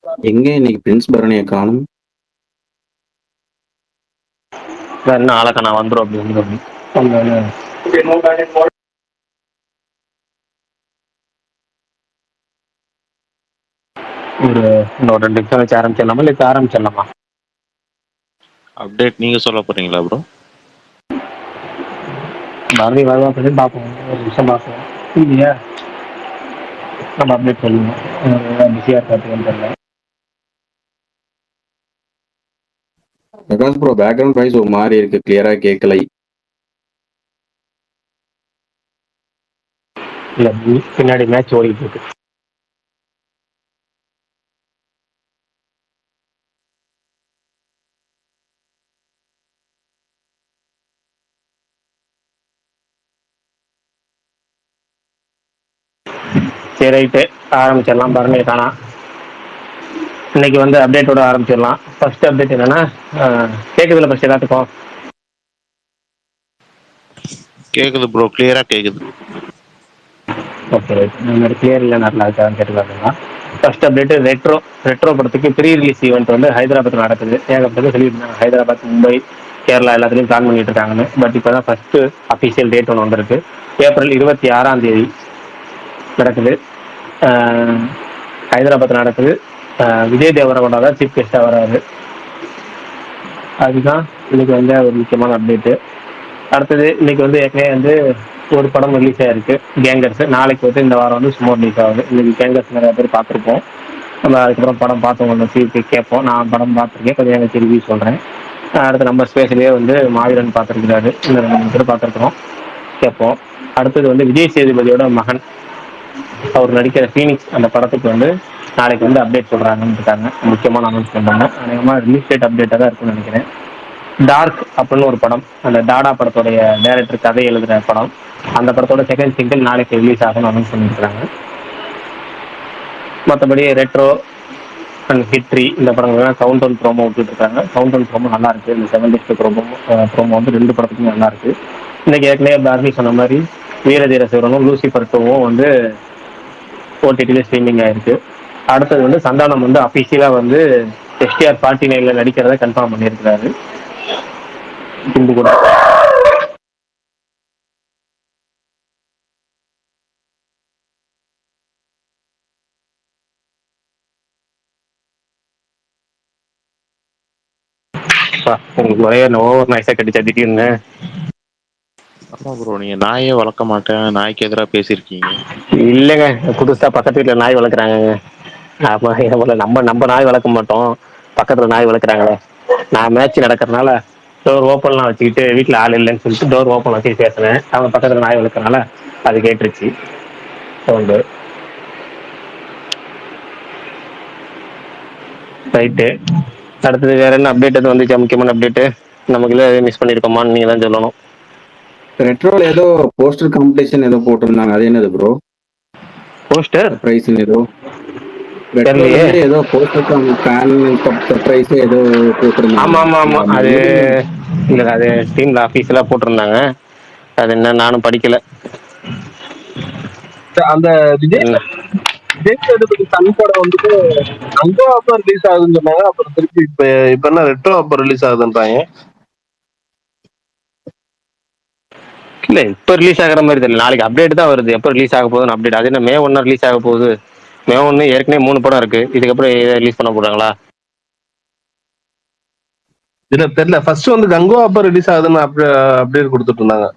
எங்க இன்னைக்கு பிரின்ஸ் பரணியை காணும்? என்ன ஆளக்கா நான் வந்துடும் அப்படி ஒரு இன்னொரு 2 நிமிஷம் வச்சு ஆரம்பிச்சிடலாமா இல்லை ஆரம்பிச்சிடலாமா? அப்டேட் நீங்க சொல்ல போறீங்களா ப்ரோ? பரணி வருவா சொல்லி பார்ப்போம், ஒரு நிமிஷம் பார்ப்போம். இல்லையா நம்ம அப்டேட் சொல்லணும், பிஸியாக இருக்காதுன்னு தெரியல. பிரகாஷ் ப்ரோ, பேக்ரவுண்ட் வாய்ஸ் ஒரு மாதிரி இருக்கு, கிளியரா கேட்கலை. இல்லை, பின்னாடி மேட்ச் ஓடிட்டு இருக்கு. சரி, ரைட்டு, ஆரம்பிச்சிடலாம். பரணி காணா. இன்னைக்கு வந்து அப்டேட்டோட ஆரம்பிச்சிடலாம். ஃபர்ஸ்ட் அப்டேட் என்னன்னா, கேட்குதுல ஃபர்ஸ்ட் எல்லாத்துக்கும்? கேக்குது ப்ரோ, கிளியரா கேக்குது. Okay, right. இந்த கிளியர் இல்லை நல்லா இருக்கான்னு கேட்டுக்காதுங்களா? ஃபர்ஸ்ட் அப்டேட், ரெட்ரோ படத்துக்கு ப்ரீ ரிலீஸ் ஈவெண்ட் வந்து ஹைதராபாத்தில் நடக்குது. ஏகப்பட்டது சொல்லியிருந்தாங்க, ஹைதராபாத், மும்பை, கேரளா எல்லாத்துலேயும் பிளான் பண்ணிட்டு இருக்காங்கன்னு. பட் இப்போ தான் ஃபர்ஸ்ட் அஃபிஷியல் டேட் ஒன்று வந்திருக்கு. ஏப்ரல் 26 நடக்குது. ஹைதராபாத் நடக்குது. விஜய் தேவரகொண்டா தான் சீஃப் கெஸ்டாக வராரு. அதுதான் இன்னைக்கு வந்து ஒரு முக்கியமான அப்டேட்டு. அடுத்தது, இன்னைக்கு வந்து ஏற்கனவே வந்து ஒரு படம் ரிலீஸ் ஆயிருக்கு, கேங்கர்ஸ். நாளைக்கு வந்து இந்த வாரம் வந்து சும்மா ரிலீஸ் ஆகுது. இன்னைக்கு கேங்கர்ஸ் நிறைய பேர் பார்த்துருப்போம். நம்ம அதுக்கப்புறம் படம் பார்த்தவங்க சீட்டு கேட்போம். நான் படம் பார்த்துருக்கேன், கொஞ்சம் எனக்கு ரிவ்யூ சொல்கிறேன். அடுத்து நம்ம ஸ்பேஸ்லேயே வந்து மாவீரன் பார்த்துருக்கிறாரு, இந்த 2 3 பேர் பார்த்துருக்குறோம், கேட்போம். அடுத்தது வந்து விஜய் சேதுபதியோட மகன் அவர் நடிக்கிற ஃபீனிக்ஸ் அந்த படத்துக்கு வந்து நாளைக்கு வந்து அப்டேட் சொல்கிறாங்கன்னு இருக்காங்க. முக்கியமான அனௌன்ஸ்மெண்ட் பண்ண அநேகமாக ரிலீஸ் டேட் அப்டேட்டாக தான் இருக்குன்னு நினைக்கிறேன். டார்க் அப்படின்னு ஒரு படம், அந்த டாடா படத்துடைய டைரக்டர் கதை எழுதுகிற படம். அந்த படத்தோட செகண்ட் சிங்கிள் நாளைக்கு ரிலீஸ் ஆகும்னு அனௌன்ஸ் பண்ணியிருக்காங்க. மற்றபடி ரெட்ரோ அண்ட் ஹிட்ரி இந்த படங்கள்லாம் கவுண்ட் டவுன் ப்ரோமோ விட்டுருக்காங்க. கவுண்ட் டவுன் ப்ரோமோ நல்லா இருக்கு. இந்த 7 days ப்ரோமோ வந்து 2 படத்துக்குமே நல்லா இருக்கு. இன்னைக்கு ஏற்கனவே பார்னி சொன்ன மாதிரி வீரதீர சிவரனும் லூசிபர் 2வும் வந்து ஓடிடியில் ஸ்ட்ரீமிங் ஆயிருக்கு. அடுத்தது வந்து சந்தானம் வந்து அஃபிஷியலாக வந்து STR 49ல நடிக்கிறத கன்ஃபார்ம் பண்ணியிருக்கிறாரு. ஹிந்து கூட உங்களுக்கு ஒரே ஓவர் நைஸா கடிச்சா திடீர்னு. ஆமா ப்ரோ, நீங்க நாயே வளர்க்க மாட்டேன், நாய்க்கு எதிராக பேசியிருக்கீங்க. இல்லைங்க, புதுசா பக்கத்து வீட்டுல நாய் வளர்க்குறாங்க. நம்ம நம்ம நாய் வளர்க்க மாட்டோம், பக்கத்துல நாய் வளர்க்குறாங்களே. நான் மேட்ச் நடக்கிறதுனால டோர் ஓப்பன்லாம் வச்சுக்கிட்டு வீட்டில் ஆள் இல்லைன்னு சொல்லிட்டு டோர் ஓப்பன் வச்சு பேசுனேன். அவங்க பக்கத்தில் நாய் வளர்க்குறனால அது கேட்டுருச்சு சவுண்டு. ரைட்டு, அடுத்தது வேற என்ன அப்டேட் எதுவும் வந்துச்சா? முக்கியமான அப்டேட்டு நமக்கு இல்லை, மிஸ் பண்ணியிருக்கோமான்னு நீங்கள் தான் சொல்லணும். ரெட்ரோல ஏதோ போஸ்டர் காம்படிஷன் ஏதோ போட்டிருந்தாங்க, அது என்னது ப்ரோ? போஸ்டர் சர்ப்ரைஸ் ஏதோ ரெட்ரோல தெரியலையே. இருந்து ஏதோ போஸ்டர் ஃபேன் சர்ப்ரைஸ் ஏதோ போட்டிருந்தாங்க. ஆமா ஆமா ஆமா, அந்த அது மூவில இல்லை, அது டீம்ல ஆஃபீஸில் போட்டிருந்தாங்க. அது என்ன நானும் படிக்கல. அந்த விஜய் என்ன விஜய் சேதுபதி சன் படம் வந்துட்டு அங்கோ அப்ப ரிலீஸ் ஆகுதுன்னு சொன்னாங்க. அப்புறம் திருப்பி இப்ப என்ன ரெட்ரோ அப்ப ரிலீஸ் ஆகுதுன்றாங்க. இல்ல, இப்ப ரிலீஸ் ஆகிற மாதிரி தெரியல. நாளைக்கு அப்டேட் தான் வருது, எப்போ ரிலீஸ் ஆக போகுதுன்னு அப்டேட். அது என்ன மே 1 ரிலீஸ் ஆக போகுது? மே 1 ஏற்கனவே 3 படம் இருக்கு, இதுக்கப்புறம் ரிலீஸ் பண்ண போறாங்களா? இல்ல தெரியல, ஃபர்ஸ்ட் வந்து கங்கோ அப்ப ரிலீஸ் ஆகுதுன்னு அப்டேட் கொடுத்துட்டு இருந்தாங்க.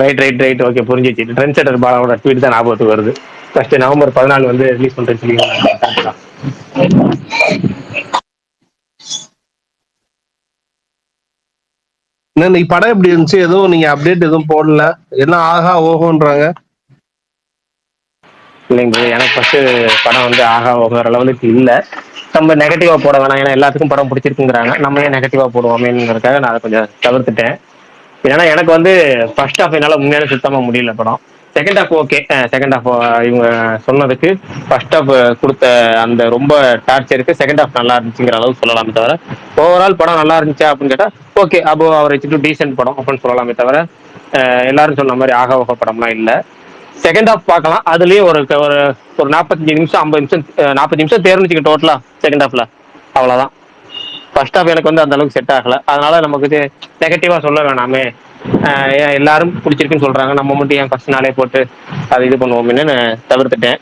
ரைட் ரைட் ரைட், ஓகே, புரிஞ்சிச்சு. ட்ரெண்ட் செட்டர் பாலாவோட ட்வீட் தான் ஞாபகத்துக்கு வருது. ஃபர்ஸ்ட் நவம்பர் 14 வந்து ரிலீஸ் பண்றேன்னு சொல்லி. என்ன இன்னைக்கு படம் எப்படி இருந்துச்சு? எதுவும் நீங்க அப்டேட் எதுவும் போடல, எல்லாம் ஆஹா ஓஹோன்றாங்க. இல்லைங்க, எனக்கு ஃபர்ஸ்ட் படம் வந்து ஆகா ஓகே லெவலுக்கு இல்லை. நம்ம நெகட்டிவா போட வேணாம், ஏன்னா எல்லாத்துக்கும் படம் பிடிச்சிருக்குங்கிறாங்க. நம்ம ஏன் நெகட்டிவா போடுவோமேங்கிறதுக்காக நான் அதை கொஞ்சம் தவிர்த்துட்டேன். ஏன்னா எனக்கு வந்து ஃபர்ஸ்ட் ஹாஃப் என்னால் உண்மையான சுத்தமாக முடியல படம். Second half okay. Second half இவங்க சொன்னதுக்கு ஃபர்ஸ்ட் ஹாஃப் கொடுத்த அந்த ரொம்ப டார்ச்சருக்கு செகண்ட் ஹாஃப் நல்லா இருந்துச்சுங்கிற அளவுக்கு சொல்லலாமே தவிர, ஓவரால் படம் நல்லா இருந்துச்சா அப்படின்னு கேட்டால் okay, above average to decent படம் அப்படின்னு சொல்லலாமே தவிர, எல்லாரும் சொன்ன மாதிரி ஆக ஓக படம்லாம் இல்லை. செகண்ட் ஹாஃப் பார்க்கலாம். அதுலயும் ஒரு ஒரு ஒரு 45 நிமிஷம் 50 நிமிஷம் 40 நிமிஷம் தேர்ந்துச்சுக்க டோட்டலா செகண்ட் ஹாஃப்ல. அவ்வளவுதான். ஃபர்ஸ்ட் ஹாஃப் எனக்கு வந்து அந்த அளவுக்கு செட் ஆகல. அதனால நமக்கு நெகட்டிவா சொல்ல வேணாமே, எல்லாரும் பிடிச்சிருக்குன்னு சொல்றாங்க, நம்ம மட்டும் ஏன் ஃபர்ஸ்ட் நாளே போட்டு அது இது பண்ணுவோம்னு தவிர்த்துட்டேன்.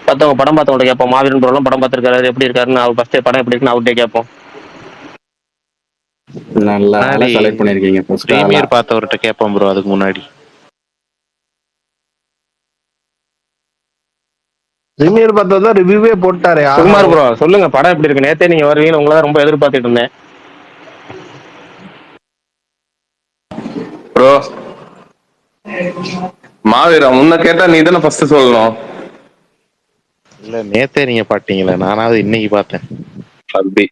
மற்றவங்க படம் பார்த்தவங்கள்ட்ட கேட்போம். மாவீரன் ப்ரோலாம் படம் பார்த்துருக்காரு, எப்படி இருக்காருன்னு அவர் ஃபர்ஸ்ட் படம் எப்படி இருக்குன்னு அவர்கிட்ட கேட்போம். நல்லா ஆளை செலக்ட் பண்ணிருக்கீங்க ஃபர்ஸ்ட் ஆளா. பிரீமியர் பார்த்தவர்கிட்ட கேட்போம் ப்ரோ. அதுக்கு முன்னாடி பிரீமியர் பார்த்ததான் ரிவ்யூவே போட்டாரு. சுகுமார் ப்ரோ சொல்லுங்க, படம் எப்படி இருக்கு? நேத்தே நீங்க வருவீங்கன்னு உங்களை தான் ரொம்ப எதிர்பார்த்துட்டு இருந்தேன். ப்ரோ மாவீரன் முன்ன கேட்டா நீ தானே ஃபர்ஸ்ட் சொல்லணும். இல்ல நேத்தே நீங்க பாட்டீங்களா? நானாவது இன்னைக்கு பார்த்தேன். அப்படி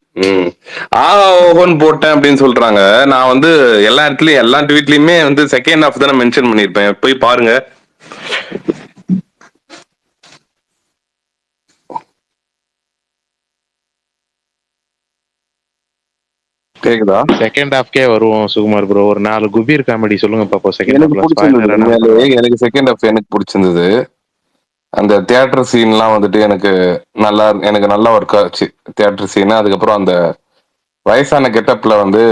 ஓஹோன்னு போட்டேன் அப்படின்னு சொல்றாங்க. நான் வந்து எல்லா இடத்துலயும் எல்லா ட்வீட்லயுமே வந்து செகண்ட் ஹாஃப் தானே மென்ஷன் பண்ணிருப்பேன். போய் பாருங்க. கேக்குதா? செகண்ட் ஹாஃப்கே வருவோம் சுகுமார் ப்ரோ. ஒரு 4 குபீர் காமெடி சொல்லுங்க பாப்போம். செகண்ட் எனக்கு பிடிச்சிருந்தது. எனக்கு செகண்ட் ஹாஃப் எனக்கு பிடிச்சிருந்தது. அந்த தியேட்டர் சீன்லாம் வந்துட்டு எனக்கு நல்லா ஒர்க் ஆச்சு தியேட்டர் சீன். அதுக்கப்புறம் அந்த வயசான கெட்டப்ல வந்து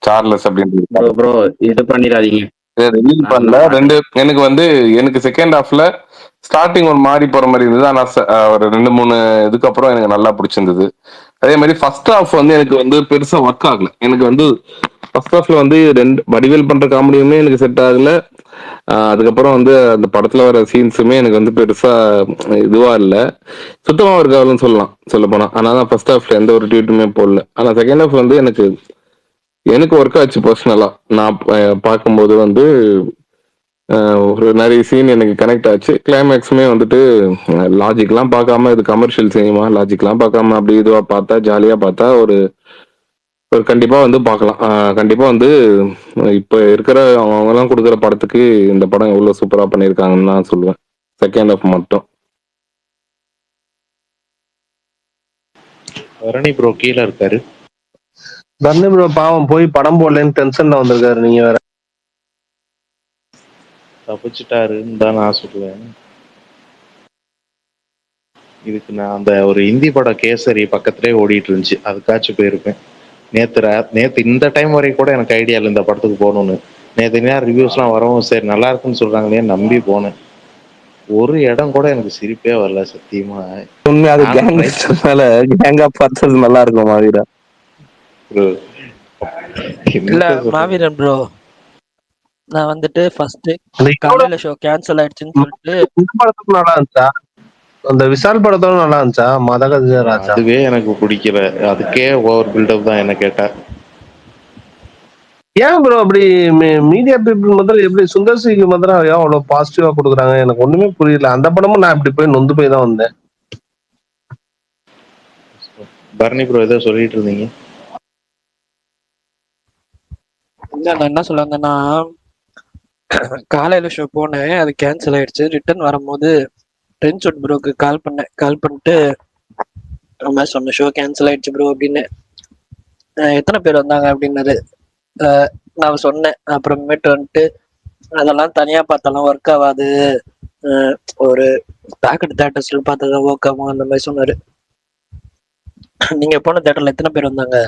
சார்லஸ் அப்படின்னு ப்ரோ இது பண்ணிடாதீங்க. பண்ணல. எனக்கு வந்து எனக்கு செகண்ட் ஹாஃப்ல ஸ்டார்டிங் ஒரு மாறி போற மாதிரி இருந்தது. ஆனா ஒரு 2-3 இதுக்கப்புறம் எனக்கு நல்லா பிடிச்சிருந்தது. அதே மாதிரி ஃபர்ஸ்ட் ஹாஃப் வந்து எனக்கு வந்து பெருசா ஒர்க் ஆகல. எனக்கு வந்து ஃபர்ஸ்ட் ஹாஃப்ல வந்து வடிவேல் பண்ற காமெடியுமே எனக்கு செட் ஆகல. அதுக்கப்புறம் வந்து அந்த படத்துல வர சீன்ஸுமே எனக்கு வந்து பெருசா இதுவா இல்ல, சுத்தமா ஒர்க் ஆகலன்னு சொல்லலாம் சொல்ல போனா. ஆனா ஃபர்ஸ்ட் ஹாஃப்ல எந்த ஒரு ட்வீட்டுமே போடல. ஆனா செகண்ட் ஹாஃப் வந்து எனக்கு ஒர்க் ஆச்சு பர்சனலா. நான் பார்க்கும்போது வந்து ஒரு நிறைய சீன் எனக்கு கனெக்ட் ஆச்சு. கிளைமேக்ஸுமே வந்துட்டு லாஜிக்லாம் பார்க்காம, இது கமர்ஷியல் சினிமா, லாஜிக்லாம் பார்க்காம அப்படி இதுவா பார்த்தா, ஜாலியா பார்த்தா ஒரு கண்டிப்பா வந்து பார்க்கலாம். கண்டிப்பா வந்து இப்ப இருக்கிற அவங்கலாம் கொடுக்குற படத்துக்கு இந்த படம் எவ்வளவு சூப்பரா பண்ணியிருக்காங்கன்னு நான் சொல்லுவேன். செகண்ட் ஹாஃப் மட்டும். பரணி ப்ரோ கீழே இருக்காரு. பரணி ப்ரோ பாவம் போய் படம் போடலன்னு டென்ஷன்ல வந்திருக்காரு. நீங்க வேற தப்பிச்சுட்டாருன்னு தான் நான் சொல்லுவேன். இதுக்கு நான் அந்த ஒரு ஹிந்தி படம் கேசரி பக்கத்துலேயே ஓடிட்டு இருந்துச்சு, அதுக்காச்சும் போயிருப்பேன். நேத்து இந்த டைம் வரைக்கும் கூட எனக்கு ஐடியா இல்லை இந்த படத்துக்கு போகணும்னு. நேற்று நேரம் ரிவ்யூஸ்லாம் வரவும் சரி நல்லா இருக்குன்னு சொல்றாங்களே நம்பி போனேன். ஒரு இடம் கூட எனக்கு சிரிப்பே வரல சத்தியமா. உண்மை அது கேங்கா பார்த்தது நல்லா இருக்கும் மாவீரன். இல்ல மாவீரன் ப்ரோ, நான் வந்துட்டு ஃபர்ஸ்ட் காலையில ஷோ கேன்சல் ஆயிடுச்சுன்னு சொல்லிட்டு இந்த படத்துக்கு நல்லா இருந்துச்சா? அந்த விசால் படத்தோட நல்லா இருந்துச்சா? மதகஜராஜா அதுவே எனக்கு பிடிக்கல. அதுக்கே ஓவர் பில்டப் தான் என்ன கேட்டா. ஏன் ப்ரோ அப்படி மீடியா பீப்புள் முதல்ல எப்படி சுந்தர்சிக்கு முதல்ல ஏன் அவ்வளவு பாசிட்டிவா கொடுக்குறாங்க? எனக்கு ஒண்ணுமே புரியல. அந்த படமும் நான் இப்படி போய் நொந்து போய் தான் வந்தேன். பரணி ப்ரோ ஏதோ சொல்லிட்டு இருந்தீங்க. இல்ல நான் என்ன சொல்ல வந்தேன்னா, காலையில ஷோ போனேன், அது கேன்சல் ஆயிடுச்சு. ரிட்டர்ன் வரும்போது ட்ரென்சோட் ப்ரோக்கு கால் பண்ணிட்டு நம்ம சொன்ன ஷோ கேன்சல் ஆயிடுச்சு ப்ரோ அப்படின்னு. எத்தனை பேர் வந்தாங்க அப்படின்னாரு. நான் சொன்னேன். அப்புறமேட்டு வந்துட்டு அதெல்லாம் தனியா பார்த்தாலும் ஒர்க் ஆகாது, ஒரு பேக்கெட் தேட்டர்ஸ்ல பார்த்ததான் ஒர்க் ஆகும் அந்த மாதிரி சொன்னாரு. நீங்க போன தேட்டர்ல எத்தனை பேர் வந்தாங்க?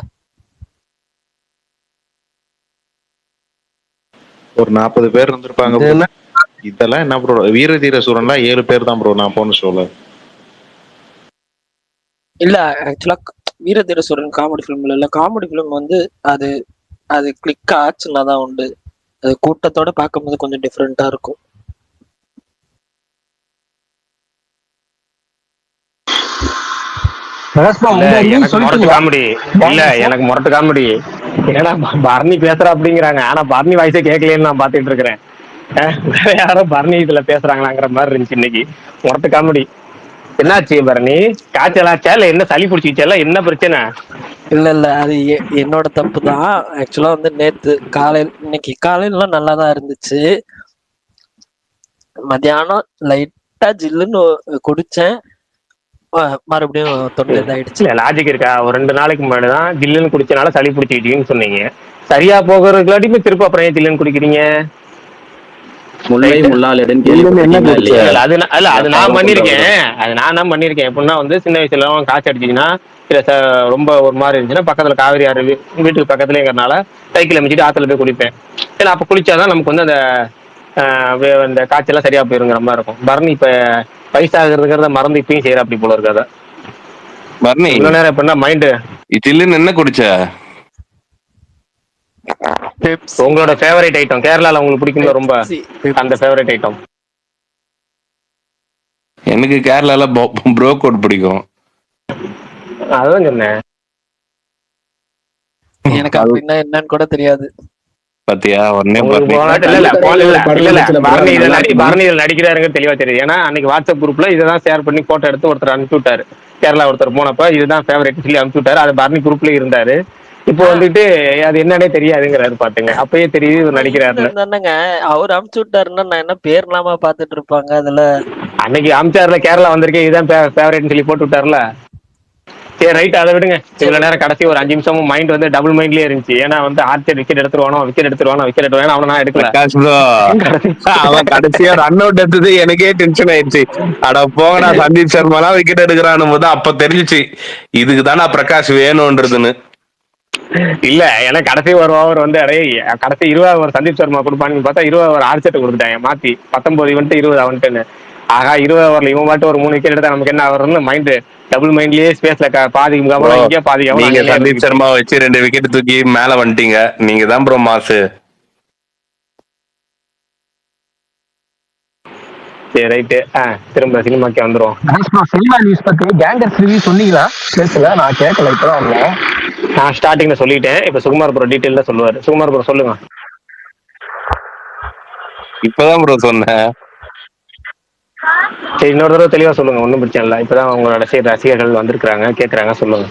ஒரு 40 பேர் இருந்திருப்பாங்க. இதெல்லாம் என்ன ப்ரோ, வீர தீர சூரன்லாம் 7 பேர் தான் ப்ரோ நான் போன ஷோல. இல்ல ஆக்சுவலா வீர தீர சூரன் காமெடி ஃபிலிம்ல இல்ல. காமெடி ஃபிலிம் வந்து அது அது கிளிக் ஆச்சுன்னா தான் உண்டு. அது கூட்டத்தோட பார்க்கும்போது கொஞ்சம் டிஃப்ரெண்டா இருக்கும். எனக்கு முரட்டு காமெடி இல்ல, எனக்கு முரட்டு காமெடி. ஏன்னா பரணி பேசுற அப்படிங்கிறாங்க, ஆனா பரணி வாய்ஸே கேட்கலன்னு நான் பாத்துட்டு இருக்கிறேன். வேற யாரோ பரணி இதுல பேசுறாங்களாங்கிற மாதிரி இருந்துச்சு இன்னைக்கு. முரட்டு காமெடி. என்னாச்சு பரணி? காய்ச்சலாச்சா இல்ல என்ன சளி பிடிச்சிச்சா என்ன பிரச்சனை? இல்ல அது என்னோட தப்பு தான். ஆக்சுவலா வந்து நேத்து இன்னைக்கு காலையில நல்லா தான் இருந்துச்சு. மத்தியானம் லைட்டா ஜில்லுன்னு குடிச்சேன், மறுபடியும் தொண்டை இதாயிடுச்சு. லாஜிக் இருக்கா? ஒரு 2 நாளைக்கு முன்னாடி தான் ஜில்லுன்னு குடிச்சனால சளி பிடிச்சிக்கிட்டீங்கன்னு சொன்னீங்க. சரியா போகிறதுக்குள்ளாட்டி திருப்ப அப்புறம் ஏன் ஜில்லுன்னு குடிக்கிறீங்க? முல்லை ரைட்டு. முள்ளாலடுன்னு இதுல இருந்து என்ன கேள்விப்பட்டிருக்கீங்களா குடிச்ச? இல்லையா? இல்ல அது நான் ஃபாலோ பண்ணிருக்கேன். பண்றவங்க. அது நான் தான் பண்ணிருக்கேன். எப்படின்னா வந்து சின்ன வயசுல காய்ச்சல் அடிச்சிச்சுன்னா இல்ல ரொம்ப ஒரு மாதிரி இருந்துச்சுன்னா பக்கத்துல காவிரி ஆறு வீட்டுக்கு பக்கத்துலங்கிறனால சைக்கிள் அமைச்சிட்டு ஆத்துல போய் குளிப்பேன். ஏன்னா அப்ப குளிச்சாதான் நமக்கு வந்து அந்த இந்த காய்ச்சல்லாம் சரியா போயிருங்கிற மாதிரி இருக்கும். பரணி இப்ப வயசாகிறதுங்கிறத மறந்து இப்பயும் செய்யற அப்படி போல இருக்காத. பரணி, இவ்வளவு நேரம் எப்படின்னா மைண்டு சில்லுன்னு என்ன குடிச்ச? பெப்சி உங்களோட ஃபேவரட் ஐட்டம் கேரளால உங்களுக்கு பிடிக்கும்ல ரொம்ப, பெப்சி அந்த ஃபேவரட் ஐட்டம். எனக்கு கேரளால ப்ரோ கோட் பிடிக்கும். அதுதான் சொன்னேன். எனக்கு அது அப்படின்னா என்னன்னு கூட தெரியாது. பாத்தியா, உடனே உங்களுக்கு பரணி. போன இல்ல இல்ல கள்ளுக்கடையில இல்ல ஒரு படம் இல்ல இல்ல வந்துச்சுல bro, பரணி அது நல்லா இருக்குமா? பரணி இதில் நடிக்கிறாருங்க தெளிவா தெரியுது. ஏன்னா அன்னைக்கு வாட்ஸ்அப் குரூப்ல இதை தான் ஷேர் பண்ணி போட்டோ எடுத்து ஒருத்தர் அனுப்பிச்சு விட்டாரு. கேரளா ஒருத்தர் போனப்ப இதுதான் ஃபேவரட் சொல்லி அனுப்பிச்சு விட்டாரு. அது பரணி குரூப்லயே இருந்தாரு. இப்போ வந்துட்டு அது என்னன்னே தெரியாதுங்கிறாரு பாத்துங்க. அப்பயே தெரியுது இவர் நடிக்கிறாருன்னு. இருந்தானங்க அவர் அமுச்சு விட்டாருன்னா நான் என்ன பேர் இல்லாம பாத்துட்டு இருப்பாங்க அதுல. அன்னைக்கு அமிச்சார்ல கேரளா வந்திருக்கேன் இதுதான் ஃபேவரட்னு சொல்லி போட்டு விட்டார்ல. சரி ரைட், அதை விடுங்க. இவ்வளவு நேரம் கடைசி ஒரு 5 நிமிஷமும் மைண்ட் வந்து டபுள் மைண்ட்லயே இருந்துச்சு. ஏன்னா வந்து ஆர்ச்சர் விக்கெட் எடுத்துருவானோ விக்கெட் எடுத்துருவானோ அவனை நான் எடுக்கல. பிரகாஷ் ப்ரோ, அவன் கடைசியா ரன் அவுட் எடுத்தது எனக்கே டென்ஷன் ஆயிடுச்சு. அட போங்கடா, சந்தீப் சர்மாலாம் விக்கெட் எடுக்கிறான்னு போது அப்ப தெரிஞ்சிச்சு இதுக்கு தானே பிரகாஷ் வேணும்ன்றதுன்னு. இல்ல ஏன்னா கடைசி ஒரு ஓவர் வந்து கடைசி 20 ஓவர் சந்தீப் சர்மா கொடுப்பான்னு பார்த்தா 20 ஓவர் ஆர்ச்செட் கொடுத்துட்டாங்க மாத்தி. 19 இவன்ட்டு 20 அவன்ட்டுன்னு. ஆகா 20 ஓவர்ல இவன் பாட்டு ஒரு 3 விக்கெட் எடுத்தா நமக்கு என்ன ஆகுறதுன்னு மைண்ட் டபுள் மைண்ட்லயே ஸ்பேஸ்ல பாதி கவனம் இங்கே பாதி கவனம் நீங்க அங்கேயே சந்தீப் இருந்துச்சு. சர்மா வச்சு 2 விக்கெட் தூக்கி மேல வந்துட்டீங்க. நீங்க தான் ப்ரோ மாசு. சரி ரைட்டு, திரும்ப சினிமாக்கே வந்துரும். சினிமா நியூஸ் பத்தி கேங்கர்ஸ் ரிவ்யூ சொன்னீங்களா? பேசல, நான் கேட்கல, இப்பதான் வந்தேன். நான் ஸ்டார்டிங்ல சொல்லிட்டேன். இப்ப சுகுமார் ப்ரோ டீட்டெயில் தான் சொல்லுவாரு. சுகுமார் ப்ரோ சொல்லுங்க. இப்பதான் ப்ரோ சொன்னேன். சரி இன்னொரு தடவை தெளிவா சொல்லுங்க, ஒன்றும் பிரச்சனை இல்லை. இப்பதான் உங்களோட ரசிகர்கள் வந்திருக்காங்க, கேட்கறாங்க, சொல்லுங்க.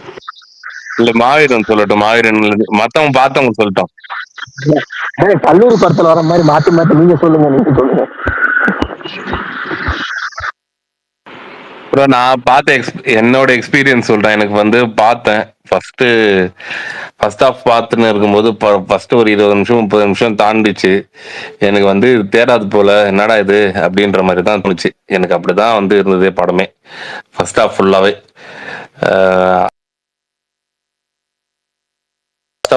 இல்ல மாவீரன் சொல்லட்டும், மாவீரன் மத்தவங்க பார்த்தவங்க சொல்லட்டும். கல்லூரி படத்துல வர மாதிரி மாத்தி மாத்தி நீங்க சொல்லுங்க. ப்ரோ நான் என்னோட எக்ஸ்பீரியன்ஸ் சொல்றேன். எனக்கு வந்து பார்த்தேன் ஃபர்ஸ்ட் ஆஃப் பார்த்துன்னு இருக்கும்போது ஃபர்ஸ்ட் ஒரு 20 நிமிஷம் 30 நிமிஷம் தாண்டிச்சு. எனக்கு வந்து தேடாது போல, என்னடா இது அப்படின்ற மாதிரி தான் தோணுச்சு. எனக்கு அப்படிதான் வந்து இருந்ததே படமே ஃபர்ஸ்ட் ஆஃப் ஃபுல்லாவே.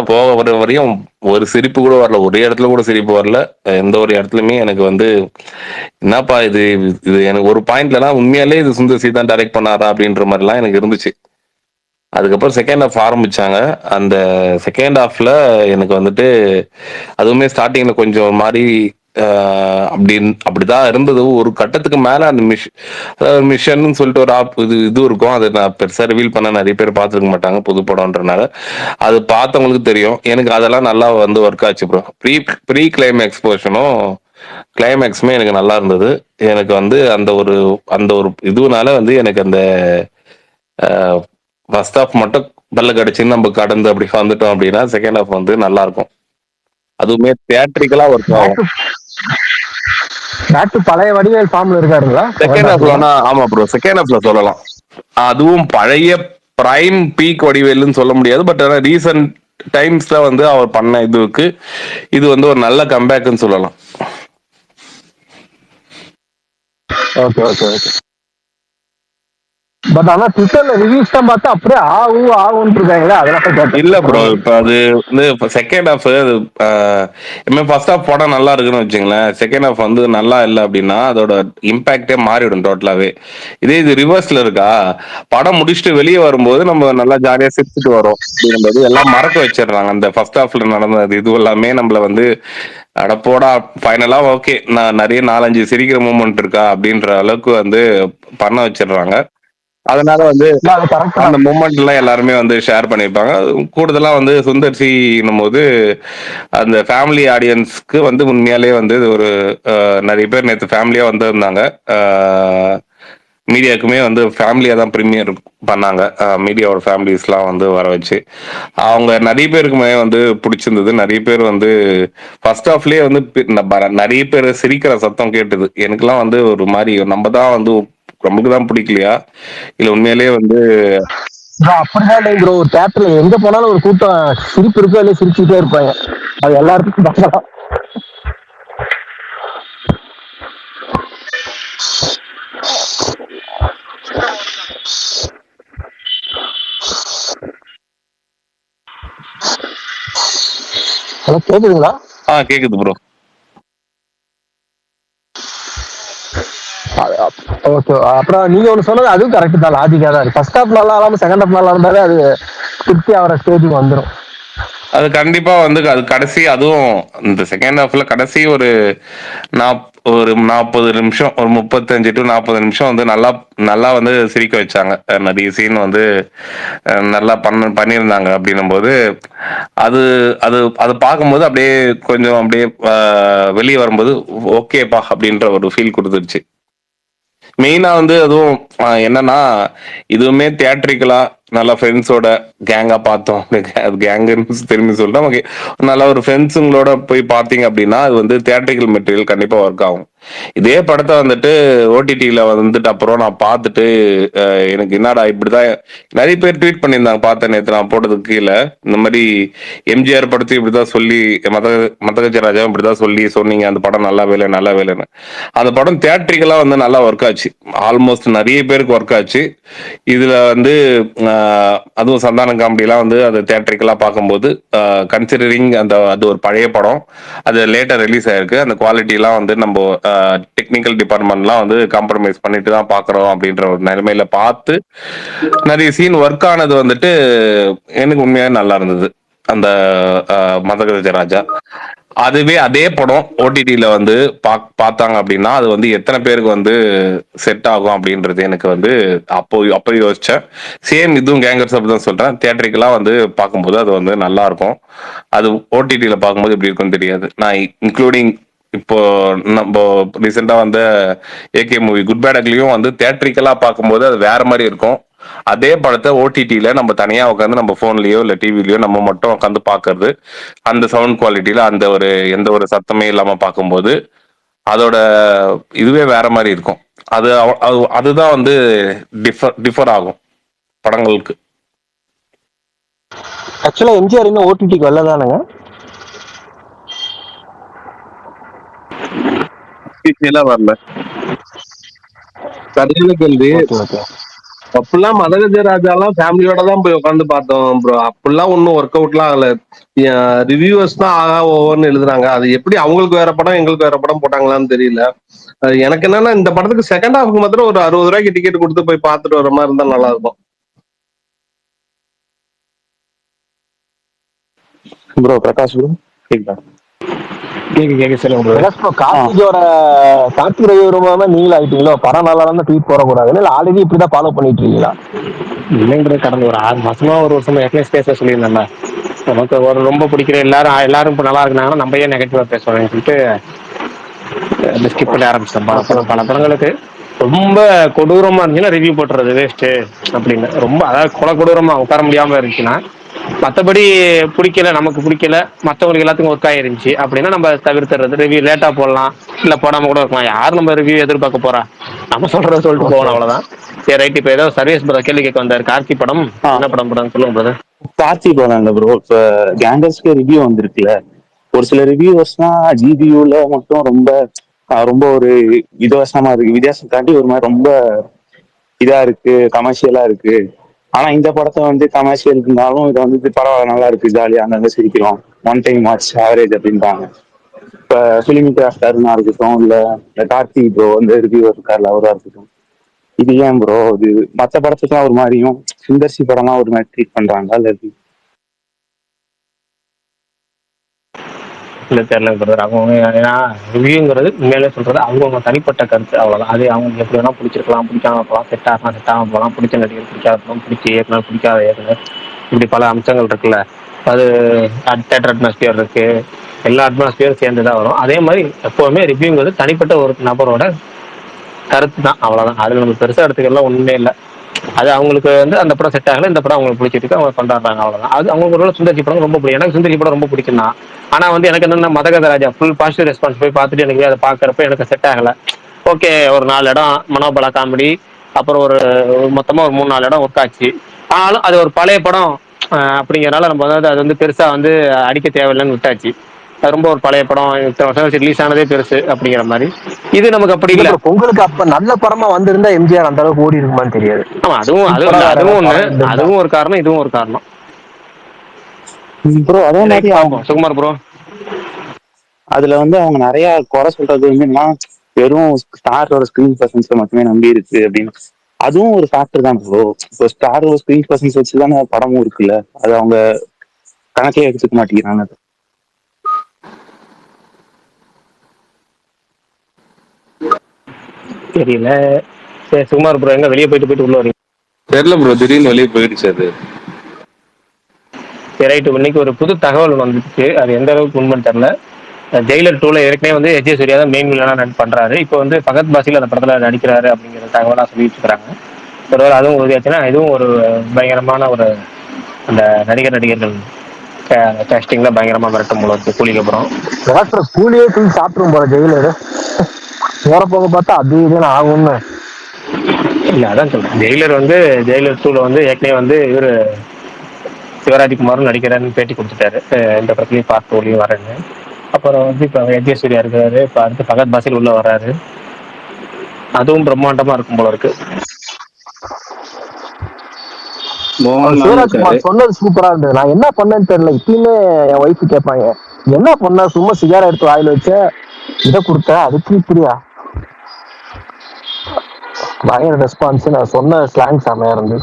போக வர வரையும் ஒரு சிரிப்பு கூட வரல, ஒரே இடத்துல கூட சிரிப்பு வரல. எந்த ஒரு இடத்துலயுமே எனக்கு வந்து என்னப்பா இது இது எனக்கு ஒரு பாயிண்ட்லலாம் உண்மையாலே இது சுந்தர் சி தான் டைரக்ட் பண்ணாரா அப்படின்ற மாதிரிலாம் எனக்கு இருந்துச்சு. அதுக்கப்புறம் செகண்ட் ஹாஃப் ஆரம்பிச்சாங்க. அந்த செகண்ட் ஹாஃப்ல எனக்கு வந்துட்டு அதுவுமே ஸ்டார்டிங்ல கொஞ்சம் ஒரு மாதிரி அப்படிதான் இருந்தது. ஒரு கட்டத்துக்கு மேல அந்த மிஷன் சொல்லிட்டு ஒரு இது இருக்கும். அதை நான் பெருசா ரிவீல் பண்ண நிறைய பேர் பார்த்துருக்க மாட்டாங்க புது படம்ன்றனால. அது பார்த்தவங்களுக்கு தெரியும். எனக்கு அதெல்லாம் நல்லா வந்து ஒர்க் ஆச்சு ப்ரோ. ப்ரீ கிளைமேக்ஸ் போர்ஷனும் கிளைமேக்ஸுமே எனக்கு நல்லா இருந்தது. எனக்கு வந்து அந்த ஒரு இதுனால வந்து எனக்கு அந்த ஃபர்ஸ்ட் ஹாஃப் மட்டும் பல்ல கடிச்சுன்னு நம்ம கடந்து அப்படி வந்துட்டோம் அப்படின்னா செகண்ட் ஹாஃப் வந்து நல்லா இருக்கும். அதுவுமே தியேட்டரிக்கலா ஒர்க் ஆகும். பழைய வடிவேல் ஃபார்ம்ல இருக்காருங்களா செகண்ட் ஹாஃப்லனா? ஆமா ப்ரோ, செகண்ட் ஹாஃப்ல சொல்லலாம். அதுவும் பழைய பிரைம் பீக் வடிவேல்னு சொல்ல முடியாது. பட் ஆனா ரீசன்ட் டைம்ஸ்ல வந்து அவர் பண்ண இதுக்கு இது வந்து ஒரு நல்ல கம்பேக்னு சொல்லலாம். ஓகே. பட் ஆனா ட்விட்டர்ல ரிவ்யூஸ் தான் பார்த்தா அப்படியே ஆகும்னு இருக்காங்களே, அதெல்லாம் இல்ல ப்ரோ, இப்ப அது வந்து செகண்ட் ஹாஃப் ஃபர்ஸ்ட் ஹாஃப் படம் நல்லா இருக்குன்னு வச்சுங்களேன், செகண்ட் ஹாஃப் வந்து நல்லா இல்லை அப்படின்னா அதோட இம்பாக்டே மாறிடும் டோட்டலாவே. இது ரிவர்ஸ்ல இருக்கா, படம் முடிச்சுட்டு வெளியே வரும்போது நம்ம நல்லா ஜாலியா சிரிச்சுட்டு வரோம் அப்படிங்கும்போது எல்லாம் மறக்க வச்சிடுறாங்க. அந்த ஃபர்ஸ்ட் ஹாஃப்ல நடந்தது இது எல்லாமே நம்மள வந்து அடப்போடா ஃபைனலா ஓகே நான் நிறைய 4-5 சிரிக்கிற மூமெண்ட் இருக்கா அப்படின்ற அளவுக்கு வந்து பண்ண வச்சிடுறாங்க. அதனால வந்து அந்த மூமெண்ட் எல்லாம் எல்லாருமே வந்து ஷேர் பண்ணியிருப்பாங்க. கூடுதலா வந்து சுந்தர் சின்னும் போது அந்த ஃபேமிலி ஆடியன்ஸ்க்கு வந்து உண்மையாலே வந்து ஒரு நிறைய பேர் நேற்று ஃபேமிலியா வந்திருந்தாங்க. மீடியாவுக்குமே வந்து ஃபேமிலியா தான் ப்ரீமியர் பண்ணாங்க. மீடியாவோட ஃபேமிலிஸ்லாம் வந்து வர வச்சு அவங்க நிறைய பேருக்குமே வந்து பிடிச்சிருந்தது. நிறைய பேர் வந்து ஃபர்ஸ்ட் ஹாஃப்லயே வந்து நிறைய பேர் சிரிக்கிற சத்தம் கேட்டது. எனக்குலாம் வந்து ஒரு மாதிரி நம்ம தான் வந்து நமக்கு தான் பிடிக்கலையா இல்ல உண்மையிலேயே வந்து அப்படிதான் இல்லை ப்ரோ. ஒரு தியேட்டர்ல எங்க போனாலும் ஒரு கூட்டம் சிரிப்பு இருக்கோ இல்லையா சிரிச்சுட்டே இருப்பாங்க. அது எல்லாருக்கும் கேக்குதுங்களா? கேக்குது ப்ரோ. ஓகே. அப்புறம் நீங்க ஒண்ணு சொன்னது அதுவும் கரெக்ட் தான், லாஜிக்கா தான் இருக்கு. ஃபர்ஸ்ட் ஹாஃப் நல்லா இல்லாம செகண்ட் ஹாஃப் நல்லா இருந்தாலே அது திருப்தி ஆகிற ஸ்டேஜுக்கு வந்துடும். அது கண்டிப்பா வந்து அது கடைசி, அதுவும் இந்த செகண்ட் ஹாஃப்ல கடைசி ஒரு ஒரு 40 நிமிஷம், ஒரு 35 to 40 நிமிஷம் வந்து நல்லா நல்லா வந்து சிரிக்க வச்சாங்க. நிறைய சீன் வந்து நல்லா பண்ணியிருந்தாங்க. அப்படின்னும் போது அது அது அது பார்க்கும்போது அப்படியே கொஞ்சம் அப்படியே வெளியே வரும்போது ஓகேப்பா அப்படின்ற ஒரு ஃபீல் கொடுத்துருச்சு. மெயினா வந்து அதுவும் என்னன்னா, இதுவுமே தியேட்ரிக்கலா நல்லா ஃப்ரெண்ட்ஸோட கேங்கா பார்த்தோம். கேங்குன்னு திரும்பி சொல்லிட்டோம். ஓகே, நல்லா ஒரு ஃப்ரெண்ட்ஸுங்களோட போய் பார்த்தீங்க அப்படின்னா அது வந்து தியேட்ரிக்கல் மெட்டீரியல் கண்டிப்பா ஒர்க் ஆகும். இதே படத்தை வந்துட்டு ஓடிடியில வந்துட்டு அப்புறம் நான் பார்த்துட்டு எனக்கு என்னடா இப்படிதான் நிறைய பேர் ட்வீட் பண்ணியிருந்தாங்க. பார்த்தேன் நேற்று நான் போட்டதுக்கு கீழே, இந்த மாதிரி எம்ஜிஆர் படத்தையும் இப்படிதான் சொல்லி மதகஜ ராஜா இப்படிதான் சொல்லி சொன்னீங்க, அந்த படம் நல்லா வேலை நல்லா வேலைன்னு. அந்த படம் தியேட்ரிக்கலா வந்து நல்லா ஒர்க் ஆச்சு. ஆல்மோஸ்ட் நிறைய பேருக்கு ஒர்க் ஆச்சு. இதுல வந்து அதுவும் சந்தான காமெடிலாம் வந்து அது தியேட்ரிக்கலா பார்க்கும்போது கன்சிடரிங் அது ஒரு பழைய படம், அது லேட்டர் ரிலீஸ் ஆயிருக்கு. அந்த குவாலிட்டி எல்லாம் வந்து நம்ம டெக்னிக்கல் டிபார்ட்மெண்ட்லாம் வந்து காம்ப்ரமைஸ் பண்ணிட்டு தான் பாக்குறோம் அப்படின்ற ஒரு நிலைமையில பார்த்து நிறைய சீன் ஒர்க் ஆனது வந்துட்டு எனக்கு உண்மையாக நல்லா இருந்தது. அந்த மதகஜ ராஜா அதுவே அதே படம் ஓடிடியில வந்து பார்த்தாங்க அப்படின்னா அது வந்து எத்தனை பேருக்கு வந்து செட் ஆகும் அப்படின்றது எனக்கு வந்து அப்போ யோசிச்சேன். சேம் இதுவும் கேங்கர்ஸ் அப்படிதான் சொல்றேன். தியேட்டருக்கெல்லாம் வந்து பார்க்கும்போது அது வந்து நல்லா இருக்கும். அது ஓடிடியில பார்க்கும்போது எப்படி இருக்கும்னு தெரியாது. நான் இன்க்ளூடிங் இப்போ நம்ம ரீசெண்டா வந்த ஏகே மூவி குட் பேட் அக்லியும் வந்து தியேட்டரிக்கலா பார்க்கும்போது அது வேற மாதிரி இருக்கும். அதே படத்தை ஓடிடியில நம்ம தனியா உட்காந்து நம்ம போன்லயோ இல்ல டிவிலயோ நம்ம மட்டும் உட்காந்து பாக்குறது, அந்த சவுண்ட் குவாலிட்டியில அந்த ஒரு எந்த ஒரு சத்தமே இல்லாம பார்க்கும்போது அதோட இதுவே வேற மாதிரி இருக்கும். அதுதான் வந்து டிஃபர் ஆகும் படங்களுக்கு. ஆக்சுவலா எம்ஜிஆர் இன்னும் ஓடிடிக்கு வரலதானுங்க? வரல. சரியான கேள்வி. அப்பெல்லாம் மதகஜ ராஜாலாம் ஃபேமிலியோட தான் போய் உட்காந்து பார்த்தோம் ப்ரோ. அப்பெல்லாம் ஒன்றும் ஒர்க் அவுட்லாம் ஆகல. ரிவ்யூவர்ஸ் தான் ஆகா ஓவர்னு எழுதுனாங்க. அது எப்படி அவங்களுக்கு வேற படம் எங்களுக்கு வேற படம் போட்டாங்களான்னு தெரியல. எனக்கு என்னன்னா இந்த படத்துக்கு செகண்ட் ஹாஃப்க்கு மாத்திரம் ஒரு 60 ரூபாய்க்கு டிக்கெட் கொடுத்து போய் பார்த்துட்டு வர மாதிரி இருந்தா நல்லா இருக்கும். ப்ரோ பிரகாஷ் ப்ரோ கேக்குதா? கார்த்திக் ரவிவர்மா நீங்களும் ஆயிட்டீங்களோ, படம் நல்லா இருந்தா ட்வீட் போடக்கூடாது, இல்ல ஆல்ரெடி இப்படிதான் ஃபாலோ பண்ணிட்டு இருக்கீங்களா? இல்லைன்றது கடந்த ஒரு 6 மாசமா ஒரு வருஷமா ஏற்கனவே ஸ்பேஸ சொல்லியிருந்தேன்ல, நமக்கு ஒரு ரொம்ப பிடிக்கிற எல்லாரும் இப்போ நல்லா இருந்தாங்கன்னா நம்ம ஏன் நெகட்டிவா பேசுவாங்கன்னு சொல்லிட்டு ஸ்கிப் பண்ண ஆரம்பிச்சிட்டேன். பல படங்களுக்கு ரொம்ப கொடூரமா இருந்துச்சுன்னா ரிவ்யூ போட்டுறது வேஸ்ட்டு அப்படின்னு. ரொம்ப அதாவது கொடூரமா உட்கார முடியாம இருந்துச்சுன்னா, மற்றபடி பிடிக்கல, நமக்கு பிடிக்கல, மற்றவங்களுக்கு எல்லாத்துக்கும் ஒர்க் ஆயிருந்துச்சு அப்படின்னா நம்ம தவிர்த்துறது. ரிவ்யூ லேட்டா போடலாம், இல்ல போடாம கூட இருக்கலாம். யாரும் நம்ம ரிவ்யூ எதிர்பார்க்க போறா? நம்ம சொல்றத சொல்லிட்டு போகணும், அவ்வளவுதான். சரி ரைட். இப்போ ஏதோ சர்வீஸ் கேள்வி கேட்க வந்தார். கார்த்தி படம் என்ன படம் சொல்லுங்க பிரதர். கார்த்தி படம் ப்ரோ. இப்ப கேங்கர்ஸ்க்கு ரிவ்யூ வந்திருக்குல்ல, ஒரு சில ரிவ்யூவர்ஸ்லாம் ஜிபியூல மட்டும் ரொம்ப ரொம்ப ஒரு வித்தியாசமா இருக்கு, வித்தியாசம் தாண்டி ஒரு மாதிரி ரொம்ப இதா இருக்கு, கமர்ஷியலா இருக்கு. ஆனா இந்த படத்தை வந்து கமர்ஷியல் இருந்தாலும் இதை வந்து பரவாயில்ல, நல்லா இருக்கு, ஜாலியா அங்கங்க சிரிக்கிறோம், ஒன் டைம் வாட்ச் ஆவரேஜ் அப்படின்றாங்க. இப்ப பிலிம் கிராஃப்டர்னா இருக்கட்டும், இல்ல கார்த்தி ப்ரோ வந்து ரிவ்யூவர் இருக்காருல அவரா இருக்கட்டும், இது ஏன் ப்ரோ இது மற்ற படத்துக்குலாம் ஒரு மாதிரியும் சுந்தர்சி படம்லாம் ஒரு மாதிரி ட்ரீட் பண்றாங்க இல்ல எப்படி? இல்லை தெரியல பிரதர். அவங்க ஏன்னா ரிவ்யூங்கிறது உண்மையிலே சொல்றது அவங்கவுங்க தனிப்பட்ட கருத்து, அவ்வளோதான். அது அவங்க எப்படி வேணா பிடிச்சிருக்கலாம், பிடிக்காம போகலாம், செட் ஆகலாம், செட் ஆகாம போகலாம், பிடிச்ச நடிகர் பிடிக்காத போகலாம், பிடிச்ச இயக்குனர் பிடிக்காத இயக்குனர், இப்படி பல அம்சங்கள் இருக்குல்ல. அது தேட்டர் அட்மாஸ்பியர் இருக்கு, எல்லா அட்மாஸ்பியரும் சேர்ந்து தான் வரும். அதே மாதிரி எப்போவுமே ரிவ்யூங்கிறது தனிப்பட்ட ஒரு நபரோட கருத்து தான், அவ்வளோதான். அதில் நம்ம பெருசாக எடுத்துக்கலாம் ஒன்றுமே இல்லை. அது அவங்களுக்கு வந்து அந்த படம் செட் ஆகல, இந்த படம் அவங்களுக்கு பிடிச்சிருக்கு, அவங்க கொண்டாடுறாங்க, அவ்வளவுதான். அது அவங்களுக்கு ஒரு சுந்தர்சி படம் ரொம்ப பிடிக்கும். எனக்கு சுந்தர்சி படம் ரொம்ப பிடிக்கும் தான். ஆனா வந்து எனக்கு என்னன்னா மதகத ராஜா ஃபுல் பாசிட்டிவ் ரெஸ்பான்ஸ் போய் பார்த்துட்டு எனக்கு அதை பார்க்கறப்ப எனக்கு செட் ஆகல. ஓகே, ஒரு 4 இடம் மனோபலா காமெடி, அப்புறம் ஒரு மொத்தமா ஒரு 3-4 இடம் ஒர்க் ஆச்சு. ஆனாலும் அது ஒரு பழைய படம் அப்படிங்கிறனால நம்ம வந்து அது வந்து பெருசா வந்து அடிக்க தேவையில்லைன்னு விட்டாச்சு. அது ரொம்ப ஒரு பழைய படம், இத்தனை வருஷம் ரிலீஸ் ஆனதே பெருசு அப்படிங்கிற மாதிரி. இது நமக்கு அப்படி இல்லை. உங்களுக்கு அப்ப நல்ல படமா வந்திருந்தா எம்ஜிஆர் அந்த அளவுக்கு ஓடி இருக்குமான்னு தெரியாது. ஆமா, அதுவும் ஒண்ணு, அதுவும் ஒரு காரணம், இதுவும் ஒரு காரணம். ப்ரோ அதே மாதிரி சுகுமார் ப்ரோ அதுல வந்து அவங்க நிறைய குறை சொல்றது வந்து என்னன்னா வெறும் ஸ்டாரோட ஸ்கிரீன் பர்சன்ஸை மட்டுமே நம்பி இருக்கு அப்படின்னு. அதுவும் ஒரு ஃபேக்டர் தான் ப்ரோ. இப்போ ஸ்டாரோட ஸ்கிரீன் பர்சன்ஸ் வச்சுதானே படமும் இருக்குல்ல, அது அவங்க கணக்கே எடுத்துக்க மாட்டேங்கிறாங்க. தெரியல. சரி, சுகுமார் ப்ரோ எங்க வெளியே போயிட்டு உள்ள வரீங்க? தெரியல ப்ரோ, திடீர்னு வெளியே போயிடுச்சு அது. சரி, ரைட்டு. இன்னைக்கு ஒரு புது தகவல் ஒன்று வந்துச்சு, அது எந்த அளவுக்கு உண்மைன்னு தெரியல. ஜெயிலர் 2ல ஏற்கனவே வந்து எச் ஜே சூர்யா தான் மெயின் வில்லனா பண்றாரு. இப்போ வந்து ஃபகத் பாசில் அந்த படத்துல நடிக்கிறாரு அப்படிங்கிற தகவலா சொல்லிட்டு இருக்காங்க. ஒருவேளை அதுவும் உறுதியாச்சுன்னா இதுவும் ஒரு பயங்கரமான ஒரு அந்த நடிகர்கள் கேஸ்டிங்ல பயங்கரமா மிரட்டும் போல இருக்கு கூலிக்கு அப்புறம். டாக்டர் கூலியே தூக்கி சாப்பிட்டுரும் போல ஜெயிலரு. போற போக பார்த்தா அது இதுன்னு ஆகும்னு. இல்ல, அதான் சொல்றேன். ஜெயிலர் 2ல வந்து ஏற்கனவே வந்து இவரு சிவராஜ்குமாரும் நடிக்கிறாருன்னு பேட்டி கொடுத்துட்டாரு. இந்த படத்துலயும் பார்ட் 2லயும் வரேன்னு. அப்புறம் வந்து இப்போ எச் ஜே சூர்யா இருக்காரு. இப்போ அடுத்து ஃபகத் பாசில் உள்ள வர்றாரு. அதுவும் பிரம்மாண்டமா இருக்கும் போல இருக்கு. மோகன்லால் இருக்காரு. சிவராஜ்குமார் சொன்னது சூப்பரா இருந்தது. நான் என்ன பண்ணேன்னு தெரியல. இப்பயுமே என் ஒய்ஃபு கேட்பாங்க, என்ன பண்ண, சும்மா சிகார எடுத்து வாயில வச்ச, இதை கொடுத்த, அதுக்கு இப்படியா. பயங்கர ரெஸ்பான்ஸ். நான் சொன்ன ஸ்லாங் செமையா இருந்து.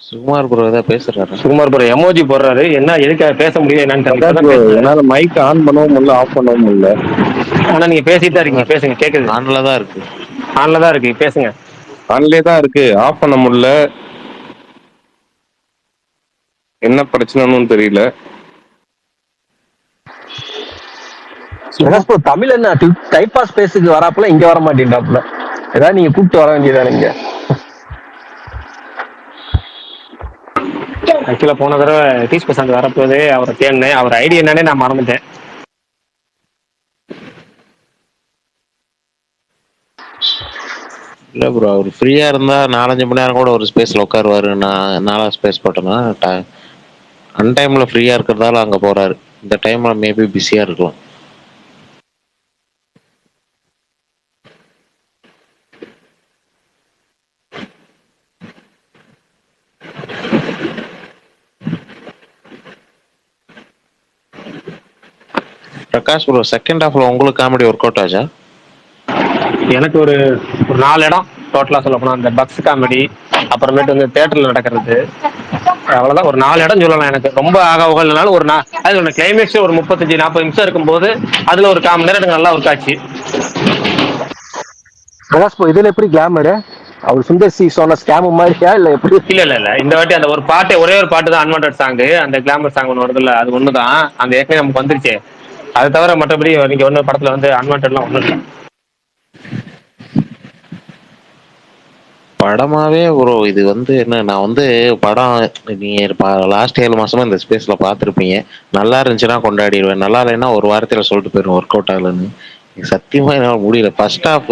சுகுமார் ப்ரோ ஏதாவது பேசுறாரு. சுகுமார் ப்ரோ எமோஜி போடுறாரு. என்ன எதுக்காக பேச முடியும் என்னன்னு தெரியல. என்னால மைக் ஆன் பண்ணவும் முடியல, ஆஃப் பண்ணவும் முடியல. ஆனா நீங்க பேசிட்டு தான் இருக்கீங்க, பேசுங்க. கேக்குது? ஆன்ல தான் இருக்கு. ஆன்ல தான் இருக்கு, பேசுங்க. ஆன்லயே தான் இருக்கு, ஆஃப் பண்ண முடியல. என்ன பிரச்சனைன்னு தெரியல. தமிழ் என்ன டைப் பாஸ் பேஸுக்கு வராப்புல இங்க வர மாட்டேன்டாப்புல. ஏதாவது நீங்க கூப்பிட்டு வர வேண்டியதானே இங்க. ஆக்சுவலா போன தடவை டீஸ் பசங்க வரப்போதே அவரை தேடினேன். அவர் ஐடி என்னன்னே நான் மறந்துட்டேன். இல்ல ப்ரோ, அவர் ஃப்ரீயா இருந்தா 4-5 மணி நேரம் கூட ஒரு ஸ்பேஸ்ல உட்காருவாரு. நான் நாளா ஸ்பேஸ் போட்டேன்னா அன்டைம்ல ஃப்ரீயா இருக்கிறதால அங்க போறாரு. இந்த டைம்ல மேபி பிஸியா இருக்கலாம். பிரகாஷ் ப்ரோ, செகண்ட் ஹாஃப்ல உங்களுக்கு காமெடி ஒர்க் அவுட் ஆச்சா? எனக்கு ஒரு 4 இடம் டோட்டலா சொல்ல போனா, அந்த பக்ஸ் காமெடி, அப்புறமேட்டு வந்து தியேட்டர்ல நடக்கிறது, அவ்வளவுதான். ஒரு 4 இடம் சொல்லலாம். எனக்கு ரொம்ப ஆக உகழ்னாலும் ஒரு அது கிளைமேக்ஸ் ஒரு 35-40 நிமிஷம் இருக்கும்போது அதுல ஒரு 1/4 மணி நேரம் எனக்கு நல்லா ஒர்க் ஆச்சு. பிரகாஷ் இதுல எப்படி கிளாமரு? அவர் சுந்தர் சி சொன்ன ஸ்கேம் மாதிரியா இல்ல எப்படி? இல்ல, இந்த வாட்டி அந்த ஒரு பாட்டு, ஒரே ஒரு பாட்டு தான் அன்வான்டட் சாங். அந்த கிளாமர் சாங் ஒன்று வருதுல்ல, அது ஒண்ணுதான். அந்த ஏற்கனவே நமக்கு வந்துருச்சு. அது தவிர மற்றபடி நீங்க ஒண்ணு படத்துல வந்து அன்வான்டட்லாம் ஒண்ணும் இல்லை. படமாவே ப்ரோ இது வந்து என்ன, நான் வந்து படம் நீங்க லாஸ்ட் 7 மாசமா இந்த ஸ்பேஸ்ல பார்த்துருப்பீங்க. நல்லா இருந்துச்சுன்னா கொண்டாடிடுவேன், நல்லா இல்லைன்னா ஒரு வாரத்துல சொல்லிட்டு போயிடும் ஒர்க் அவுட் ஆகலன்னு. சத்தியமா என்னால் முடியல. ஃபர்ஸ்ட் ஹாஃப்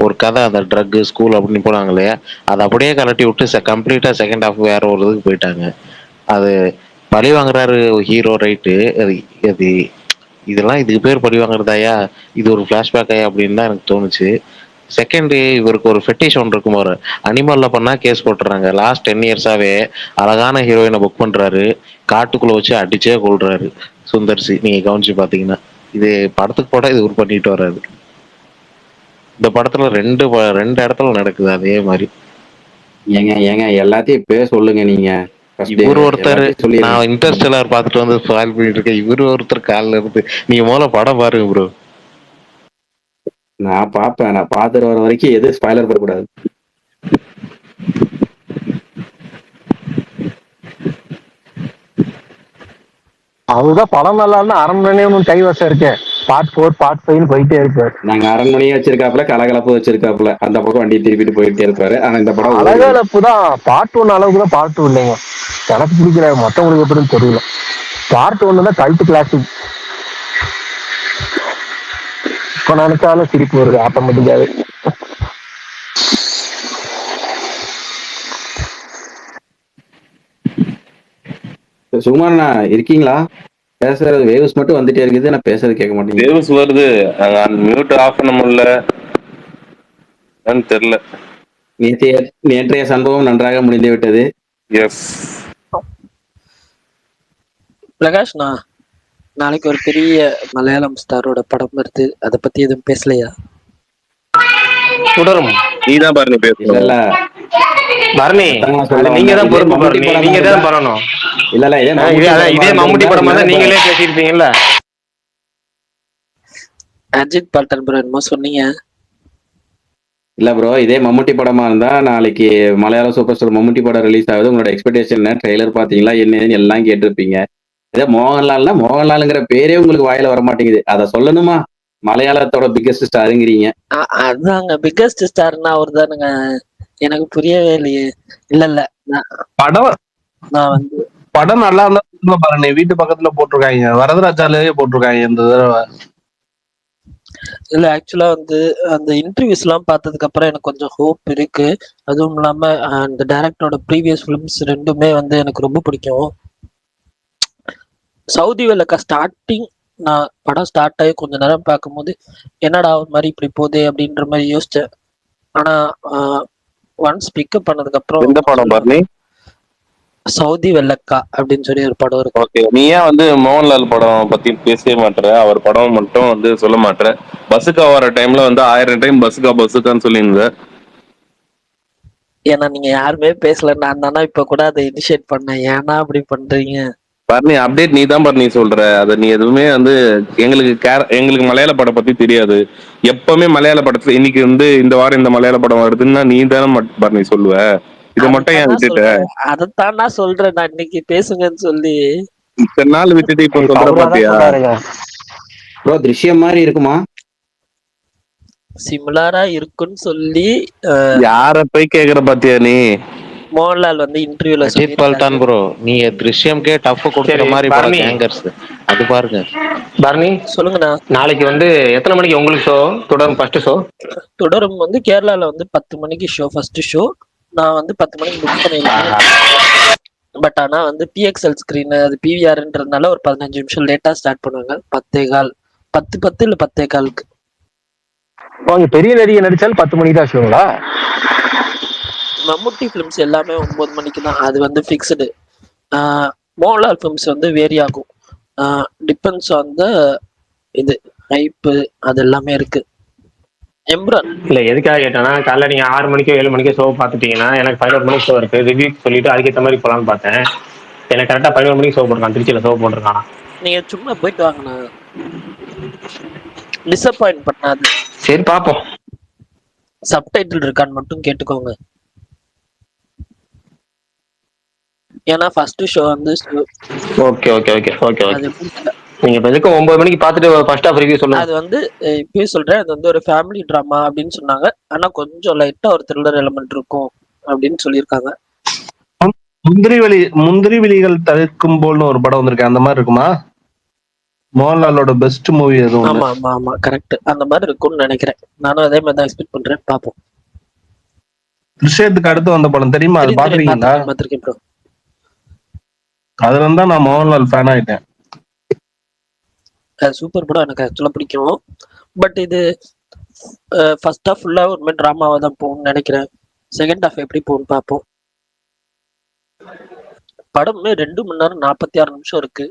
ஒரு கதை, அந்த ட்ரக் ஸ்கூல் அப்படின்னு போனாங்க இல்லையா, அதை அப்படியே கலட்டி விட்டு கம்ப்ளீட்டா செகண்ட் ஹாஃப் வேற ஒரு இதுக்கு போயிட்டாங்க. அது பழி வாங்குறாரு ஹீரோ, ரைட்டு. அது அது இதெல்லாம் இதுக்கு பேர் பழி வாங்குறதாயா, இது ஒரு ஃபிளாஷ்பேக்காயா அப்படின்னு தான் எனக்கு தோணுச்சு. செகண்ட், இவருக்கு ஒரு ஃபெட்டிஷ் ஒன்று இருக்கும். ஒரு அனிமல்ல பண்ணா கேஸ் போட்டுறாங்க. லாஸ்ட் 10 இயர்ஸாவே அழகான ஹீரோயினை புக் பண்றாரு, காட்டுக்குள்ள வச்சு அடிச்சே கொள்றாரு சுந்தர்சி. நீங்க கவனிச்சு பாத்தீங்கன்னா இது படத்துக்கு போட இது ஒரு பண்ணிட்டு வர்றாரு. இந்த படத்துல ரெண்டு இடத்துல நடக்குது அதே மாதிரி. ஏங்க எல்லாத்தையும் இப்பவே சொல்லுங்க நீங்க. இவர் ஒருத்தர், சொல்லி நான் இன்டர்ஸ்டெல்லார் பார்த்துட்டு வந்து ஸ்பாயில் பண்ணிட்டு இருக்கேன். இவரு ஒருத்தர் காலில் இருந்து. நீங்க முதல்ல படம் பாருங்க ப்ரோ. நான் பார்ப்பேன். நான் பார்த்துட்டு வர வரைக்கும் எது ஸ்பாய்லர் பண்ணக்கூடாது. அவருதான் படம் நல்லா இருந்தா அரண்மனையே ஒன்றும் கைவசம் இருக்கேன். பார்ட் 4 பார்ட் 5 போயிட்டே இருப்பாரு. நாங்க அரண்மனையும் வச்சிருக்காப்புல, கலகலப்பு வச்சிருக்காப்புல, அந்த பக்கம் வண்டி திருப்பிட்டு போயிட்டே இருப்பாரு. ஆனா இந்த படம் அழகலப்பு தான் பார்ட் 1 அளவுக்கு தான் பார்ட் 2 இல்லைங்க. எனக்கு பிடிக்கல, மற்றவங்களுக்கு எப்படின்னு தெரியல. பார்ட் 1 தான் கல்ட் கிளாசிக். இப்ப நினைச்சாலும் சிரிப்பு வருது ஆட்டோமேட்டிக்காவே. சுகுமாரண்ணா இருக்கீங்களா? பேசுறது வேவ்ஸ் மட்டும் வந்துட்டே இருக்குது, நான் பேசுறது கேட்க மாட்டேங்குது. வேவ்ஸ் வருது, மியூட் ஆஃப் பண்ண முடியல தெரியல. நேற்றைய நேற்றைய சம்பவம் நன்றாக முடிந்து விட்டது. எஸ். பிரகாஷ், நான் நாளைக்கு ஒரு பெரிய மலையாளம் ஸ்டாரோட படம் வருது, அதை பத்தி எதுவும் பேசலையா? தொடரும். நீதான் பாரு இல்ல பேசணும். இல்ல பரணி, அதான் நான் அது சொல்ல நீங்க வந்தேன். தான் இதே பொறுப்பு மம்முட்டி பரணி, படமா நீங்க தான் இருந்தா பண்ணணும். இல்ல இல்ல இதே இதே மம்முட்டி அதான் படமா இதே மம்முட்டி இருந்திருந்தா படமா என்னால தான் இப்ப நீங்களே பேசியிருப்பீங்கல்ல. அஜித் பால்டன் ப்ரோ என்னமோ சொன்னீங்க. இல்ல ப்ரோ, இதே மம்முட்டி படமா இருந்தா நாளைக்கு மலையாள சூப்பர் ஸ்டார் மம்முட்டி படம் ரிலீஸ் ஆகுது. உங்களோட எக்ஸ்பெக்டேஷன் என்ன, ட்ரெய்லர் பாத்தீங்களா, என்னன்னு எல்லாம் கேட்டிருப்பீங்க. இதே மோகன்லால்னா மோகன்லாலுங்கிற பேரே உங்களுக்கு வாயில வர மாட்டேங்குது. அதை சொல்லணுமா? மலையாளத்தோட பிக்கஸ்ட் ஸ்டாருங்கிறீங்க. அதாங்க பிக்கஸ்ட் ஸ்டார்னா அவர் தானுங்க. எனக்கு புரியவே இல்லையே. இல்ல இல்ல படம் நான் வந்து படம் நல்லா இருந்தா சொல்லுங்க பாருங்க. வீட்டு பக்கத்துல போட்டிருக்காங்க, வரதராஜாலேயே போட்டிருக்காங்க இந்த தடவை. இல்ல ஆக்சுவலா வந்து அந்த இன்டர்வியூஸ் எல்லாம் பார்த்ததுக்கு அப்புறம் எனக்கு கொஞ்சம் ஹோப் இருக்கு. அதுவும் இல்லாம அந்த டைரக்டரோட ப்ரீவியஸ் ஃபிலிம்ஸ் ரெண்டுமே வந்து எனக்கு ரொம்ப பிடிக்கும். சவுதி வெள்ளக்கா ஸ்டார்டிங் நான் படம் ஸ்டார்ட் ஆகி கொஞ்ச நேரம் பார்க்கும்போது என்னடா ஒரு மாதிரி இப்படி போதே அப்படின்ற மாதிரி யோசிச்சேன். ஆனா ஒன்ஸ் பிக்கப் பண்ணதுக்கு அப்புறம் எந்த படம் பரணி? சவுதி வெள்ளக்கா அப்படின்னு சொல்லி ஒரு படம் இருக்கு. ஓகே, நீ ஏன் வந்து மோகன்லால் படம் பத்தி பேசவே மாட்டேற? அவர் படம் மட்டும் வந்து சொல்ல மாட்டேற. பஸ்ஸுக்கா வர டைம்ல வந்து 1000 டைம் பஸ்ஸுக்கான்னு சொல்லியிருந்த. ஏன்னா நீங்க யாருமே பேசல, நான் தானே இப்ப கூட அதை இனிஷியேட் பண்ணேன். ஏன்னா அப்படி பண்றீங்க? பரணி அப்டேட் நீ தான் பரணி சொல்ற. அதை நீ எதுவுமே வந்து எங்களுக்கு மலையாள படம் பத்தி தெரியாது. எப்பவுமே மலையாள படத்துல இன்னைக்கு வந்து இந்த வாரம் இந்த மலையாள படம் வருதுன்னா நீ தானே பரணி சொல்லுவ. இதை மட்டும் ஏன் விட்டுட்ட? அதைத்தான் நான் சொல்றேன், நான் இன்னைக்கு பேசுங்கன்னு சொல்லி. இத்தனை நாள் விட்டுட்டு இப்ப சொல்ற அவராதான் பாத்தியா? சொல்றாருங்க. ப்ரோ திருஷ்யம் மாதிரி இருக்குமா? சிமிலரா இருக்குன்னு சொல்லி யார போய் கேக்குற பாத்தியா நீ? மோகன்லால் வந்து இன்டர்வியூல அஜித் பல்டான் ப்ரோ, நீங்க திருஷ்யம்கே டஃப் கொடுக்குற சரி, மாதிரி படம் பரணி. கேங்கர்ஸ். அது பாருங்க. பரணி, சொல்லுங்கண்ணா. நாளைக்கு வந்து எத்தனை மணிக்கு உங்களுக்கு ஷோ? தொடரும் ஃபர்ஸ்ட் ஷோ. தொடரும் வந்து கேரளால வந்து 10 மணிக்கு ஷோ, ஃபர்ஸ்ட் ஷோ. நான் வந்து 10 மணிக்கு புக் பண்ணிருக்கேன். பட் ஆனா வந்து பிஎக்ஸ்எல் ஸ்கிரீன் அது பிவிஆர்ன்றதுனால ஒரு 15 நிமிஷம் லேட்டா ஸ்டார்ட் பண்ணுவாங்க. 10:15 10 இல்ல 10:15. அவங்க பெரிய நடிகை நடிச்சாலும் 10 மணிக்கு தான் ஷோங்களா? மம்முட்டி ஃபிலிம்ஸ் எல்லாமே 9 மணிக்கு தான், அது வந்து ஃபிக்ஸ்டு. மோகன்லால் ஃபிலிம்ஸ் வந்து வேரி ஆகும், டிபெண்ட்ஸ் ஆன் த இது ஹைப்பு, அது எல்லாமே இருக்கு. எம்ப்ரான் இல்ல எதுக்காக கேட்டேன்னா, காலைல நீங்க 6 மணிக்கோ 7 மணிக்கோ ஷோ பார்த்துட்டீங்கன்னா எனக்கு 11 மணிக்கு ஷோ இருக்கு, ரிவ்யூ சொல்லிட்டு அதுக்கேற்ற மாதிரி போலான்னு பார்த்தேன். எனக்கு கரெக்டா 11 மணிக்கு ஷோ போட்டிருக்கான், திருச்சியில ஷோ போட்டிருக்கான். நீங்க சும்மா போயிட்டு வாங்கண்ணா, டிசப்பாயிண்ட் பண்ணாது. சரி பாப்போம். சப்டைட்டில் இருக்கான்னு மட்டும் கேட்டுக்கோங்க. ஏன்னா ஃபர்ஸ்ட் ஷோ வந்து ஓகே ஓகே ஓகே ஓகே அது ஓகே. நீங்க இப்ப எதுக்கு 9 மணிக்கு பார்த்துட்டு ஃபர்ஸ்ட் ஹாஃப் ரிவ்யூ சொல்லுங்க. அது வந்து இப்பயே சொல்றேன், அது வந்து ஒரு ஃபேமிலி ட்ராமா அப்படின்னு சொன்னாங்க. ஆனா கொஞ்சம் லைட்டா ஒரு த்ரில்லர் எலிமெண்ட் இருக்கும் அப்படின்னு சொல்லியிருக்காங்க. முந்திரி வெளிகள் தவிர்க்கும் போல்னு ஒரு படம் வந்திருக்கு, அந்த மாதிரி இருக்குமா? மோகன்லாலோட பெஸ்ட் மூவி எதுவும்? ஆமா ஆமா ஆமா கரெக்ட், அந்த மாதிரி இருக்கும்னு நினைக்கிறேன். நானும் அதே மாதிரி தான் எக்ஸ்பெக்ட் பண்றேன், பாப்போம். விஷயத்துக்கு அடுத்து வந்த படம் தெரியுமா? அது பாத்துருக்கீங்களா? பாத்திருக்கேன் ப்ரோ. அதுல இருந்தா நான் மோகன்லால் ஃபேன் ஆயிட்டேன். சூப்பர் படம், எனக்கு ஆக்சுவலா பிடிக்கும். பட் இது ஃபர்ஸ்ட் ஹாஃப் ஃபுல்லா ஒரு மாதிரி டிராமாவா தான் போகும்னு நினைக்கிறேன். செகண்ட் ஹாஃப் எப்படி போகும்னு பார்ப்போம். படமே 2 மணி நேரம் 46 நிமிஷம் இருக்கு.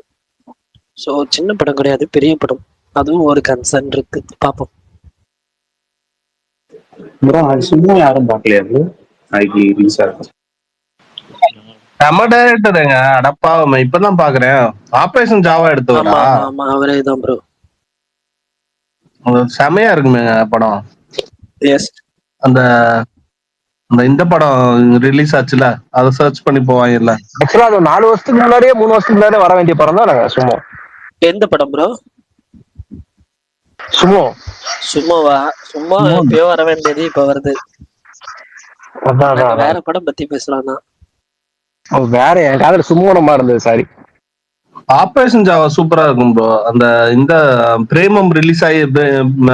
ஸோ சின்ன படம் கிடையாது, பெரிய படம். அதுவும் ஒரு கன்சர்ன் இருக்கு, பார்ப்போம். சும்மா யாரும் பார்க்கலையா? நாளைக்கு ரிலீஸ் ஆகும். நம்ம டைரக்டருங்க, அடப்பாவமே இப்பதான் பாக்குறேன். ஆபரேஷன் ஜாவா எடுத்தவரா? ஆமா அவரே தான் ப்ரோ. செமையா இருக்குமே படம். எஸ். அந்த இந்த படம் ரிலீஸ் ஆச்சுல, அதை சர்ச் பண்ணி போவாங்கல்ல. ஆக்சுவலா அது 4 வருஷத்துக்கு முன்னாடியே 3 வருஷத்துக்கு முன்னாடியே வர வேண்டிய படம் தான் சும்மா. எந்த படம் ப்ரோ? சும்மாவா? சும்மா எப்பயோ வர வேண்டியது இப்ப வருது. வேற படம் பத்தி பேசலாம் தான். வேற என் காதல சும்மோனமா இருந்தது, சாரி. ஆபரேஷன் ஜாவா சூப்பரா இருக்கும் ப்ரோ. இந்த பிரேமம் ரிலீஸ் ஆகி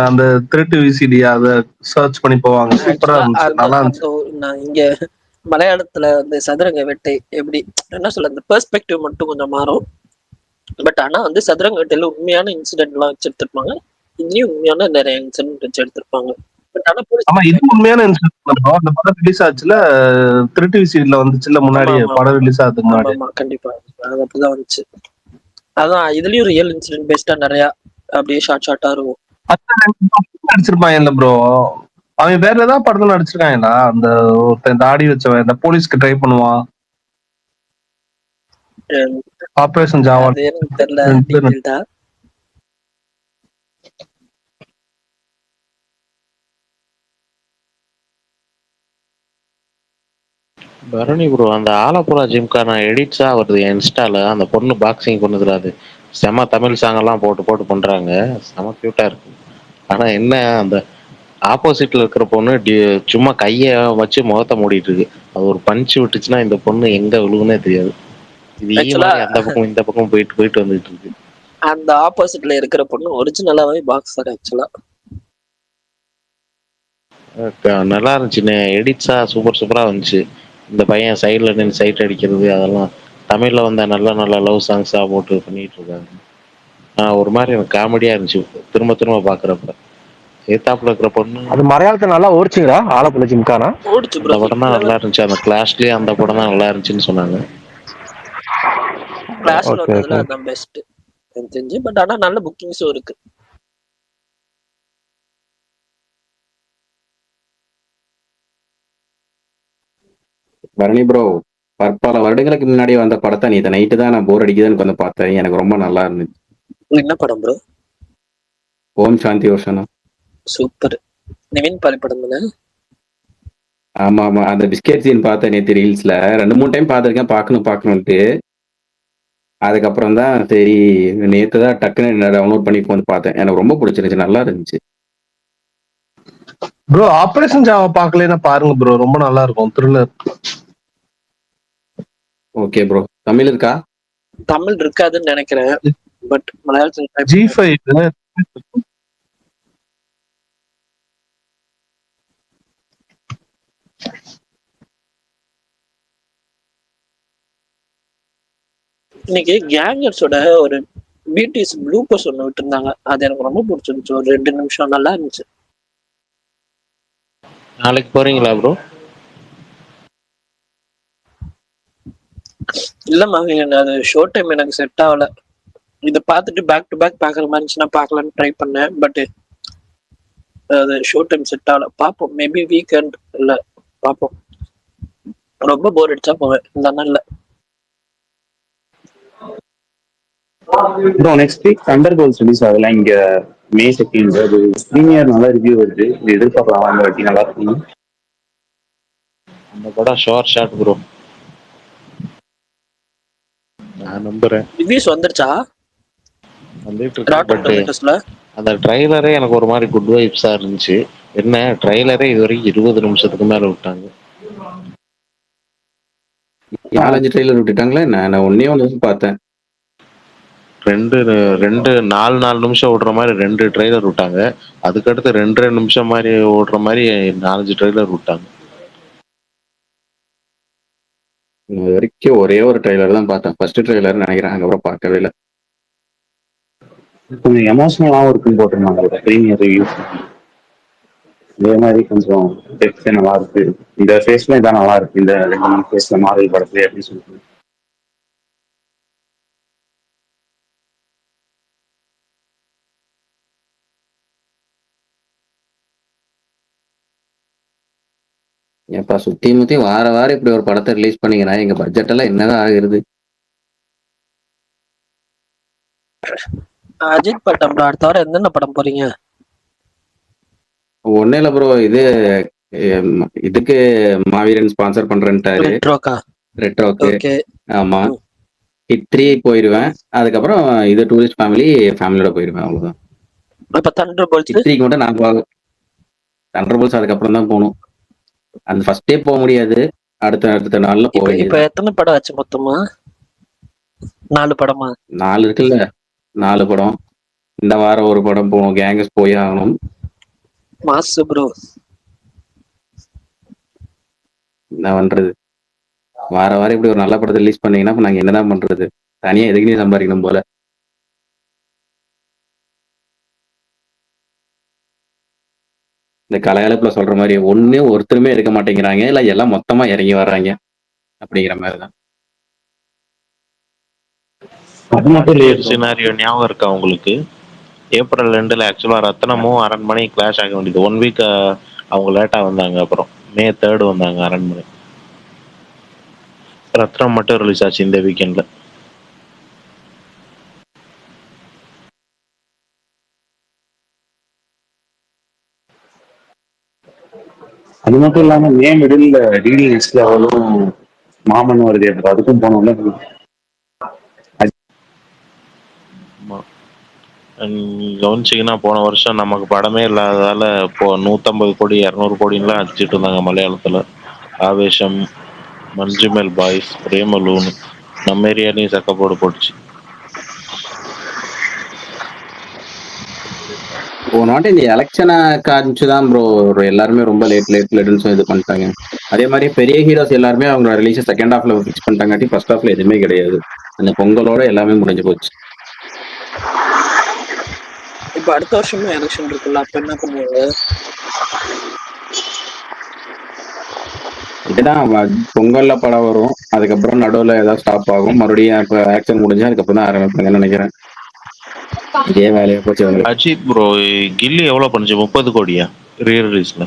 அந்த திருட்டு விசிடி அதை சர்ச் பண்ணி போவாங்க, சூப்பரா இருந்துச்சு, நல்லா இருந்துச்சு. நான் இங்க மலையாளத்துல வந்து சதுரங்க வேட்டை எப்படி என்ன சொல்ல, அந்த பெர்ஸ்பெக்டிவ் மட்டும் கொஞ்சம் மாறும். பட் ஆனா வந்து சதுரங்க வேட்டையில உண்மையான இன்சிடென்ட் எல்லாம் வச்சு எடுத்திருப்பாங்க. இன்னும் உண்மையான நிறைய இன்சிடென்ட் வச்சு எடுத்திருப்பாங்க. பட் ஆனா போலீஸ் ஆமா இது உண்மையான இன்சிடென்ட். அந்த படம் ரிலீஸ் ஆச்சுல, திருட்டு விசிட்ல வந்துச்சுல ஆமா முன்னாடி, ஆமா படம் ரிலீஸ் ஆகிறதுக்கு ஆமா முன்னாடி. ஆமா கண்டிப்பா அது அப்படிதான் வந்துச்சு. அதான் இதுலயும் ரியல் இன்சிடென்ட் பேஸ்டா நிறைய அப்படியே ஷார்ட்டா இருக்கும். நடிச்சிருப்பாங்கல்ல ப்ரோ, அவன் வேற ஏதாவது படத்துல நடிச்சிருக்காங்களா? அந்த ஒருத்தன் தாடி வச்சவன் இந்த போலீஸ்க்கு ட்ரை பண்ணுவான், அஹ் ஆபரேஷன் ஜாவான். அது எனக்கு தெரியல 2 பேர் டீட்டெயில்டா. பரணி ப்ரோ, அந்த ஆலப்புழா ஜிம்கான எடிட்ஸா வருது என் இன்ஸ்டால. அந்த பொண்ணு பாக்ஸிங் பண்ணுதுல, அது செம தமிழ் சாங் எல்லாம் போட்டு போட்டு பண்றாங்க. செம கியூட்டா இருக்கு. ஆனா என்ன, அந்த ஆப்போசிட்ல இருக்கிற பொண்ணு சும்மா கைய வச்சு முகத்தை மூடிட்டு இருக்கு. அது ஒரு பஞ்ச் விட்டுச்சுன்னா இந்த பொண்ணு எங்க விழுகுனே தெரியாது. இது ஆக்சுவலா மாதிரி அந்த பக்கம் இந்த பக்கம் போயிட்டு போயிட்டு வந்துட்டு இருக்கு. அந்த ஆப்போசிட்ல இருக்கிற பொண்ணு ஒரிஜினலாவே பாக்ஸர் ஆக்சுவலா. நல்லா இருந்துச்சுண்ணே, எடிட்ஸா சூப்பர் சூப்பரா வந்துச்சு. இந்த பையன் சைடுல நின்று சைட் அடிக்கிறது, அதெல்லாம் தமிழ்ல வந்த நல்ல நல்ல லவ் சாங்ஸா போட்டு பண்ணிட்டு இருக்காங்க. ஒரு மாதிரி எனக்கு காமெடியா இருந்துச்சு திரும்ப திரும்ப பாக்குறப்ப. ஏத்தாப்புல இருக்கிற பொண்ணு அது மலையாளத்துல நல்லா ஓடிச்சுங்களா ஆலப்புழை ஜிம்கானா? ஓடிச்சு அந்த ப்ரோ, படம் தான் நல்லா இருந்துச்சு. அந்த கிளாஸ்லயே அந்த படம் தான் நல்லா இருந்துச்சுன்னு சொன்னாங்க. கிளாஸ்ல ஓகே வந்ததுல ஓகே. அதான் பெஸ்ட் எனக்கு தெரிஞ்சு. பட் ஆனா நல்ல புக்கிங்ஸும் இருக்கு. பரணி ப்ரோ, பற்பல வருடங்களுக்கு முன்னாடி வந்த படத்தை நேற்று நைட்டு தான் நான் போர் அடிக்குதுன்னு வந்து பார்த்தேன். எனக்கு ரொம்ப நல்லா இருந்துச்சு. என்ன படம் ப்ரோ? ஓம் சாந்தி ஓஷனம். சூப்பர். நிவின் பாலி படம் தானே? ஆமா ஆமா, அந்த பிஸ்கெட் சீன் பார்த்தேன் நேற்று ரீல்ஸ்ல. 2 3 டைம் பார்த்துருக்கேன், பார்க்கணும்ட்டு. அதுக்கப்புறம் தான் சரி, நேற்று தான் டக்குன்னு டவுன்லோட் பண்ணி வந்து பார்த்தேன். எனக்கு ரொம்ப பிடிச்சிருந்துச்சு, நல்லா இருந்துச்சு. ப்ரோ ஆபரேஷன் ஜாவா பாக்கலைன்னா பாருங்க ப்ரோ, ரொம்ப நல்லா இருக்கும், த்ரில்லர். Okay bro. தமிழ் இருக்கா? தமிழ் இருக்காதுன்னு நினைக்கிறேன், பட் மலையாளத்தில் try பண்ணேன். G5 இன்னைக்கு கேங்கர்ஸோட ஒரு பிடிஎஸ் ப்ளூப்பர்ஸ் ஒன்று விட்டுருந்தாங்க. அது எனக்கு ரொம்ப பிடிச்சிருந்துச்சு. ஒரு 2 நிமிஷம் நல்லா இருந்துச்சு. நாளைக்கு போறீங்களா ப்ரோ? இல்லம்மா, அது ஷோ டைம் எனக்கு செட் ஆகல. இதை பார்த்துட்டு பேக் டு பேக் பார்க்குற மாதிரி இருந்துச்சுன்னா பார்க்கலான்னு ட்ரை பண்ணேன். பட் அது ஷோ டைம் செட் ஆகல. பார்ப்போம், மேபி வீக்கெண்ட் இல்லை பார்ப்போம். ரொம்ப போர் அடிச்சா போவேன், இந்த நாள்ல. Bro next week Thunder goals release ஆகல இங்க மே 2. அது ப்ரீமியர் நல்ல ரிவ்யூ வருது, இது எதிர்பார்க்கலாம் அந்த வாட்டி நல்லா இருக்கும். அந்த படம் ஷோர் ஷாட் ப்ரோ, நான் நம்புறேன். ரிவ்யூஸ் வந்துருச்சா வந்துட்டு இருக்கு. ராட்டன் பட் டொமேட்டோஸ்ல? அந்த ட்ரைலரே எனக்கு ஒரு மாதிரி குட் வைப்ஸா இருந்துச்சு. என்ன ட்ரைலரே இது வரைக்கும் 20 நிமிஷத்துக்கு மேல விட்டாங்க. 4 5 ட்ரெய்லர் விட்டுட்டாங்களா என்ன? நான் ஒன்னே ஒன்று பார்த்தேன். ரெண்டு ரெண்டு 4 4 நிமிஷம் ஓடுற மாதிரி 2 ட்ரைலர் விட்டாங்க. அதுக்கடுத்து 2 2 நிமிஷம் மாதிரி ஓடுற மாதிரி 4 5 ட்ரைலர் விட்டாங்க. இது வரைக்கும் ஒரே ஒரு ட்ரெய்லர் தான் பார்த்தேன், ஃபர்ஸ்ட் ட்ரெய்லர் நினைக்கிறேன். அதுக்கப்புறம் பார்க்கவே இல்லை. கொஞ்சம் எமோஷனலாகவும் இருக்குன்னு போட்டிருந்தாங்க ஒரு ப்ரீமியர் ரிவ்யூ. இதே மாதிரி கொஞ்சம் டெப்த் நல்லா இருக்கு, இந்த ஃபேஸ்ல இதான் நல்லா இருக்கு, இந்த 2 3 ஃபேஸ்ல மாறல் படத்துல அப்படின்னு சொல்லிட்டு. ஏப்பா சுத்தி முத்தி வார வாரம் இப்படி ஒரு படத்தை ரிலீஸ் பண்ணீங்கன்னா எங்க பட்ஜெட் எல்லாம் என்னதான் ஆகுறது? அஜித் பட்டம் அடுத்த வாரம் என்னென்ன படம் போறீங்க? ஒன்னும் இல்லை ப்ரோ, இதுக்கு மாவீரன் ஸ்பான்சர் பண்றேன்ட்டாரு, ரெட்ரோக்கா? ரெட்ரோக்கு. ஓகே. ஆமா, ஹிட் 3 போயிடுவேன். அதுக்கப்புறம் இது டூரிஸ்ட் ஃபேமிலியோட போயிடுவேன், அவ்வளவுதான். இப்ப தண்டர் போல்ஸ்? ஹிட் 3க்கு மட்டும் நான் தண்டர் போல்ஸ் அதுக்கப்புறம் தான் போகணும். அந்த ஃபர்ஸ்ட் டே போக முடியாது, அடுத்த நாள்ல போக இப்ப வேண்டியது. எத்தனை படம் ஆச்சு மொத்தமா? 4 படமா? 4 இருக்குல்ல, 4 படம். இந்த வாரம் ஒரு படம் போகணும், கேங்கஸ் போய் ஆகணும். மாசு ப்ரோ. என்ன பண்றது? வார வாரம் இப்படி ஒரு நல்ல படத்தை ரிலீஸ் பண்ணீங்கன்னா அப்ப நாங்க என்னதான் பண்றது? தனியா எதுக்குன்னே சம்பாதிக்கணும் போல. இந்த கலையளப்புல சொல்ற மாதிரி ஒண்ணு ஒருத்தருமே இருக்க மாட்டேங்கிறாங்க, இல்ல எல்லாம் மொத்தமா இறங்கி வர்றாங்க அப்படிங்கிற மாதிரிதான். அது மட்டும் இல்லையே ப்ரோ. சினாரியோ ஞாபகம் இருக்கா உங்களுக்கு? ஏப்ரல் 2ல ஆக்சுவலா ரத்னமும் அரண்மனை கிளாஷ் ஆக வேண்டியது. 1 வீக் அவங்க லேட்டா வந்தாங்க. அப்புறம் மே 3 வந்தாங்க அரண்மனை. ரத்னம் மட்டும் ரிலீஸ் ஆச்சு இந்த வீக்கெண்ட்ல. அது மட்டும் இல்லாம மே மிடில் டிடி லிஸ்ட்ல அவளும் மாமன் வருது, அதுக்கும் போனோம்ல. ஆமா. கவனிச்சிங்கன்னா போன வருஷம் நமக்கு படமே இல்லாததால இப்போ 150 கோடி 200 கோடின்லாம் அடிச்சிட்டு இருந்தாங்க மலையாளத்துல. ஆவேசம், மஞ்சுமெல் பாய்ஸ், பிரேமலூன் நம்ம ஏரியாலையும் சக்கப்போடு போட்டுச்சு. போன வாட்டி இந்த எலெக்ஷனை காமிச்சுதான் ப்ரோ எல்லாருமே ரொம்ப லேட்னு இது பண்ணிட்டாங்க. அதே மாதிரி பெரிய ஹீரோஸ் எல்லாருமே அவங்க ரிலீஸ் செகண்ட் ஹாஃப்ல ஃபிக்ஸ் பண்ணிட்டாங்காட்டி ஃபர்ஸ்ட் ஹாஃப்ல எதுவுமே கிடையாது. அந்த பொங்கலோட எல்லாமே முடிஞ்சு போச்சு. இப்ப அடுத்த வருஷமும் எலெக்ஷன் இருக்குல்ல, அப்ப என்ன பண்ணுவாங்க? இதுதான் பொங்கல்ல படம் வரும், அதுக்கப்புறம் நடுவில் ஏதாவது ஸ்டாப் ஆகும், மறுபடியும் இப்போ ஆக்ஷன் முடிஞ்சா அதுக்கப்புறம் தான் ஆரம்பிப்பாங்கன்னு நினைக்கிறேன். இதே வேலையை போச்சு அவங்களுக்கு. அஜித் ப்ரோ கில்லி எவ்வளவு பண்ணுச்சு? 30 கோடியா ரீ ரிலீஸ்ல?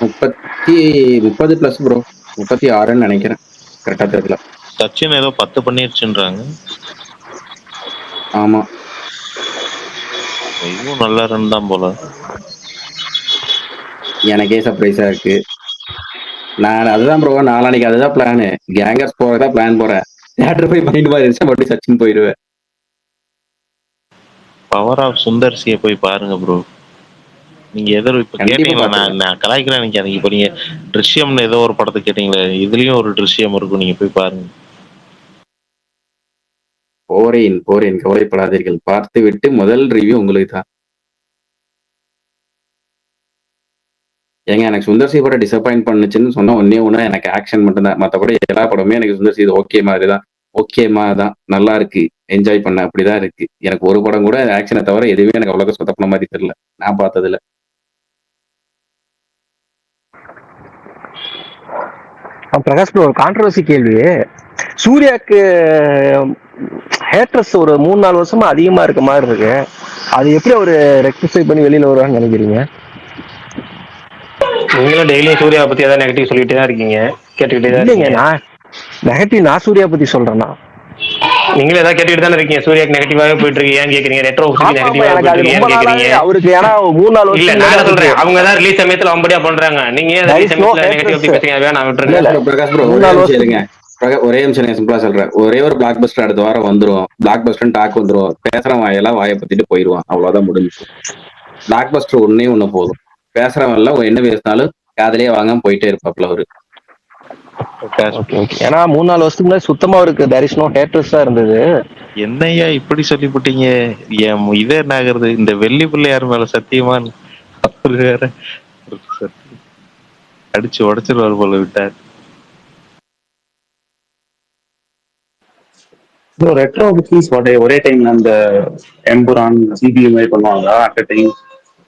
30 பிளஸ் ப்ரோ, 36ன்னு நினைக்கிறேன், கரெக்டா தெரியல. சச்சின் ஏதோ 10 பண்ணிருச்சுன்றாங்க. ஆமா, இதுவும் நல்லா ரன் தான் போல. எனக்கே சர்ப்ரைஸா இருக்கு. நான் அதுதான் ப்ரோ, நாளானிக்கு அதுதான் பிளானு, கேங்கர்ஸ் போறதா பிளான் போறேன். தியேட்டர் போய் மைண்ட் மாதிரி மட்டும் சச்சின் போயிடுவேன். பவர் ஆஃப் சுந்தர்சியை போய் பாருங்க ப்ரோ. நீங்க இப்ப கேட்டீங்களா, நான் கலாய்க்கிறேன் நினைக்காதீங்க. இப்ப நீங்க ட்ரிஷ்யம்னு ஏதோ ஒரு படத்தை கேட்டீங்களே, இதுலயும் ஒரு ட்ரிஷ்யம் இருக்கும், நீங்க போய் பாருங்க. போறேன் கவலைப்படாதீர்கள், பார்த்து விட்டு முதல் ரிவ்யூ உங்களுக்கு தான். ஏங்க எனக்கு சுந்தர்சி படம் டிசப்பாயிண்ட் பண்ணுச்சுன்னு சொன்னா ஒன்னே ஒண்ணு, எனக்கு ஆக்ஷன் மட்டும்தான். மற்றபடி எல்லா படமே எனக்கு சுந்தர்சி இது ஓகே தான், நல்லா இருக்கு, என்ஜாய் பண்ண அப்படிதான் இருக்கு. எனக்கு ஒரு படம் கூட ஆக்ஷனை தவிர எதுவுமே எனக்கு அவ்வளவு சொதப்பின மாதிரி தெரியல நான் பார்த்ததுல. பிரகாஷ் ப்ரோ, ஒரு கான்ட்ரவர்சி கேள்வி. சூர்யாக்கு ஹேட்டர்ஸ் ஒரு 3-4 வருஷமா அதிகமா இருக்க மாதிரி இருக்கு. அது எப்படி ஒரு ரெக்டிஃபை பண்ணி வெளியில வருவான்னு நினைக்கிறீங்க? நீங்களும் டெய்லியும் சூர்யாவை பத்தி ஏதாவது நெகட்டிவ் சொல்லிட்டே தான் இருக்கீங்க, கேட்டுக்கிட்டே தான் இல்லைங்க, இருக்கீங்க. நான் சூர்யா பத்தி சொல்றேன்னா, நீங்களும் ஏதாவது கேட்டுக்கிட்டு தானே இருக்கீங்க. சூர்யாக்கு நெகட்டிவாவே போயிட்டு இருக்கு, ஏன் கேக்குறீங்க? ரெட்ரோ நெகட்டிவா போயிட்டு இருக்கு, ஏன் கேக்குறீங்க? அவருக்கு ஏன்னா 3-4 இல்ல, வருஷம் நான் சொல்றேன், அவங்க தான் ரிலீஸ் சமயத்துல அவம்படியா பண்றாங்க. நீங்க ஏன் ரிலீஸ் சமயத்துல நெகட்டிவ் பத்தி பேசுறீங்க? வேணா விட்டுருங்க. பிரகாஷ் ப்ரோ ஒரே நிமிஷம் சிம்பிளா சொல்றேன். ஒரே ஒரு பிளாக் பஸ்டர் அடுத்த வாரம் வந்துரும், பிளாக் பஸ்டர் டாக் வந்துரும், பேசுறவன் வாயெல்லாம் வாயை பத்திட்டு போயிடுவான், அவ்வளவுதான் முடிஞ்சு. பிளாக் பஸ்டர் ஒண்ணு போதும், பேசுறவன் எல்லாம் என்ன பேசினாலும் காதலியே வாங்க போயிட்டே இருப்பாப்ல அவரு. ஏன்னா 3-4 வருஷத்துக்கு முன்னாடி சுத்தமா இருக்கு, தேர் இஸ் நோ ஹேட்டர்ஸ் தான் இருந்தது. என்னையா இப்படி சொல்லிவிட்டீங்க? என் இதே என்ன ஆகுறது? இந்த வெள்ளி பிள்ளையார் மேல சத்தியமான் அவரு வேற அடிச்சு உடைச்சிருவாரு போல விட்டார். ரெட்ரோ புக்கிங்ஸ் ஒரே டைம்ல அந்த எம்புரான் சிபிஐ மாதிரி பண்ணுவாங்க at a time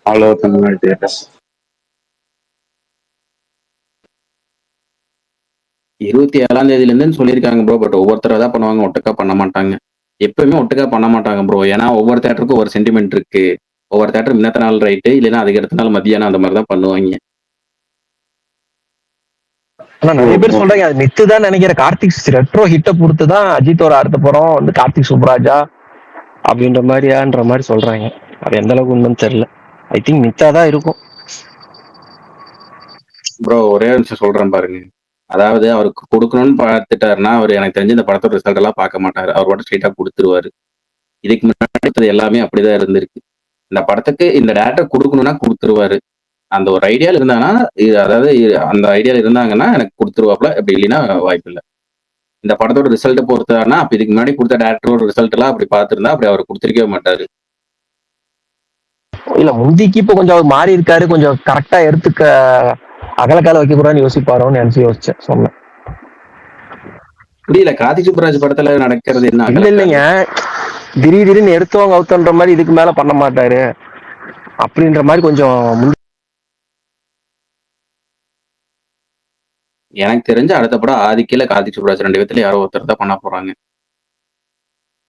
all over Tamil Nadu theatres. 27ஆம் தேதியில சொல்லியிருக்காங்க ப்ரோ. பட் ஒவ்வொருத்தரா தான் பண்ணுவாங்க, ஒட்டுக்கா பண்ண மாட்டாங்க. எப்பவுமே ஒட்டுக்கா பண்ண மாட்டாங்க ப்ரோ. ஏன்னா ஒவ்வொரு தேட்டருக்கும் ஒரு சென்டிமெண்ட் இருக்கு. ஒவ்வொரு தேட்டர் முன்னத்த நாள் ரைட்டு, இல்லைன்னா அதுக்கு அடுத்த நாள் மத்தியானம், அந்த மாதிரி தான் பண்ணுவாங்க. ஆனா நிறைய பேர் சொல்றாங்க அது மித்து தான் நினைக்கிறேன். கார்த்திக் ரெட்ரோ ஹிட்ட பொறுத்துதான் அஜித்தோட அடுத்த படம் வந்து கார்த்திக் சுப்ராஜா அப்படின்ற மாதிரியான்ற மாதிரி சொல்றாங்க. அது எந்த அளவுக்கு உண்மைன்னு தெரியல. ஐ திங்க் மித்தா தான் இருக்கும் ப்ரோ. ஒரே நிமிஷம் சொல்றேன் பாருங்க. அதாவது அவருக்கு கொடுக்கணும்னு பார்த்துட்டாருன்னா அவர் எனக்கு தெரிஞ்சு இந்த படத்தோட ரிசல்ட் எல்லாம் பார்க்க மாட்டாரு, அவர் மட்டும் ஸ்ட்ரெயிட்டா கொடுத்துருவாரு. இதுக்கு முன்னாடி எல்லாமே அப்படிதான் இருந்திருக்கு. இந்த படத்துக்கு இந்த டேரக்டர் கொடுக்கணும்னா கொடுத்துருவாரு. அந்த ஒரு ஐடியால இருந்தாங்கன்னா, அதாவது அந்த ஐடியால இருந்தாங்கன்னா எனக்கு கொடுத்துருவாப்ல, அப்படி இல்லைன்னா வாய்ப்பு இல்லை. இந்த படத்தோட ரிசல்ட் பொறுத்தாருன்னா, அப்ப இதுக்கு முன்னாடி கொடுத்த டேரக்டரோட ரிசல்ட் எல்லாம் அப்படி பார்த்திருந்தா அப்படி அவர் கொடுத்திருக்கவே மாட்டாரு. இல்ல முந்திக்கு இப்ப கொஞ்சம் அவர் மாறி இருக்காரு, கொஞ்சம் கரெக்டா எடுத்துக்க அகலக்கால வைக்க கூடாதுன்னு யோசிப்பாரோன்னு நினைச்சு யோசிச்சேன், சொன்னேன். புரியல, கார்த்திக் சுப்ராஜ் படத்துல நடக்கிறது என்ன? இல்லைங்க, திடீர்னு எடுத்தவங்க அவுத்தன்ற மாதிரி இதுக்கு மேல பண்ண மாட்டாரு அப்படின்ற மாதிரி கொஞ்சம் எனக்கு தெரிஞ்ச அடுத்த படம் ஆதிக்கு இல்ல கார்த்திக் சுப்ராஜ் 2 பேத்துல யாரோ ஒருத்தர் தான் பண்ண போறாங்க.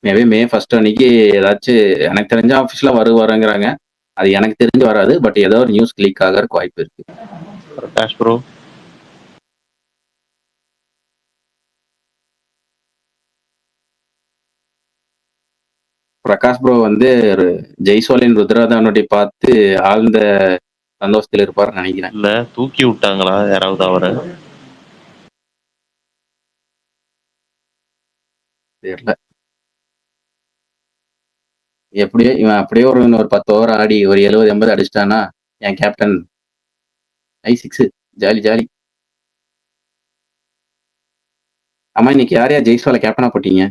மேபி மே 1 அன்னைக்கு ஏதாச்சும் எனக்கு தெரிஞ்ச ஆஃபீஸ்ல வருவாருங்கிறாங்க. அது எனக்கு தெரிஞ்சு வராது. பட் ஏதோ ஒரு நியூஸ் லீக் ஆகறதுக்கு வாய்ப்பு இருக்கு. பிரகாஷ் ப்ரோ பிரகாஷ் ப்ரோ வந்து ஒரு ஜெய்சோலின் ருத்ரதானுடைய பார்த்து ஆழ்ந்த சந்தோஷத்தில் இருப்பாருன்னு நினைக்கிறேன். இல்ல தூக்கி விட்டாங்களா யாராவது அவரை? தெரியல. எப்படியோ இவன் அப்படியே ஒரு 10 ஓவர் ஆடி ஒரு 70-80 அடிச்சிட்டானா என் கேப்டன் 6 ஜாலி ஜாலி. ஆமா, இன்னைக்கு யாரையா ஜெய்ஸ்வால கேப்டனா போட்டீங்க?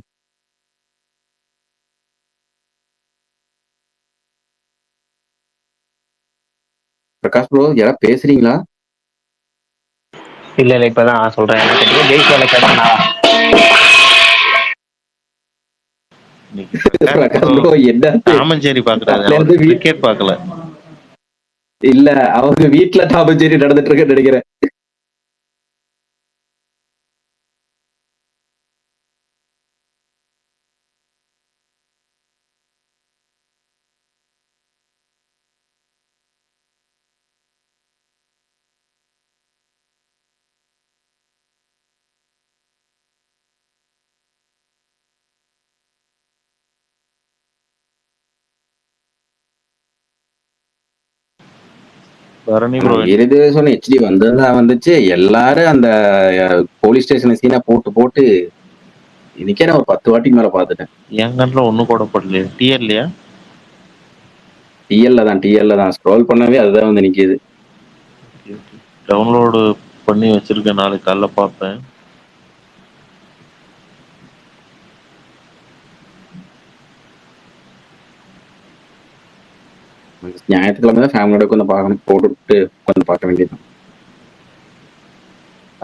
பிரகாஷ் ப்ரோ யாராவது பேசுறீங்களா? இல்ல இப்பதான் சொல்றேன். ஜெய்ஸ்வால கேட்டனா இன்னைக்கு பிரகாஷ் பிரகாஷ் ப்ரோ ப்ரோ என்ன டாம் அண்ட் ஜெர்ரி பாக்குறாரு, அவர் கிரிக்கெட் பார்க்கல. இல்ல அவங்க வீட்டுல தாபச்சேரி நடந்துட்டு இருக்குன்னு நினைக்கிறேன். பரணி ப்ரோ இறுதி சொன்ன ஹெச்டி வந்ததுதான் வந்துச்சு. எல்லாரும் அந்த போலீஸ் ஸ்டேஷன் சீனா போட்டு போட்டு இன்னைக்கே நான் ஒரு 10 வாட்டிக்கு மேல பாத்துட்டேன். என் கண்ணில் ஒன்றும் கூட படலையே. டிஎல்லையா? டிஎல்ல தான் ஸ்க்ரோல் பண்ணவே அதுதான் வந்து நிக்குது. டவுன்லோடு பண்ணி வச்சிருக்கேன், நாளைக்கு காலைல பார்ப்பேன். ஞாயிற்றுக்கிழமை தான் ஃபேமிலியோட உட்காந்து பார்க்கணும். போட்டுவிட்டு உட்காந்து பார்க்க வேண்டியதுதான்.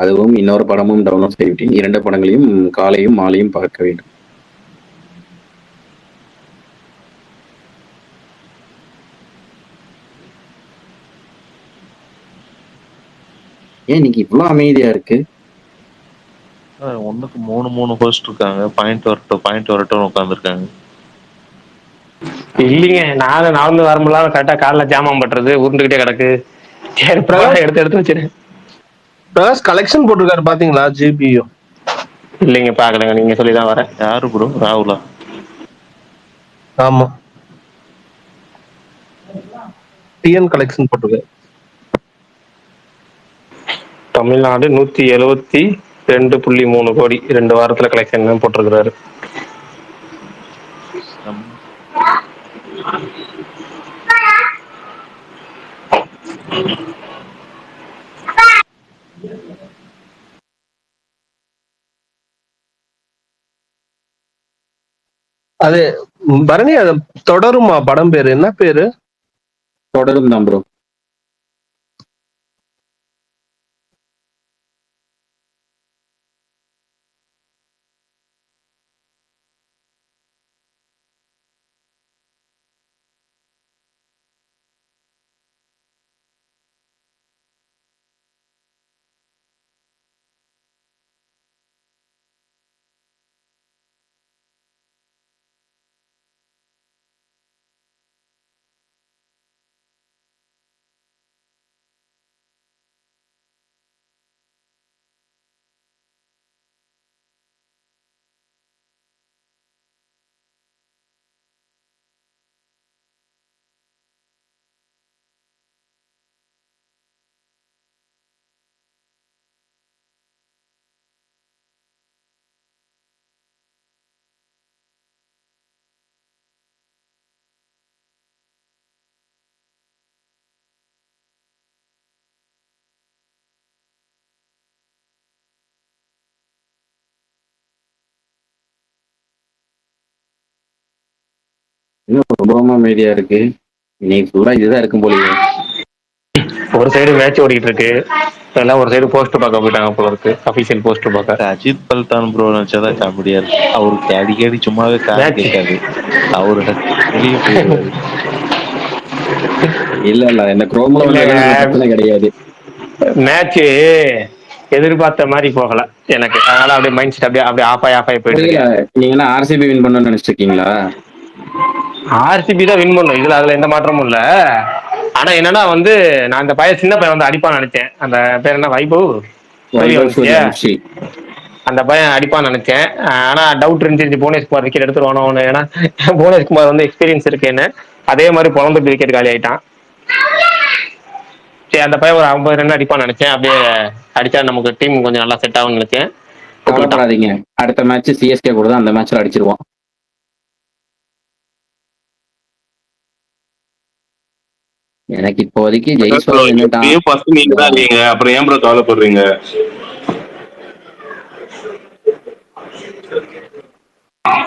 அதுவும் இன்னொரு படமும் டவுன்லோட் செய்துவிட்டேன். 2 படங்களையும் காலையும் மாலையும் பார்க்க வேண்டும். ஏன் இன்னைக்கு இவ்வளவு அமைதியா இருக்கு? ஒன்றுக்கு 3 ஹோஸ்ட் இருக்காங்க. பாயிண்ட் வரட்டும் உட்காந்துருக்காங்க. இல்லைங்க, நாலு வரும்போது கரெக்டா காலைல ஜாமான் பட்டுறது உருண்டுகிட்டே கிடக்கு. சரி பிரகாஷ் எடுத்து வச்சிருக்கேன். பிரகாஷ் கலெக்ஷன் போட்டிருக்காரு பாத்தீங்களா? ஜிபியோ இல்லைங்க பாக்கலங்க, நீங்க சொல்லிதான் வரேன். யாரு ப்ரோ? ராகுலா? ஆமா, டிஎன் கலெக்ஷன் போட்டிருக்காரு. தமிழ்நாடு 172.3 கோடி 2 வாரத்துல கலெக்ஷன் போட்டிருக்கிறாரு. அது பரணி, அது தொடருமா? படம் பேரு என்ன பேரு? தொடரும் தான் ப்ரோ. இன்னும் ரொம்ப அமைதியா இருக்கு. இன்னைக்கு ஃபுல்லா இதுதான் இருக்கும் போலீங்க. ஒரு சைடு மேட்ச் ஓடிட்டு இருக்கு, எல்லாம் ஒரு சைடு போஸ்ட் பார்க்க போயிட்டாங்க போல இருக்கு. அபிஷியல் போஸ்ட் பார்க்க. அஜித் பல்தான் ப்ரோ நினைச்சாதான் காமெடியா இருக்கு. அவருக்கு அடிக்கடி சும்மாவே காது கேட்காது. அவரு வெளியே போயிடுவாரு. இல்ல இந்த குரோம்ல பிரச்சனை கிடையாது. மேட்ச் எதிர்பார்த்த மாதிரி போகல எனக்கு. அதனால அப்படியே மைண்ட் செட் அப்படியே அப்படியே ஆஃப் ஆகி போயிட்டு புரியல. இருக்கு. நீங்க என்ன ஆர்சிபி வின் பண்ணணும்னு நினைச்சிட்டு இருக்கீங்களா? ஆர்சிபி தான் வின் பண்ணும், அதுல எந்த மாற்றமும் இல்ல. ஆனா என்னன்னா வந்து நான் அந்த பையன் சின்ன பையன் வந்து அடிப்பான்னு நினைச்சேன். அந்த பேர் என்ன, வைபவ் வைபவ் சூரியவன்ஷியா, சூரியவன்ஷி. அந்த பையன் அடிப்பான்னு நினைச்சேன். ஆனா டவுட் இருந்துச்சு புவனேஷ்குமார் விக்கெட் எடுத்துருவானோ. ஏன்னா புவனேஷ்குமார் வந்து எக்ஸ்பீரியன்ஸ் இருக்குன்னு. அதே மாதிரி பொழந்து விக்கெட் காலி ஆயிட்டான். சரி அந்த பையன் ஒரு 50 ரன் அடிப்பான்னு நினைச்சேன். அப்படியே அடிச்சா நமக்கு டீம் கொஞ்சம் நல்லா செட் ஆகும்னு நினைச்சேன். கவலைப்படாதீங்க, அடுத்த மேட்ச் சிஎஸ்கே கூட தான், அந்த மேட்ச்ல அடிச்சிருவோம். எனக்கு இப்போதைக்கு ஜெய்ஸ்வால் நின்னுட்டான். ஃபர்ஸ்ட் நீங்க தான் இருக்கீங்க, அப்புறம் ஏன் ப்ரோ கவலைப்படுறீங்க?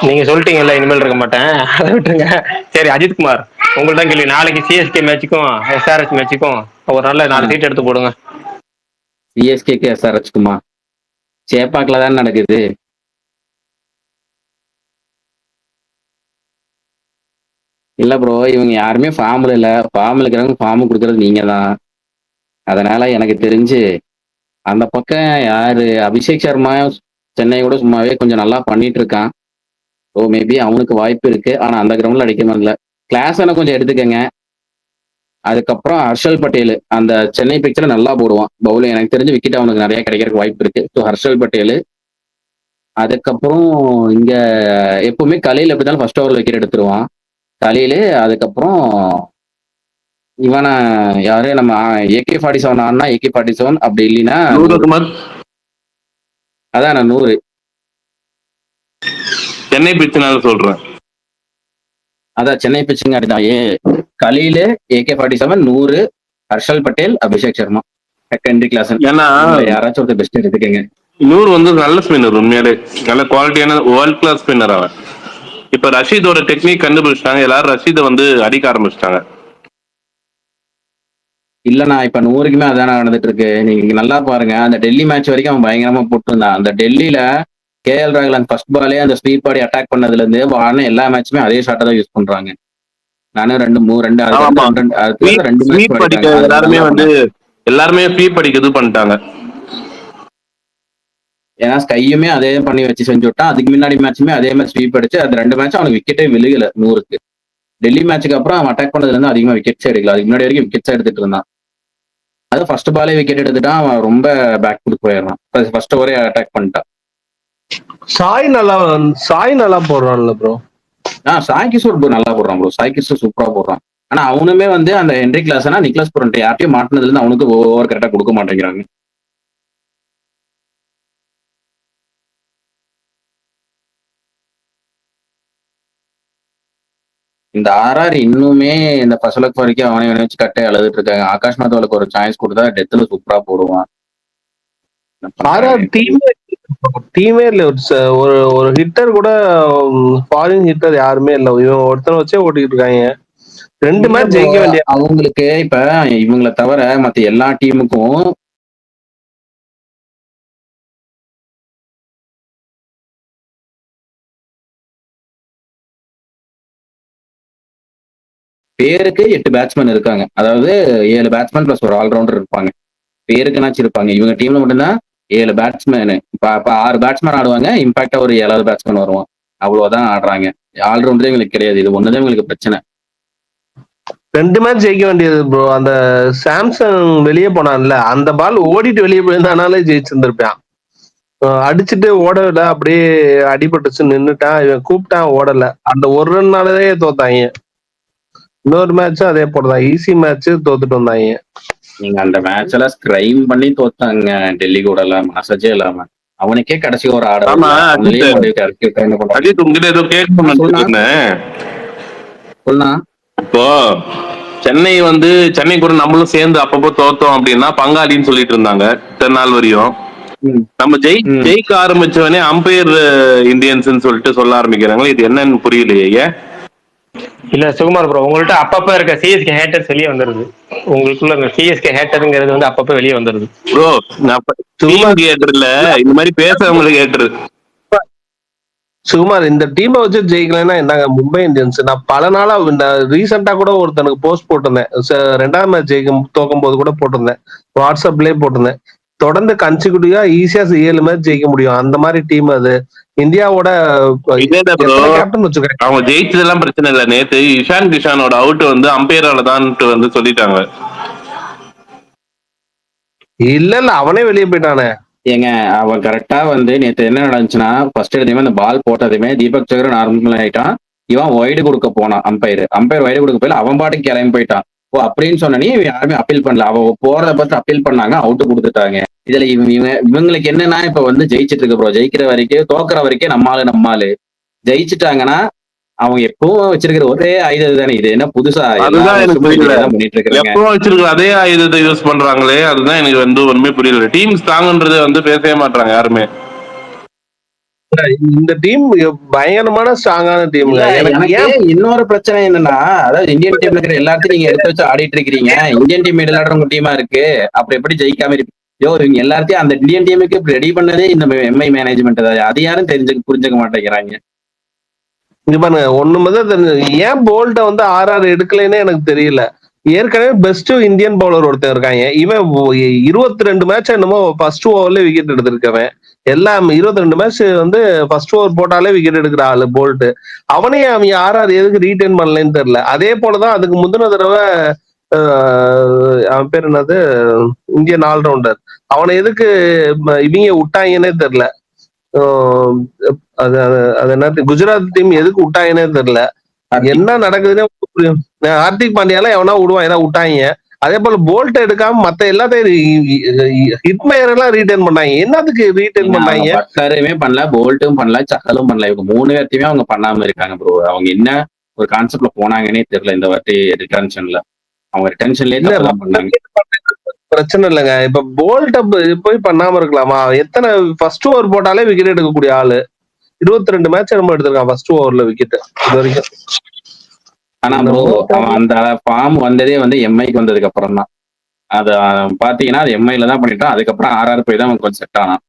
நீங்க சொல்லிட்டீங்கல்ல இனிமேல் இருக்க மாட்டேன், அதை விட்டுருங்க. சரி அஜித்குமார், உங்கள்ட்ட கேள்வி. நாளைக்கு சிஎஸ்கே மேட்சுக்கும் எஸ்ஆர்எச் மேட்சுக்கும் ஒரு நல்ல 4 சீட் எடுத்து போடுங்க. சிஎஸ்கேக்கு எஸ்ஆர்எச்க்குமா? சேப்பாக்கில் தான் நடக்குது. இல்ல ப்ரோ, இவங்க யாருமே ஃபார்ம்ல இல்ல. ஃபார்ம்ல இருக்கிறவங்க ஃபார்ம் கொடுக்கறது நீங்க தான். அதனால எனக்கு தெரிஞ்சு அந்த பக்கம் யாரு, அபிஷேக் சர்மா சென்னையோட சும்மாவே கொஞ்சம் நல்லா பண்ணிட்டு இருக்கான். ஸோ மேபி அவனுக்கு வாய்ப்பு இருக்கு. ஆனா அந்த கிரவுண்ட்ல அடிக்க முடியல. கிளாஸனை கொஞ்சம் எடுத்துக்கங்க. அதுக்கப்புறம் ஹர்ஷல் பட்டேல் அந்த சென்னை பிக்சர்ல நல்லா போடுவான் பவுலிங். எனக்கு தெரிஞ்சு விக்கெட் அவனுக்கு நிறைய கிடைக்கிறதுக்கு வாய்ப்பு இருக்கு. ஸோ ஹர்ஷல் பட்டேல். அதுக்கப்புறம் இங்க எப்பவுமே கலையில் எப்படினாலும் ஃபர்ஸ்ட் ஓவர் விக்கெட் எடுத்துருவான் கலையில. அதுக்கப்புறம் இவனை யாரு, நம்ம AK-47 ஆனா AK-47, அப்படி இல்லைன்னா அதான் நான் 100 சென்னை பிச்சுனால சொல்றேன். அதான் சென்னை பிச்சுங்க அப்படிதான். கலையில AK-47, 100 Harshal Patel, Abhishek Sharma, secondary class. ஏன்னா யாராச்சும் ஒருத்தர் பெஸ்ட் எடுத்துக்கங்க. 100 வந்து நல்ல ஸ்பின்னர், உண்மையாலே நல்ல குவாலிட்டியான வேர்ல்ட் கிளாஸ் ஸ்பின்னர் அவன். இப்ப ரஷீதோட டெக்னிக் கண்டுபிடிச்சிட்டாங்க, எல்லாரும் ரஷீதை வந்து அடிக்க ஆரம்பிச்சிட்டாங்க. இல்லண்ணா, இப்ப 100க்குமே அதான நடந்துட்டு இருக்கு. நீங்க நல்லா பாருங்க, அந்த டெல்லி மேட்ச் வரைக்கும் அவன் பயங்கரமா போட்டுருந்தான். அந்த டெல்லியில KL ராகுல் அந்த ஃபர்ஸ்ட் பாலே அந்த ஸ்பீட் பாடி அட்டாக் பண்ணதுல இருந்து வான எல்லா மேட்சுமே அதே ஷாட்டை தான் யூஸ் பண்றாங்க. நானும் 2 மேட்ச் எல்லாருமே வந்து எல்லாருமே ஸ்வீப் அடிக்க இது பண்ணிட்டாங்க. ஏன்னா ஸ்கையுமே அதே பண்ணி வச்சு செஞ்சு விட்டான். அதுக்கு முன்னாடி மேட்சுமே அதே மாதிரி ஸ்வீப் அடிச்சு அது 2 மேட்ச் அவனுக்கு விக்கெட்டே விழுகல 100க்கு. டெல்லி மேட்சுக்கு அப்புறம் அவன் அட்டாக் பண்ணதுல இருந்து அதிகமா விக்கெட்ஸே எடுக்கல. அதுக்கு முன்னாடி வரைக்கும் விக்கெட்ஸா எடுத்துட்டு இருந்தான். அது ஃபர்ஸ்ட் பாலே விக்கெட் எடுத்துட்டான். அவன் ரொம்ப பேக் ஃபுட் போயிடுறான். ஃபர்ஸ்ட் ஓவரே அட்டாக் பண்ணிட்டான். சாய் நல்லா போடுறான்ல ப்ரோ. சாய் கிஷோர் நல்லா போடுறான் ப்ரோ. சாய் கிஷோர் சூப்பரா போடுறான். ஆனா அவனுமே வந்து அந்த ஹென்ரி கிளாஸ்னா நிக்லஸ் புரண்ட் யார்ட்டையும் மாட்டினதுல இருந்து அவனுக்கு ஓவர் கரெக்டா கொடுக்க மாட்டேங்கிறாங்க. இந்த RR இன்னுமே இந்த பசலக் வரைக்கும் அவனை வச்சு கட்டை அழுதுட்டு இருக்காங்க. ஆகாஷ் மாதவளுக்கு ஒரு சான்ஸ் கொடுத்தா டெத்துல சூப்பரா போடுவான். டீமே இல்ல. ஒரு ஹிட்டர் கூட, ஃபாரின் ஹிட்டர் யாருமே இல்ல. இவன் ஒருத்தனை வச்சே ஓட்டிட்டு இருக்காங்க. 2 மேட்ச் ஜெயிக்க வேண்டிய அவங்களுக்கு. இப்ப இவங்களை தவிர மத்த எல்லா டீமுக்கும் பேருக்கு 8 பேட்ஸ்மேன் இருக்காங்க. அதாவது 7 பேட்ஸ்மேன் பிளஸ் ஒரு ஆல்ரவுண்டர் இருப்பாங்க. பேருக்குனாச்சும் இருப்பாங்க. இவங்க டீம்ல மட்டும்தான் 7 பேட்ஸ்மேனு. இப்ப 6 பேட்ஸ்மேன் ஆடுவாங்க. இம்பாக்டா ஒரு 7வது பேட்ஸ்மேன் வருவான். அவ்வளவுதான் ஆடுறாங்க. ஆல்ரவுண்டரே இவங்களுக்கு கிடையாது. இது ஒண்ணுதான் இவங்களுக்கு பிரச்சனை. 2 மேட்ச் ஜெயிக்க வேண்டியது ப்ரோ. அந்த சாம்சங் வெளியே போனான்ல, அந்த பால் ஓடிட்டு வெளியே போயிருந்தானாலே ஜெயிச்சிருந்திருப்பான். அடிச்சுட்டு ஓடல, அப்படியே அடிபட்டுச்சு, நின்னுட்டான். இவன் கூப்பிட்டான், ஓடல. அந்த ஒரு ரன்னாலே தோத்தாங்க. இன்னொரு மேட்சும் அதே போலதான், ஈஸி மேட்ச் தோத்துட்டு வந்தாங்க. நீங்க அந்த மேட்ச் எல்லாம் ஸ்கிரைம் பண்ணி தோத்தாங்க டெல்லி கூட எல்லாம், மசஜே இல்லாம. அவனுக்கே கடைசி ஒரு ஆர்டர் இப்போ சென்னை வந்து சென்னை கூட நம்மளும் சேர்ந்து அப்பப்போ தோத்தோம் அப்படின்னா பங்காளின்னு சொல்லிட்டு இருந்தாங்க இத்தனை நாள் வரையும். நம்ம ஜெயிக்க ஆரம்பிச்சவனே அம்பையர் இந்தியன்ஸ் சொல்லிட்டு சொல்ல ஆரம்பிக்கிறாங்க. இது என்னன்னு புரியலையே. இல்ல சுகுமார் ப்ரோ, உங்கள்ட்ட அப்பப்ப இருக்க சிஎஸ்கே ஹேட்டர்ஸ் வெளியே வந்துருது. உங்களுக்குள்ள இந்த சிஎஸ்கே ஹேட்டருங்கிறது வந்து அப்பப்ப வெளியே வந்துருது ப்ரோ. நான் ஹேட்டர்ல இந்த மாதிரி பேசுறவங்களுக்கு ஹேட்டர். சுகுமார், இந்த டீமை வச்சு ஜெயிக்கலன்னா என்னங்க மும்பை இந்தியன்ஸ். நான் பல நாளா இந்த ரீசெண்டா கூட ஒருத்தனுக்கு போஸ்ட் போட்டிருந்தேன். 2வது மேட்ச் தோக்கும் போது கூட போட்டிருந்தேன், வாட்ஸ்அப்லயே போட்டிருந்தேன். தொடர்ந்து கன்சிக்யூட்டிவா ஈஸியா 7 மேட்ச் ஜெயிக்க முடியும். அந்த மாதிரி டீம் அது. இந்தியாவோட இல்ல ப்ரோ, எத்தனை கேப்டன் வச்சிருக்காங்க? அவங்க ஜெயிச்சதெல்லாம் பிரச்சனை இல்ல. நேத்து இஷான் கிஷானோட அவுட் வந்து அம்பையரால தான் வந்து சொல்லிட்டாங்க. இல்ல அவனே வெளியே போயிட்டானே. ஏங்க அவன் கரெக்டா வந்து நேத்து என்ன நடந்துச்சுன்னா, ஃபர்ஸ்ட் எடுத்ததுமே அந்த பால் போட்டதுமே தீபக் சகர் நார்மல் ஆயிட்டான். இவன் ஒய்டு கொடுக்க போனான். அம்பையர் ஒய்டு கொடுக்க போயில அவன் பாட்டுக்கு கிளம்பி போயிட்டான். ஓ அப்படின்னு சொன்னனே யாருமே அப்பீல் பண்ணல. அவ போறத பார்த்து அப்பீல் பண்ணாங்க, அவுட் கொடுத்துட்டாங்க. இதுல இவங்களுக்கு என்னன்னா இப்ப வந்து ஜெயிச்சிட்டு இருக்கு ப்ரோ. ஜெயிக்கிற வரைக்கும் தோக்குற வரைக்கும் நம்மாளு ஜெயிச்சுட்டாங்கன்னா அவங்க எப்பவும் வச்சிருக்கிற ஒரே ஆயுதம் தானே. இது என்ன புதுசா? அதுதான் எனக்கு புரியல. பண்ணிட்டு இருக்காங்க. எப்பவும் வச்சிருக்கிற அதே ஆயுதத்தை யூஸ் பண்றாங்களே, அதுதான் எனக்கு வந்து ஒண்ணுமே புரியல. டீம் ஸ்ட்ராங்ன்றதை வந்து பேசவே மாட்டாங்க யாருமே. இந்த டீம் பயங்கரமான ஸ்ட்ராங்கான டீம். இன்னொரு பிரச்சனை என்னன்னா, அதாவது இந்தியன் டீம்ல இருக்கிற எல்லாத்தையும் நீங்க எடுத்து வச்சு ஆடிட்டு இருக்கிறீங்க. இந்தியன் டீம் விளையாடுறவங்க டீமா இருக்கு. அப்புறம் எப்படி ஜெயிக்காம இருக்கு? இவங்க எல்லாத்தையும் அந்த இந்தியன் டீமுக்கு ரெடி பண்ணதே இந்த எம்ஐ மேனேஜ்மெண்ட் தான். அது யாரும் புரிஞ்சுக்க மாட்டேங்கிறாங்க. இங்க பாருங்க, ஒண்ணு முதல் ஏன் போல்ட்ட வந்து RR எடுக்கலைன்னு எனக்கு தெரியல. ஏற்கனவே பெஸ்ட் இந்தியன் பவுலர் ஒருத்தர் இருக்காங்க. இவன் 22 மேட்ச் என்னமோ ஃபர்ஸ்ட் ஓவர்ல விக்கெட் எடுத்திருக்கவன். எல்லாம் 22 மேட்ச் வந்து ஃபர்ஸ்ட் ஓவர் போட்டாலே விக்கெட் எடுக்கிற ஆளு போல்ட். அவனே அவங்க RR எதுக்கு ரீடைன் பண்ணலன்னு தெரியல. அதே போலதான் அதுக்கு முந்தின தடவை அவன் பேர் என்னது, இந்தியன் ஆல்ரவுண்டர், அவனை எதுக்கு இவங்க விட்டாங்கன்னே தெரியல. அது என்ன, குஜராத் டீம் எதுக்கு விட்டாங்கன்னே தெரியல. என்ன நடக்குதுன்னு. ஹார்திக் பாண்டியால எவனா விடுவான், ஏதாவது விட்டாங்க. அதே போல போல்ட் எடுக்காம மத்த எல்லாத்தையும் ஹிட்மேயர் எல்லாம் ரீடைன் பண்ணாங்க. என்னதுக்கு ரீடைன் பண்ணாங்க? பட்லருமே பண்ணல, போல்ட்டும் பண்ணல, சஹலும் பண்ணல. இவங்க 3 பேர்த்தையுமே அவங்க பண்ணாம இருக்காங்க ப்ரோ. அவங்க என்ன ஒரு கான்செப்ட்ல போனாங்கன்னே தெரியல இந்த வாட்டி ரிட்டன்ஷன்ல. அவங்க ரிட்டன்ஷன்லயே பண்ணாங்க. பிரச்சனை இல்லைங்க. இப்ப போல்ட் போய் பண்ணாம இருக்கலாமா? எத்தனை ஃபர்ஸ்ட் ஓவர் போட்டாலே விக்கெட் எடுக்கக்கூடிய ஆளு. 22 மேட்ச் நம்ம எடுத்திருக்கான் ஃபர்ஸ்ட் ஓவர்ல விக்கெட் இது வரைக்கும். ஆனா ப்ரோ அவன் அந்த ஃபார்ம் வந்ததே வந்து எம்ஐக்கு வந்ததுக்கு அப்புறம் தான். அது பாத்தீங்கன்னா அது எம்ஐல தான் பண்ணிட்டான். அதுக்கப்புறம் RR போய் தான் அவன் கொஞ்சம் செட் ஆனான்.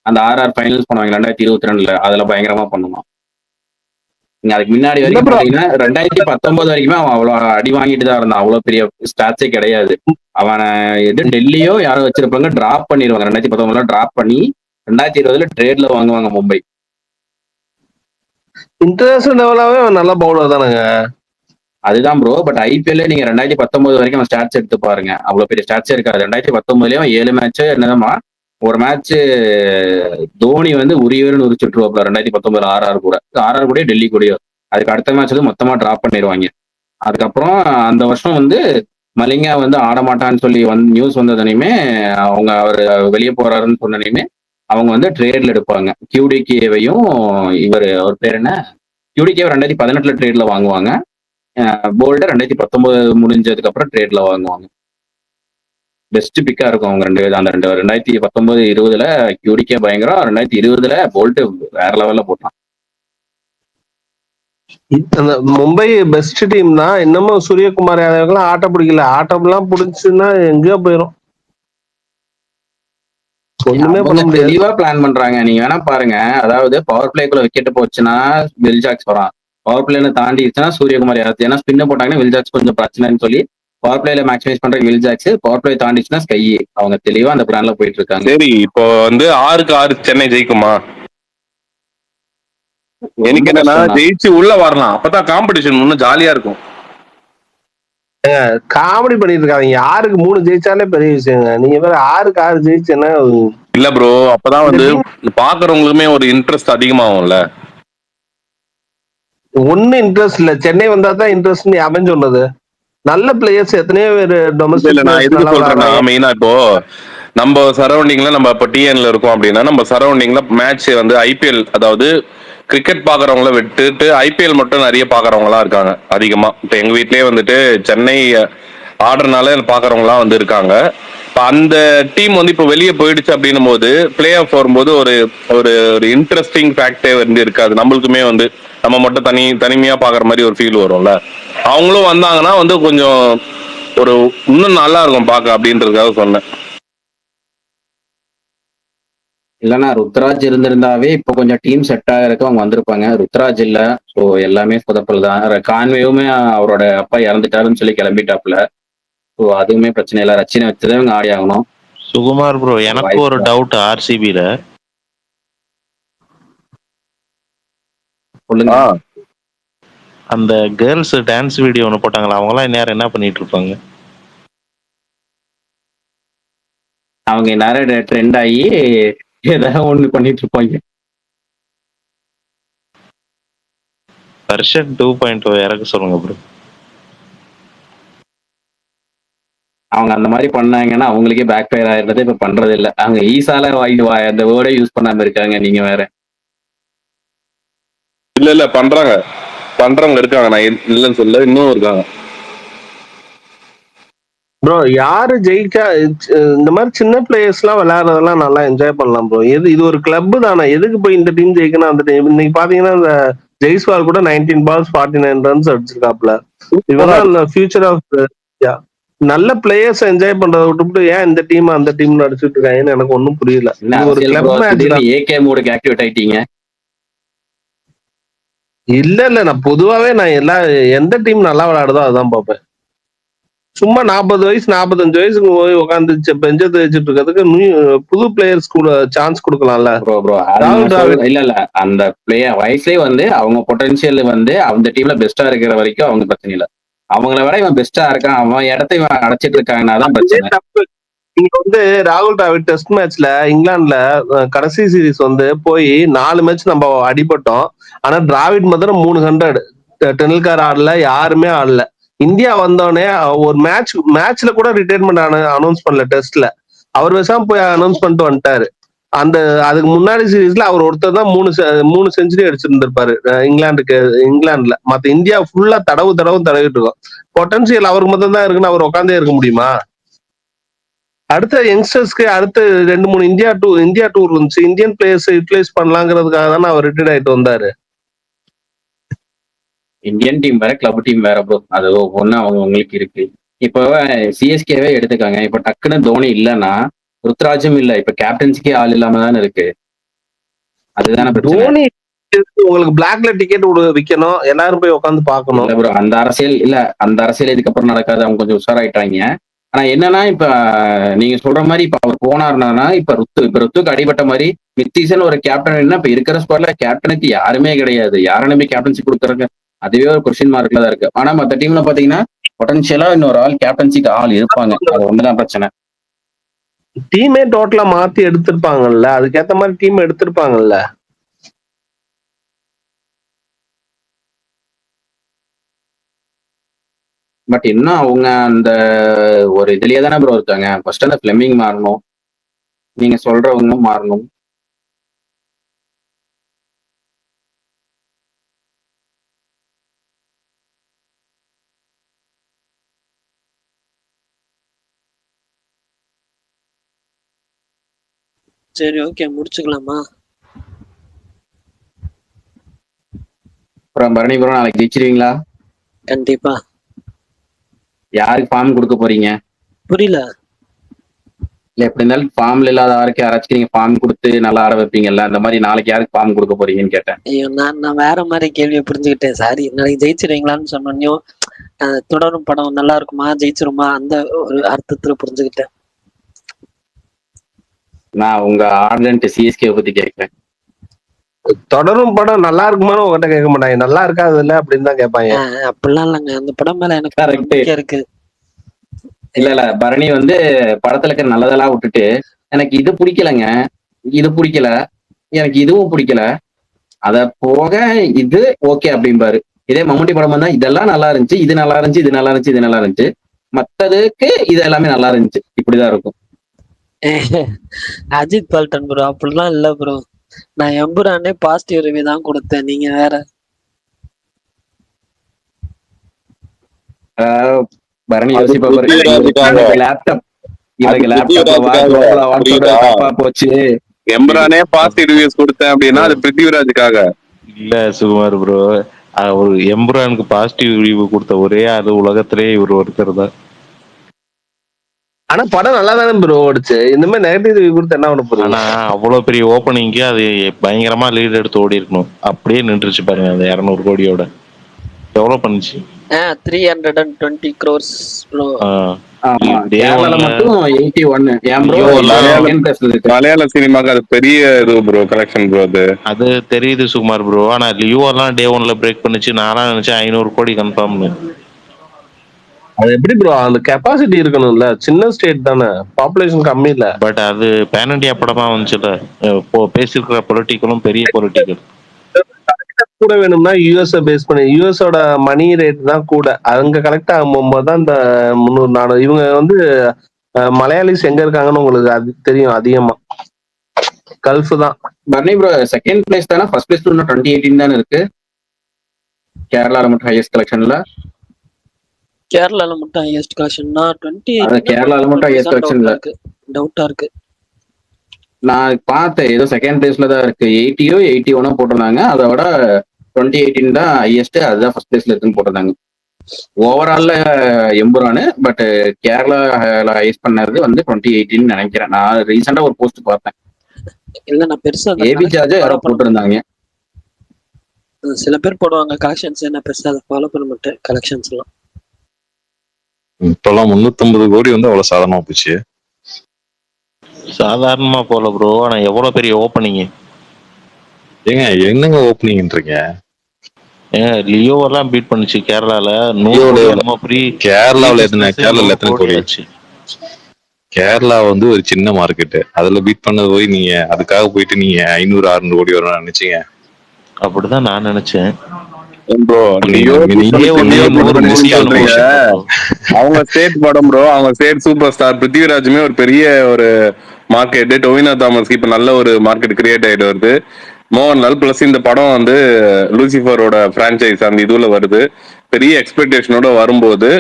அந்த RR ஃபைனல்ஸ் பண்ணுவாங்க 2022 அதுல பயங்கரமா பண்ணுவான். நீங்க அதுக்கு முன்னாடி வரைக்கும் பாத்தீங்கன்னா 2019 வரைக்குமே அவன் அவ்வளவு அடி வாங்கிட்டு தான் இருந்தான். அவ்வளவு பெரிய ஸ்டாட்ஸே கிடையாது. அவனை டெல்லியோ யாரோ வச்சிருப்பாங்க, டிராப் பண்ணிடுவாங்க. 2019 டிராப் பண்ணி 2020 ட்ரேட்ல வாங்குவாங்க மும்பை. இன்டர்நேஷனல் லெவலாவே அவன் நல்ல பவுலர் தானுங்க. அதுதான் ப்ரோ. பட் IPL நீங்க 2019 வரைக்கும் அவன் ஸ்டாட்ஸ் எடுத்து பாருங்க, அவ்வளவு பெரிய ஸ்டாட்ஸே இருக்காது. 2019 7 மேட்ச் என்னதாமா, ஒரு மேட்ச் தோனி வந்து உரியவர்னு உரிச்சுட்டுருவாப்ல 2019 RR கூட டெல்லி கூடயோ. அதுக்கு அடுத்த மேட்ச் வந்து மொத்தமா டிராப் பண்ணிடுவாங்க. அதுக்கப்புறம் அந்த வருஷம் வந்து மலிங்கா வந்து ஆட மாட்டான்னு சொல்லி நியூஸ் வந்ததுனையுமே, அவங்க அவர் வெளியே போறாருன்னு சொன்னனையுமே அவங்க வந்து ட்ரேட்ல எடுப்பாங்க. QDKவையும் அவர் பேர் என்ன, QDK 2018 ட்ரேட்ல வாங்குவாங்க. போல்ட 2019 முடிஞ்சதுக்கு அப்புறம் ட்ரேட்ல வாங்குவாங்க. பெஸ்ட் பிக்கா இருக்கும் அவங்க 2 பேரும். அந்த 2019-20 QDK பயங்கரம், 2020 போல்ட் வேற லெவல்ல போட்டான். அந்த மும்பை பெஸ்ட் டீம் தான். இன்னமும் சூரியகுமார் யாதவ்லாம் ஆட்டம் பிடிக்கல. ஆட்டம் எல்லாம் பிடிச்சுன்னா எங்கேயோ போயிடும். ஒண்ணுமே பண்ண முடியாது. தெளிவா பிளான் பண்றாங்க. நீங்க வேணா பாருங்க. அதாவது பவர் பிளேக்குள்ள விக்கெட் போச்சுன்னா வில்ஜாக்ஸ் வரான். பவர் பிளேல தாண்டிடுச்சுன்னா சூரியகுமார் யாதவ். ஏன்னா ஸ்பின்ன போட்டாங்கன்னா வில்ஜாக்ஸ் கொஞ்சம் பிரச்சனைன்னு சொல்லி பவர் பிளேல மேக்ஸிமைஸ் பண்ற வில்ஜாக்ஸ். பவர் பிளே தாண்டிச்சுன்னா ஸ்கை. அவங்க தெளிவா அந்த பிளான்ல போயிட்டு இருக்காங்க. சரி, இப்போ வந்து 6-6 சென்னை ஜெயிக்குமா? எனக்கு என்னன்னா ஜெயிச்சு உள்ள வரலாம். அப்பதான் காம்படிஷன் இன்னும் ஜாலியா இருக்கும். காமெடி பண்ணிட்டு இருக்காங்க. 6க்கு 3 ஜெயிச்சாலே பெரிய விஷயங்க. நீங்க வேற 6க்கு 6 ஜெயிச்சுன்னா இல்ல ப்ரோ, அப்பதான் வந்து பாக்குறவங்களுக்குமே ஒரு இன்ட்ரெஸ்ட் அதிகமாகும்ல. ஒண்ணு இன்ட்ரெஸ்ட் இல்ல, சென்னை வந்தா தான் இன்ட்ரெஸ்ட் அமைஞ்சு சொன்னது. நல்ல பிளேயர்ஸ் எத்தனையோ பேர் டொமஸ்டிக். நான் எதுக்கு சொல்றேன்னா, மெயினா இப்போ நம்ம சரௌண்டிங்ல நம்ம இப்போ TNல இருக்கோம் அப்படின்னா, நம்ம சரௌண்டிங்ல மேட்ச் வந்து IPL, அதாவது கிரிக்கெட் பாக்குறவங்கள விட்டுட்டு IPL மட்டும் நிறைய பாக்குறவங்களா இருக்காங்க அதிகமா. இப்போ எங்க வீட்லயே வந்துட்டு சென்னை ஆடுறதுனால பாக்குறவங்களாம் வந்து இருக்காங்க. இப்போ அந்த டீம் வந்து இப்போ வெளியே போயிடுச்சு அப்படின்னும் போது பிளே ஆஃப் வரும்போது ஒரு ஒரு இன்ட்ரெஸ்டிங் ஃபேக்டே வந்து இருக்காது. நம்மளுக்குமே வந்து நம்ம மட்டும் தனிமையா பாக்குற மாதிரி ஒரு ஃபீல் வரும்ல. அவங்களும் வந்தாங்கன்னா வந்து கொஞ்சம் ஒரு இன்னும் நல்லா இருக்கும் பார்க்க அப்படின்றதுக்காக சொன்னேன். இல்லைன்னா ருத்ராஜ் இருந்திருந்தாவே இப்போ கொஞ்சம் டீம் செட் ஆகிறதுக்கு அவங்க வந்திருப்பாங்க. ருத்ராஜ் இல்ல. ஸோ எல்லாமே புதப்பல் தான். கான்வேவுமே அவரோட அப்பா இறந்துட்டாருன்னு சொல்லி கிளம்பிட்டாப்புல. ஸோ அதுவுமே பிரச்சனை இல்லை. ரச்சினை வச்சுதான் இவங்க ஆடி ஆகணும். சுகுமார் ப்ரோ, எனக்கு ஒரு டவுட் ஆர்சிபில. சொல்லுங்க. அந்த கேர்ள்ஸ் டான்ஸ் வீடியோ ஒன்று போட்டாங்களா, அவங்களாம் இந்நேரம் என்ன பண்ணிட்டு இருப்பாங்க? அவங்க நிறைய ட்ரெண்ட் ஆகி ஏதாவது ஒண்ணு பண்ணிட்டு இருப்பாங்க. வெர்ஷன் 2.0 இறக்க சொல்லுங்க ப்ரோ. அவங்க அந்த மாதிரி பண்ணாங்கன்னா அவங்களுக்கே பேக் ஃபயர் ஆயிடுறது. இப்ப பண்றது இல்ல. அவங்க ஈசால அந்த வேர்டே யூஸ் பண்ணாம இருக்காங்க. நீங்க வேற. இல்ல பண்றவங்க இருக்காங்க, நான் இல்லைன்னு சொல்ல, இன்னும் இருக்காங்க. ப்ரோ யாரு ஜெயிச்சா இந்த மாதிரி சின்ன பிளேயர்ஸ் எல்லாம் விளையாடுறதெல்லாம் நல்லா என்ஜாய் பண்ணலாம் ப்ரோ. இது ஒரு கிளப் தானே, எதுக்கு போய் இந்த டீம் ஜெயிக்கணும் அந்த டீம். இன்னைக்கு பாத்தீங்கன்னா இந்த ஜெய்ஸ்வால் கூட 19 balls 49 runs அடிச்சிருக்காப்ல. இவெல்லாம் ஃபியூச்சர் ஆஃப் நல்ல பிளேயர்ஸ் என்ஜாய் பண்றதை விட்டுவிட்டு ஏன் இந்த டீம் அந்த டீம் அடிச்சுட்டு இருக்காங்கன்னு எனக்கு ஒன்றும் புரியல. இது ஒரு கிளப் மேட்ச் தான். ஏகே மோடுக்கு ஆக்டிவேட் ஆயிட்டீங்க. இல்ல நான் பொதுவாவே நான் எந்த டீம் நல்லா விளையாடுதோ அதுதான் பார்ப்பேன். சும்மா 40 வயசு 45 வயசுக்கு போய் உட்காந்து பெஞ்ச தேய்ச்சிட்டு இருக்கிறதுக்கு புது பிளேயர்ஸ் கூட சான்ஸ் கொடுக்கலாம்ல. இல்ல அந்த பிளேயர் வயசுலயே வந்து அவங்க பொட்டன்ஷியல் வந்து அந்த டீம்ல பெஸ்டா இருக்கிற வரைக்கும் அவங்க பிரச்சனை இல்ல. அவங்கள விட இவன் பெஸ்டா இருக்கான், அவன் இடத்த இவன் அடைச்சிட்டு இருக்காங்கன்னாதான் பிரச்சனை. இங்க வந்து ராகுல் டிராவிட் டெஸ்ட் மேட்ச்ல இங்கிலாந்துல கடைசி சீரீஸ் வந்து போய் 4 மேட்ச் நம்ம அடிபட்டோம். ஆனா டிராவிட் மாத்திரம் 300. டெண்டுல்கர் ஆடல, யாருமே ஆடல. இந்தியா வந்தோடனே ஒரு மேட்ச்ல கூட ரிட்டையர்மெண்ட் அனௌன்ஸ் பண்ணல. டெஸ்ட்ல அவர் விஷயம் போய் அனௌன்ஸ் பண்ணிட்டு வந்துட்டாரு. அதுக்கு முன்னாடி சீரீஸ்ல அவர் ஒருத்தர் தான் 3 செஞ்சுரி அடிச்சிருந்திருப்பாரு இங்கிலாந்துல. மத்த இந்தியா ஃபுல்லா தடவிட்டு இருக்கோம். பொட்டன்சியல் அவருக்கு மட்டும் தான் இருக்குன்னு அவர் உட்காந்தே இருக்க முடியுமா? அடுத்த யங்ஸ்டர்ஸ்க்கு அடுத்த 2-3 இந்தியா டூர் இருந்துச்சு. இந்தியன் பிளேயர்ஸ் யூட்டிலைஸ் பண்ணலாங்கிறதுக்காக தானே அவர் ரிட்டையர்ட் ஆயிட்டு வந்தாரு. இந்தியன் டீம் வேற, கிளப் டீம் வேற ப்ரோ. அது ஒண்ணு அவங்களுக்கு இருக்கு. இப்போ சிஎஸ்கேவே எடுத்துக்காங்க. இப்ப டக்குன்னு தோனி இல்லைன்னா ருத்ராஜும் இல்ல. இப்ப கேப்டன்சிக்கே ஆள் இல்லாம தானே இருக்கு. அதுதானே தோனி உங்களுக்கு பிளாக்ல டிக்கெட் விற்கணும், எல்லாரும் போய் உட்காந்து பாக்கணும். இல்ல ப்ரோ, அந்த அரசியல் இதுக்கப்புறம் நடக்காது. அவங்க கொஞ்சம் உஷாராயிட்டாங்க. ஆனா என்னன்னா, இப்ப நீங்க சொல்ற மாதிரி இப்ப அவர் போனாருனா இப்ப ருத்துக்கு அடிபட்ட மாதிரி மித்தீசன் ஒரு கேப்டன். இப்ப இருக்கிற ஸ்குவாட்ல கேப்டனுக்கு யாருமே கிடையாது. யாருமே கேப்டன்சி கொடுக்குறாங்க, அதுவே ஒரு கொஸ்டின் மார்க்ல தான் இருக்கு. ஆனா மத்த டீம்ல பாத்தீங்கன்னா பொட்டன்ஷியலா இன்னொரு ஆள் கேப்டன்சிக்கு ஆள் இருப்பாங்க. அது ஒண்ணுதான் பிரச்சனை. டீமே டோட்டலா மாத்தி எடுத்திருப்பாங்கல்ல, அதுக்கேத்த மாதிரி டீம் எடுத்திருப்பாங்கல்ல. பட் இன்னும் அவங்க அந்த ஒரு இதுலயே தானே ப்ரோ இருக்காங்க. ஃபர்ஸ்ட் அந்த பிளெமிங் மாறணும், நீங்க சொல்றவங்க மாறணும். சரி, ஓகே, முடிச்சுக்கலாமா? அப்புறம் பரணி ப்ரோ, நாளைக்கு ஜெயிச்சிருவீங்களா? கண்டிப்பா. யாருக்கு ஃபார்ம் கொடுக்க போறீங்க? புரியல. இல்ல எப்படி இருந்தாலும் ஃபார்ம்ல இல்லாத யாருக்கு யாராச்சும் நீங்க ஃபார்ம் கொடுத்து நல்லா ஆட வைப்பீங்கல்ல, அந்த மாதிரி நாளைக்கு யாருக்கு ஃபார்ம் கொடுக்க போறீங்கன்னு கேட்டேன். ஐயோ, நான் வேற மாதிரி கேள்வியை புரிஞ்சுக்கிட்டேன். சாரி. நாளைக்கு ஜெயிச்சிருவீங்களான்னு சொன்னோம். தொடரும் படம் நல்லா இருக்குமா, ஜெயிச்சிருமா, அந்த ஒரு அர்த்தத்துல புரிஞ்சுக்கிட்டேன். நான் உங்க ஆர்டன்ட் சிஎஸ்கே பத்தி கேட்கிறேன். தொடரும் படம் நல்லா இருக்குமான்னு உங்ககிட்ட கேட்க மாட்டாங்க, நல்லா இருக்காது இல்ல அப்படின்னு தான் கேட்பாங்க. அப்படிலாம் இல்லைங்க, அந்த படம் மேல எனக்கு நம்பிக்கை இருக்கு. இல்ல பரணி வந்து படத்துல இருக்க நல்லதெல்லாம் விட்டுட்டு எனக்கு இது பிடிக்கலங்க, இது பிடிக்கல, எனக்கு இதுவும் பிடிக்கல, அத போக இது ஓகே அப்படிம்பாரு. இதே மம்முட்டி படம் தான் இதெல்லாம் நல்லா இருந்துச்சு, இது நல்லா இருந்துச்சு, இது நல்லா இருந்துச்சு, இது நல்லா இருந்துச்சு, மத்ததுக்கு இது எல்லாமே நல்லா இருந்துச்சு, இப்படிதான் இருக்கும். அஜித் பால்டன் ப்ரோ அப்படிலாம் இல்ல ப்ரோ. நான் எம்புரானே பாசிட்டிவ் ரிவ்யூ தான் கொடுத்தேன், நீங்க வேற. பரணி யோசிப்பா லேப்டாப் போச்சு. எம்பரானே பாசிட்டிவ் ரிவ்யூஸ் கொடுத்தேன் அப்படின்னா அது பிருத்திவிராஜுக்காக இல்ல சுகுமார் ப்ரோ, ஒரு எம்புரானுக்கு பாசிட்டிவ் ரிவ்யூ கொடுத்த ஒரே ஆளு உலகத்திலே இவர் ஒருத்தர் தான். ஆனா படம் நல்லா தானே ப்ரோ ஓடிச்சு. இந்த மாதிரி நெகட்டிவ் ரிவ்யூ கொடுத்து என்ன பண்ண போறீங்க? ஆனா அவ்வளவு பெரிய ஓப்பனிங்க்கு அது பயங்கரமா லீட் எடுத்து ஓடி இருக்கணும். அப்படியே நின்றுச்சு பாருங்க அந்த 200 கோடியோட. எவ்வளவு பண்ணுச்சு? 320 crores ப்ரோ. ஆமா டே கேரளால ஒன்ல மட்டும் 81. ஏன் ப்ரோ லியோ எல்லாம் செகண்ட் பிளேஸ்ல இருக்கு. மலையாள சினிமாக்கு அது பெரிய இது ப்ரோ, கலெக்ஷன் ப்ரோ அது. அது தெரியுது சுகுமார் ப்ரோ. ஆனா லியோ எல்லாம் டே ஒன்ல பிரேக் பண்ணுச்சு. நானா நினைச்சேன் 500 கோடி கன்ஃபார்ம்னு. அது எப்படி ப்ரோ அந்த கெப்பாசிட்டி இருக்கணும்ல, சின்ன ஸ்டேட் தானே, பாப்புலேஷன் கம்மி இல்ல. பட் அது பேன் இண்டியா படமா வந்துச்சுல. இப்போ பேசியிருக்கிற பொலிட்டிக்கலும் பெரிய பொலிட்டிக்கல். கூட வேணும்னா யூஎஸ் பேஸ் பண்ணி யூஎஸோட மணி ரேட் தான் கூட, அங்க கலெக்ட் ஆகும்போது தான் இந்த 300-400. இவங்க வந்து மலையாளிஸ் எங்க இருக்காங்கன்னு உங்களுக்கு அது தெரியும், அதிகமா கல்ஃப் தான். பர்னி ப்ரோ செகண்ட் பிளேஸ் தானே, ஃபர்ஸ்ட் பிளேஸ் 2018 தானே இருக்கு கேரளால மட்டும் ஹையஸ்ட் கலெக்ஷன்ல. கேரளால மட்டும் ஹையஸ்ட் கலெக்ஷன்னா 20 அது கேரளால மட்டும் ஹையஸ்ட் கலெக்ஷன் இல்ல. டவுட்டா இருக்கு. நான் பார்த்தேன் ஏதோ செகண்ட் பிளேஸ்ல தான் இருக்கு. 80 81 போட்டிருந்தாங்க. அதோட 2018 தான் ஹையஸ்ட், அதுதான் ஃபர்ஸ்ட் பிளேஸ்ல இருக்குன்னு போட்டிருந்தாங்க. ஓவரால்ல எம்புரானு, பட் கேரளா ஹையஸ்ட் பண்ணது வந்து 2018 நினைக்கிறேன். நான் ரீசெண்டா ஒரு போஸ்ட் பார்த்தேன். இல்ல நான் பெருசா ஏபி சார்ஜ் யாரோ போட்டிருந்தாங்க. சில பேர் போடுவாங்க கலெக்ஷன்ஸ், என்ன பெருசா அதை ஃபாலோ பண்ண மாட்டேன் கலெக்ஷன்ஸ் எல்லாம். இப்பெல்லாம் 350 கோடி வந்து அவ்வளவு சாதாரணமா போச்சு. சாதாரணமா போல ப்ரோ. ஆனா எவ்வளவு பெரிய ஓப்பனிங். ஏங்க என்னங்க ஓப்பனிங்ன்றீங்க? ஏங்க லியோ எல்லாம் பீட் பண்ணுச்சு கேரளால. 100 கோடி என்னமோ ஃப்ரீ. கேரளாவில் எத்தனை கோடி ஆச்சு. கேரளா வந்து ஒரு சின்ன மார்க்கெட், அதுல பீட் பண்ணது போய் நீங்க அதுக்காக போயிட்டு நீங்க 500-600 கோடி வரும் நினைச்சீங்க? அப்படிதான் நான் நினைச்சேன். அவங்க ஸ்டேட் படம் ப்ரோ, அவங்க ஸ்டேட் சூப்பர் ஸ்டார் பிருத்திவிராஜுமே ஒரு பெரிய ஒரு மார்க்கெட். டொவினோ தாமஸ்க்கு இப்ப நல்ல ஒரு மார்க்கெட் கிரியேட் ஆயிட்டு வருது. மோகன்லால் பிளஸ் இந்த படம் வந்து லூசிஃபரோட பிரான்சைஸ் அந்த இதுல வருது. பெரிய எக்ஸ்பெக்டேஷனோட வரும்போது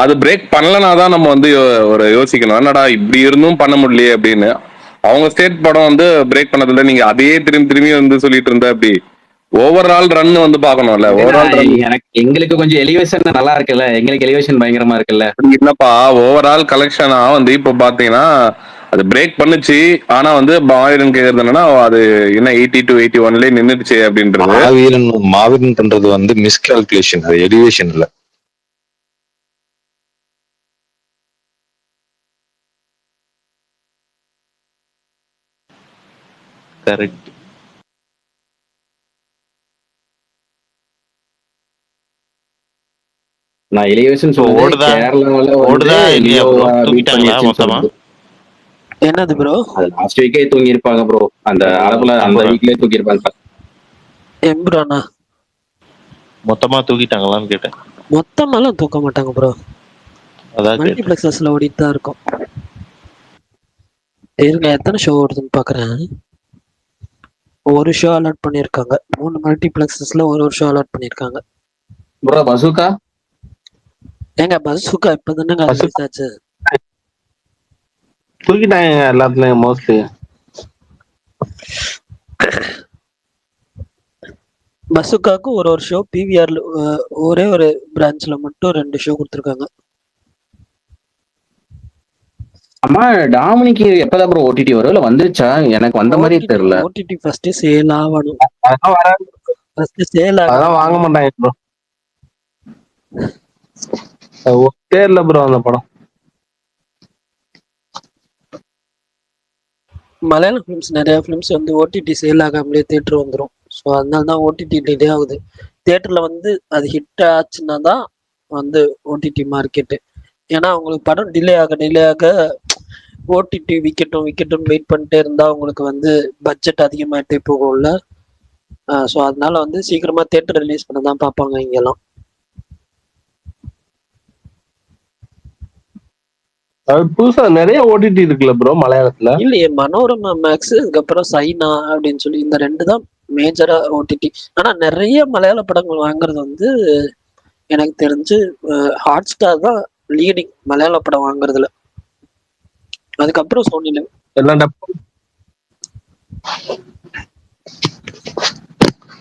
அது பிரேக் பண்ணலனா தான் நம்ம வந்து ஒரு யோசிக்கணும், என்னடா இப்படி இருந்தும் பண்ண முடியலையே அப்படின்னு. அவங்க ஸ்டேட் படம் வந்து பிரேக் பண்ணதுல நீங்க அதையே திரும்பி வந்து சொல்லிட்டு இருந்தா அப்படி ஓவரால் ரன் வந்து பாக்கணும்ல. ஓவரால் ரன் எனக்கு எங்களுக்கு கொஞ்சம் எலிவேஷன் நல்லா இருக்குல்ல, எங்களுக்கு எலிவேஷன் பயங்கரமா இருக்குல்ல. என்னப்பா ஓவரால் கலெக்ஷனா வந்து இப்ப பாத்தீங்கன்னா அது பிரேக் பண்ணுச்சு. ஆனா வந்து மாவீரன் கேக்குறது என்னன்னா அது என்ன 80 to 81 நின்னுடுச்சு அப்படின்றது. மாவீரன் பண்றது வந்து மிஸ்கால்குலேஷன், அது எலிவேஷன் இல்ல. கரெக்ட். நான் எலிவேஷன் சொல்லுவேன். கேரளால ஓடுதா இல்லையா ப்ரோ? தூக்கிட்டாங்களா மொத்தமா? என்னது ப்ரோ? அது லாஸ்ட் வீக்கே தூங்கி இருப்பாங்க ப்ரோ. அந்த அளவுல அந்த வீக்லயே தூக்கி இருப்பாங்க. எம்புரானா மொத்தமா தூக்கிட்டாங்களான்னு கேட்டேன். மொத்தமாலாம் தூக்க மாட்டாங்க ப்ரோ. அதான் மல்டிபிளெக்ஸஸ்ல ஓடிட்டு தான் இருக்கும். இருங்க எத்தனை ஷோ ஓடுதுன்னு பாக்குறேன். ஒரு ஷோ அலாட் பண்ணிருக்காங்க. 3 மல்டிபிளெக்ஸஸ்ல ஒரு ஷோ அலாட் பண்ணிருக்காங்க. ப்ரோ பசுகா ஏங்க பசுகா இப்பதானங்க ரிலீஸ் ஆச்சு. தூக்கிட்டாங்க எல்லாத்துலயும் மோஸ்ட்லி. பசுகாக்கு ஒரு ஷோ, பிவிஆர்ல ஒரே ஒரு பிரான்ச்ல மட்டும் 2 ஷோ கொடுத்துருக்காங்க. அம்மா டாமினிக்கு எப்பதான் ப்ரோ ஓடிடி வரும், இல்ல வந்துருச்சா? எனக்கு வந்த மாதிரி தெரியல. ஓடிடி ஃபர்ஸ்ட் சேல் ஆகணும். ஃபர்ஸ்ட் சேல் அதான் வாங்க மாட்டாங்க ப்ரோ. தெரியல ப்ரோ அந்த படம். மலையாளம் ஃபிலிம்ஸ் நிறைய ஃபிலிம்ஸ் வந்து ஓடிடி சேல் ஆகாமலே தியேட்டர் வந்துடும். ஸோ அதனால தான் ஓடிடி டிலே ஆகுது. தியேட்டர்ல வந்து அது ஹிட் ஆச்சுன்னா தான் வந்து ஓடிடி மார்க்கெட்டு. ஏன்னா அவங்களுக்கு படம் டிலே ஆக ஓடிடி விக்கெட்டும் வெயிட் பண்ணிட்டே இருந்தா அவங்களுக்கு வந்து பட்ஜெட் அதிகமாகிட்டே போகும்ல. ஸோ அதனால வந்து சீக்கிரமா தியேட்டர் ரிலீஸ் பண்ண தான் பார்ப்பாங்க இங்கெல்லாம். புதுசா நிறைய ஓடிடி இருக்குல்ல ப்ரோ மலையாளத்துல? இல்லையே, மனோரமா மேக்ஸ், அதுக்கப்புறம் சைனா அப்படின்னு சொல்லி இந்த 2 தான் மேஜரா ஓடிடி. ஆனா நிறைய மலையாள படங்கள் வாங்குறது வந்து எனக்கு தெரிஞ்சு ஹாட் ஸ்டார் தான் லீடிங் மலையாள படம் வாங்குறதுல. அதுக்கப்புறம் சோனில எல்லாம்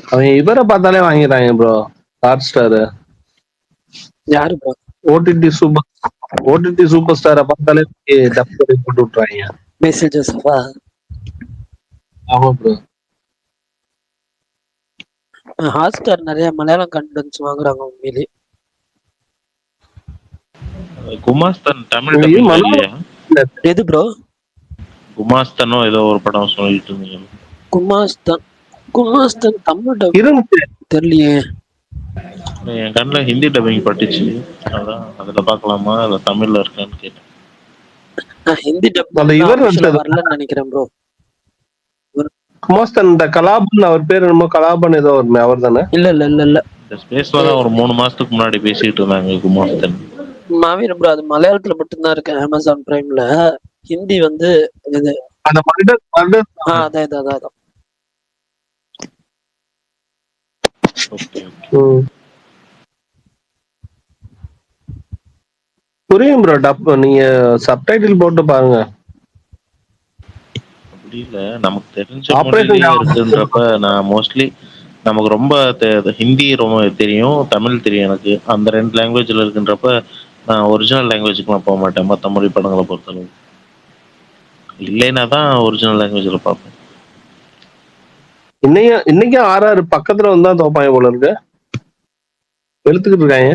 அவங்க இவரை பார்த்தாலே வாங்கிடுறாங்க ப்ரோ, ஹாட் ஸ்டார். யாரு ப்ரோ? ஓடிடி சூப்பர் ஸ்டாரை பார்த்தாலே டப் போட்டு விட்டுறாங்க. மெசேஜஸ்வா? ஆமா ப்ரோ. ஹாட் ஸ்டார் நிறைய மலையாளம் கண்டென்ட்ஸ் வாங்குறாங்க உண்மையிலே. குமாஸ்தான் தமிழ் இது டப்பிங்ல மனோ இல்லையா? எது ப்ரோ? குமாஸ்தானோ ஏதோ ஒரு படம் சொல்லிட்டு இருந்தீங்க. குமாஸ்தான். குமாஸ்தான் தமிழ் டப் இருந்துச்சு. தெரியலையே. என் கண்ணில் ஹிந்தி டப்பிங் பட்டுச்சு. அதான் அதில் பார்க்கலாமா இல்லை தமிழில் இருக்கான்னு கேட்டேன். நான் ஹிந்தி டப் அந்த இவர் அபிஷியலா நடிச்சது வரலன்னு நினைக்கிறேன் ப்ரோ. குமாஸ்தான், இந்த கலாபன் அவர் பேர் என்னமோ கலாபன் ஏதோ வருமே, அவர் தானே? இல்ல இல்ல இல்ல இல்ல இந்த ஸ்பேஸ்ல தான் ஒரு 3 மாசத்துக்கு முன்னாடி பேசிட்டு இருந்தாங்க குமாஸ்தான். மாவீரன் ப்ரோ அது மலையாளத்துல மட்டும்தான் இருக்கு அமேசான் பிரைம்ல. ஹிந்தி வந்து இது அந்த மர்டர் மர்டர். அதான் அதான் அதான் அதான். ஓகே. புரியும் ப்ரோ. டப் நீங்க சப்டைட்டில் போட்டு பாருங்க. அப்படி இல்லை, நமக்கு தெரிஞ்ச ஆபரேஷன் மொழியிலேயே இருக்குன்றப்ப நான் மோஸ்ட்லி நமக்கு ரொம்ப ஹிந்தி ரொம்ப தெரியும், தமிழ் தெரியும் எனக்கு. அந்த 2 லாங்குவேஜில் இருக்குன்றப்ப நான் ஒரிஜினல் லாங்குவேஜுக்குலாம் போக மாட்டேன் மற்ற மொழி படங்களை பொறுத்தளவு. இல்லைன்னா தான் ஒரிஜினல் லாங்குவேஜில் பார்ப்பேன். இன்னைக்கும் RR பக்கத்துல வந்து தான் தோப்பாங்க போல இருக்கு. வெளுத்துக்கிட்டு இருக்காங்க.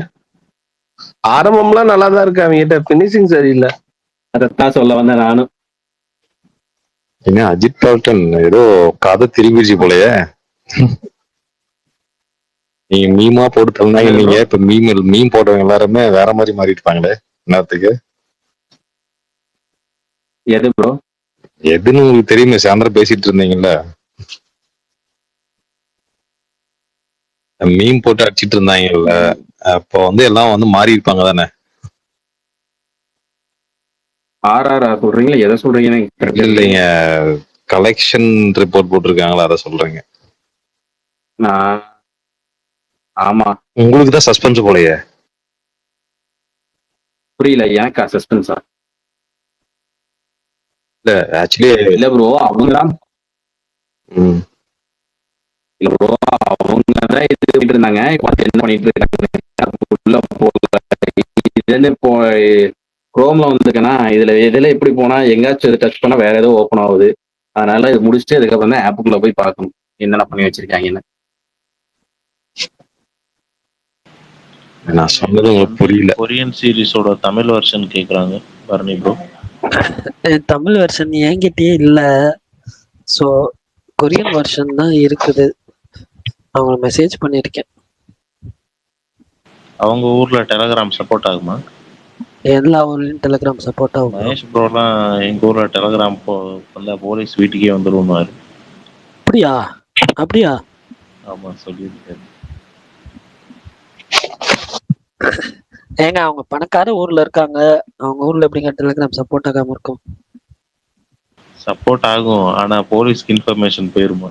ஆரம்பம்லாம் நல்லா தான் இருக்கு, அவங்க கிட்ட பினிஷிங் சரியில்லை. அதைத்தான் சொல்ல வந்தேன் நானும். ஏங்க அஜித் டால்டன் ஏதோ கதை திரும்பிடுச்சு போலயே. நீங்க மீமா போட்டு தந்தாங்க, நீங்க இப்ப மீம் போடுறவங்க எல்லாருமே வேற மாதிரி மாறி இருப்பாங்களே நேரத்துக்கு. எது ப்ரோ? எதுன்னு உங்களுக்கு தெரியுமே, சாயந்தரம் பேசிட்டு இருந்தீங்கல்ல, மீம் போட்டு அடிச்சிட்டு இருந்தாங்கல்ல, அப்போ வந்து எல்லாம் வந்து மாறி இருப்பாங்க தானே. RR சொல்றீங்களா? எதை சொல்றீங்கன்னு இல்லைங்க, கலெக்ஷன் ரிப்போர்ட் போட்டிருக்காங்களா, அதை சொல்றீங்க? நான் ஆமா. உங்களுக்கு தான் சஸ்பென்ஸ் போலயே. புரியல, எனக்கா சஸ்பென்ஸா? இல்ல ஆக்சுவலி இல்ல ப்ரோ, அவங்க தான் இல்ல ப்ரோ, அவங்க தான் இது பண்ணிட்டு இருந்தாங்க. இப்போ என்ன பண்ணிட்டு இருக்காங்க உள்ள போகல. இதுன்னு இப்போ குரோம்ல வந்துருக்கேன்னா, இதுல எப்படி போனா எங்காச்சும் இது டச் பண்ணா வேற ஏதோ ஓப்பன் ஆகுது. அதனால இது முடிச்சுட்டு அதுக்கப்புறம் தான் ஆப்புக்குள்ள போய் பார்க்கணும் என்னென்ன பண்ணி வச்சிருக்காங்கன்னு. நான் சொன்னது உங்களுக்கு புரியல. கொரியன் சீரிஸோட தமிழ் வெர்ஷன் கேக்குறாங்க பரணி ப்ரோ. தமிழ் வெர்ஷன் என்கிட்டயே இல்ல. ஸோ கொரியன் வெர்ஷன் தான் இருக்குது. அவங்க மெசேஜ் பண்ணியிருக்கேன். அவங்க ஊர்ல டெலகிராம் சப்போர்ட் ஆகுமா? எல்லா ஊர்லயும் டெலிகிராம் சப்போர்ட் ஆகும். மகேஷ் ப்ரோலாம் எங்க ஊர்ல டெலகிராம் வந்தா போலீஸ் வீட்டுக்கே வந்துருவாரு. அப்படியா? அப்படியா? ஆமா சொல்லியிருக்காரு. ஏங்க அவங்க பணக்கார ஊர்ல இருக்காங்க, அவங்க ஊர்ல எப்படிங்க டெலிகிராம் சப்போர்ட் ஆகாம இருக்கும்? சப்போர்ட் ஆகும், ஆனா போலீஸ்க்கு இன்ஃபர்மேஷன் போயிருமா?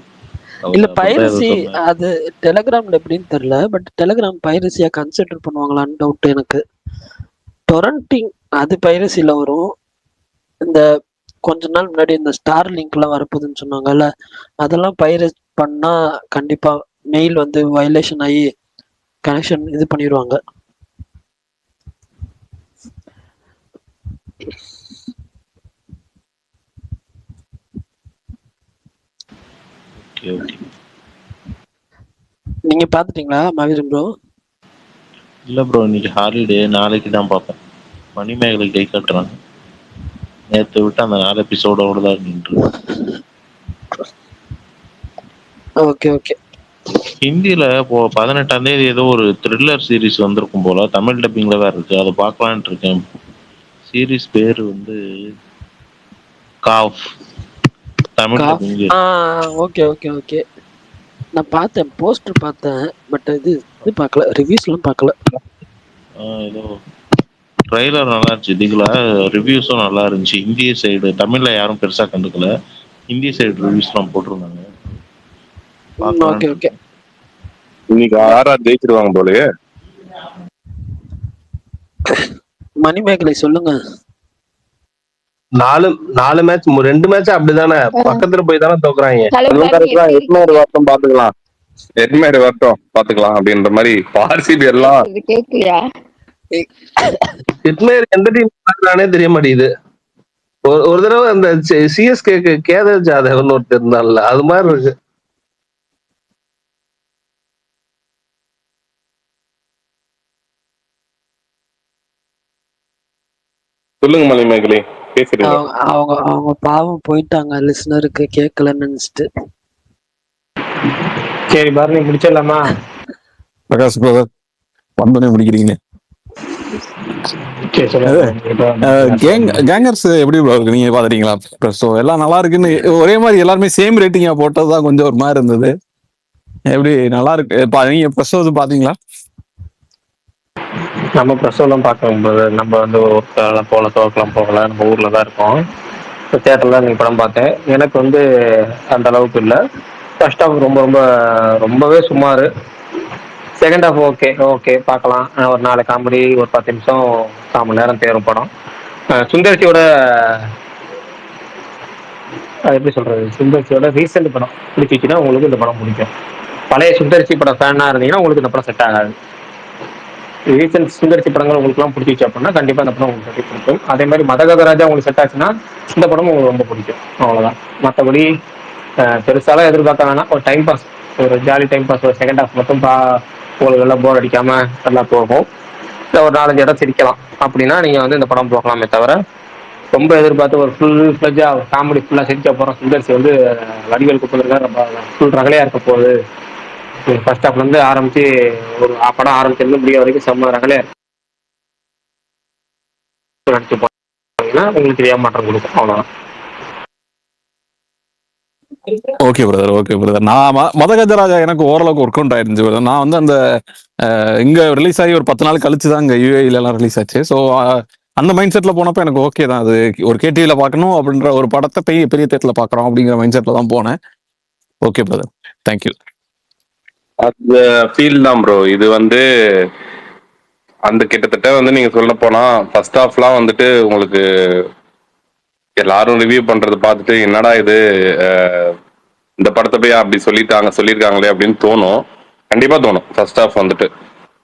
இல்ல பைரசி அது டெலிகிராம்ல எப்படின்னு தெரியல. பட் டெலிகிராம் பைரசியா கன்சிடர் பண்ணுவாங்களான்னு டவுட் எனக்கு. டொரண்டிங் அது பைரசில வரும். இந்த கொஞ்ச நாள் முன்னாடி இந்த ஸ்டார் லிங்க் எல்லாம் வரப்போகுதுன்னு சொன்னாங்கல்ல, அதெல்லாம் பைரஸ் பண்ணா கண்டிப்பா மெயில் வந்து வயலேஷன் ஆகி கனெக்ஷன் இது பண்ணிடுவாங்க. நீங்க பாத்துட்டீங்களா மாவீரன் ப்ரோ? இல்ல ப்ரோ, இன்னைக்கு ஹாலிடே, நாளைக்கு தான் பார்ப்பேன். மணிமேகலை கை கட்டுறாங்க. நேற்று விட்டு அந்த 4 எபிசோடோட தான் நின்று. Okay okay. ஹிந்தியில இப்போ 18ஆம் தேதி ஏதோ ஒரு த்ரில்லர் சீரிஸ் வந்திருக்கும் போல, தமிழ் டப்பிங்ல வேற இருக்கு. அதை பார்க்கலான்ட்டு இருக்கேன். சீரிஸ் பேர் வந்து காஃப். Tamil dubbing. Okay okay okay. நான் பார்த்தேன், போஸ்டர் பார்த்தேன். பட் இது பார்க்கல, ரிவ்யூஸ்லாம் பார்க்கல. ஏதோ ட்ரைலர் நல்லா இருந்துச்சு, இதுல ரிவ்யூஸும் நல்லா இருந்துச்சு. இந்திய சைடு தமிழ்ல யாரும் பெருசா கண்டுக்கல, இந்திய சைடு ரிவ்யூஸ்லாம் போட்டிருந்தாங்க. Okay okay. இன்னைக்கு RR ஜெயிச்சிருவாங்க போலயே. மணிமேகலை சொல்லுங்க. 4 மேட்ச் 2 மேட்ச் அப்படிதானே, பக்கத்துல போய் தானே தோக்குறாங்க. எட்மேடு வரட்டும் பாத்துக்கலாம், எட்மேடு வரட்டும் பாத்துக்கலாம் அப்படின்ற மாதிரி RCB எல்லாம். கேக்கலையா? எட்மேர் எந்த டீம் தெரிய மாட்டேங்குது. ஒரு தடவை அந்த CSK கேதர் ஜாதவ்னு ஒருத்தர் இருந்தான்ல, அது மாதிரி இருக்கு. சொல்லுங்க மலைமேகலை, பேசுறீங்க. அவங்க அவங்க அவங்க பாவம் போயிட்டாங்க, லிசனருக்கு கேட்கலன்னு நினைச்சிட்டு. சரி பரணி முடிச்சிடலாமா? பிரகாஷ் பிரதர் வந்தோடனே முடிக்கிறீங்க. சரி சொல்லுங்க. கேங்கர்ஸ் எப்படி bro இருக்கு, நீங்க பாத்துட்டீங்களா? ஸோ எல்லாம் நல்லா இருக்குன்னு ஒரே மாதிரி எல்லாருமே சேம் ரேட்டிங்கா போட்டதுதான் கொஞ்சம் ஒரு மாதிரி இருந்தது. எப்படி நல்லா இருக்கு? நீங்க ப்ரெஸ் வந்து பாத்தீங்களா? நம்ம பிரசவெல்லாம் பார்க்கும்போது நம்ம வந்து ஒர்க்கெல்லாம் போகல, துவக்கலாம் போகல, நம்ம ஊரில் தான் இருக்கோம். இப்போ தேட்டரில் நீங்கள் படம் பார்த்தேன். எனக்கு வந்து அந்த அளவுக்கு இல்லை. ஃபர்ஸ்ட் ஹாஃப் ரொம்ப ரொம்ப ரொம்பவே சுமார். செகண்ட் ஹாஃப் ஓகே ஓகே பார்க்கலாம். ஒரு 4 காமெடி, ஒரு 10 நிமிஷம், 1/4 மணி நேரம் தேரும் படம். சுந்தர்சியோட எப்படி சொல்கிறது, சுந்தர்சியோட ரீசெண்ட் படம் பிடிச்சிச்சுன்னா உங்களுக்கு இந்த படம் பிடிக்கும். பழைய சுந்தர்சி படம் ஃபேனாக இருந்தீங்கன்னா உங்களுக்கு இந்த படம் செட் ஆகாது. ரீசெண்ட் சுந்தர்சி படங்கள் உங்களுக்குலாம் பிடிச்சிச்சு அப்படின்னா கண்டிப்பாக இந்த படம் உங்களுக்கு கட்டி பிடிக்கும். அதே மாதிரி மதகதராஜா உங்களுக்கு செட் ஆச்சுன்னா இந்த படம் உங்களுக்கு ரொம்ப பிடிக்கும். அவ்வளோதான். மற்றபடி பெருசாலாம் எதிர்பார்க்க வேணாம். ஒரு டைம் பாஸ், ஒரு ஜாலி டைம் பாஸ். ஒரு செகண்ட் ஹாஃப் மட்டும் உங்களுக்கு எல்லாம் போர் அடிக்காமல் நல்லா போகும். இல்லை ஒரு 4-5 இடம் சிரிக்கலாம் அப்படின்னா நீங்கள் வந்து இந்த படம் போகலாமே தவிர, ரொம்ப எதிர்பார்த்து ஒரு ஃபுல் ஃப்ளெஜ்ஜாக காமெடி ஃபுல்லாக சிரிக்க போகிறோம், சுந்தர்சி வந்து வடிவேல் கொடுத்துருக்காரு, ரொம்ப ஃபுல் ரகலையாக இருக்க போகுது, ஃபர்ஸ்ட் ஹாஃப்லேருந்து ஆரம்பித்து ஒரு படம் ஆரம்பிச்சிருந்து முடிய வரைக்கும் செம்ம ரகலையாக நினச்சி போனீங்கன்னா உங்களுக்கு ஏமாற்றம் கொடுக்கும். அவ்வளோதான். Okay brother. நான் மதகஜராஜா எனக்கு ஓரளவுக்கு ஒர்க் அவுட் ஆயிருந்துச்சு brother. நான் வந்து அந்த இங்க ரிலீஸ் ஆகி ஒரு 10 நாள் கழிச்சு தான் இங்க யூஏஇல எல்லாம் ரிலீஸ் ஆச்சு. ஸோ அந்த மைண்ட் செட்ல போனப்ப எனக்கு ஓகே தான். அது ஒரு கேடிவில பார்க்கணும் அப்படின்ற ஒரு படத்தை பெரிய தேட்டர்ல பார்க்குறோம் அப்படிங்கிற மைண்ட் செட்ல தான் போனேன். Okay brother, thank you. அந்த ஃபீல் தான் ப்ரோ. இது வந்து அந்த கிட்டத்தட்ட வந்து நீங்க சொல்ல போனா ஃபர்ஸ்ட் ஹாஃப்லாம் வந்துட்டு உங்களுக்கு எல்லாரும் ரிவ்யூ பண்றது பார்த்துட்டு என்னடா இது, இந்த படத்தை போய் அப்படி சொல்லியிருக்காங்களே அப்படின்னு தோணும். கண்டிப்பா தோணும் ஃபர்ஸ்ட் ஹாஃப் வந்துட்டு.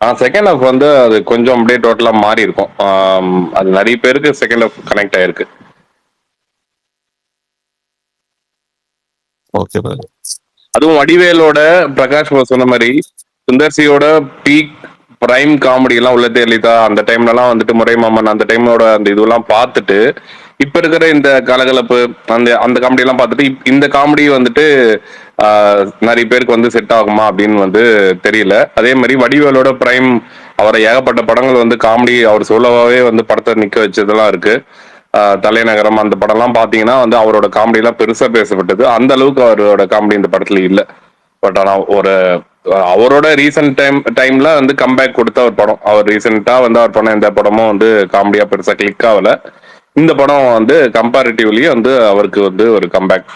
ஆனா செகண்ட் ஹாஃப் வந்து அது கொஞ்சம் அப்படியே டோட்டலா மாறி இருக்கும். அது நிறைய பேருக்கு செகண்ட் ஹாஃப் கனெக்ட் ஆயிருக்கு. Okay brother. அதுவும் வடிவேலோட, பிரகாஷ் சொன்ன மாதிரி சுந்தர்சியோட பீக் பிரைம் காமெடி எல்லாம் உள்ள தெரியலா அந்த டைம்லலாம் வந்துட்டு முறை மாமன் அந்த டைமோட அந்த இதெல்லாம் பார்த்துட்டு இப்ப இருக்கிற இந்த கலகலப்பு அந்த அந்த காமெடி எல்லாம் பார்த்துட்டு இந்த காமெடி வந்துட்டு நிறைய பேருக்கு வந்து செட் ஆகுமா அப்படின்னு வந்து தெரியல. அதே மாதிரி வடிவேலோட பிரைம் அவரை ஏகப்பட்ட படங்கள் வந்து காமெடி அவர் சொல்லவாவே வந்து படத்தை நிக்க வச்சதெல்லாம் இருக்கு. தலைநகரம் அந்த படம்லாம் பாத்தீங்கன்னா வந்து அவரோட காமெடி எல்லாம் பெருசா பேசப்பட்டது. அந்த அளவுக்கு அவரோட காமெடி இந்த படத்துல இல்லை. பட் ஆனா ஒரு அவரோட ரீசெண்ட் டைம்ல வந்து கம்பேக் கொடுத்த ஒரு படம். அவர் ரீசெண்டா வந்து அவர் பண்ண எந்த படமும் வந்து காமெடியா பெருசா கிளிக் ஆகல. இந்த படம் வந்து கம்பேரிட்டிவ்லி வந்து அவருக்கு வந்து ஒரு கம்பேக்.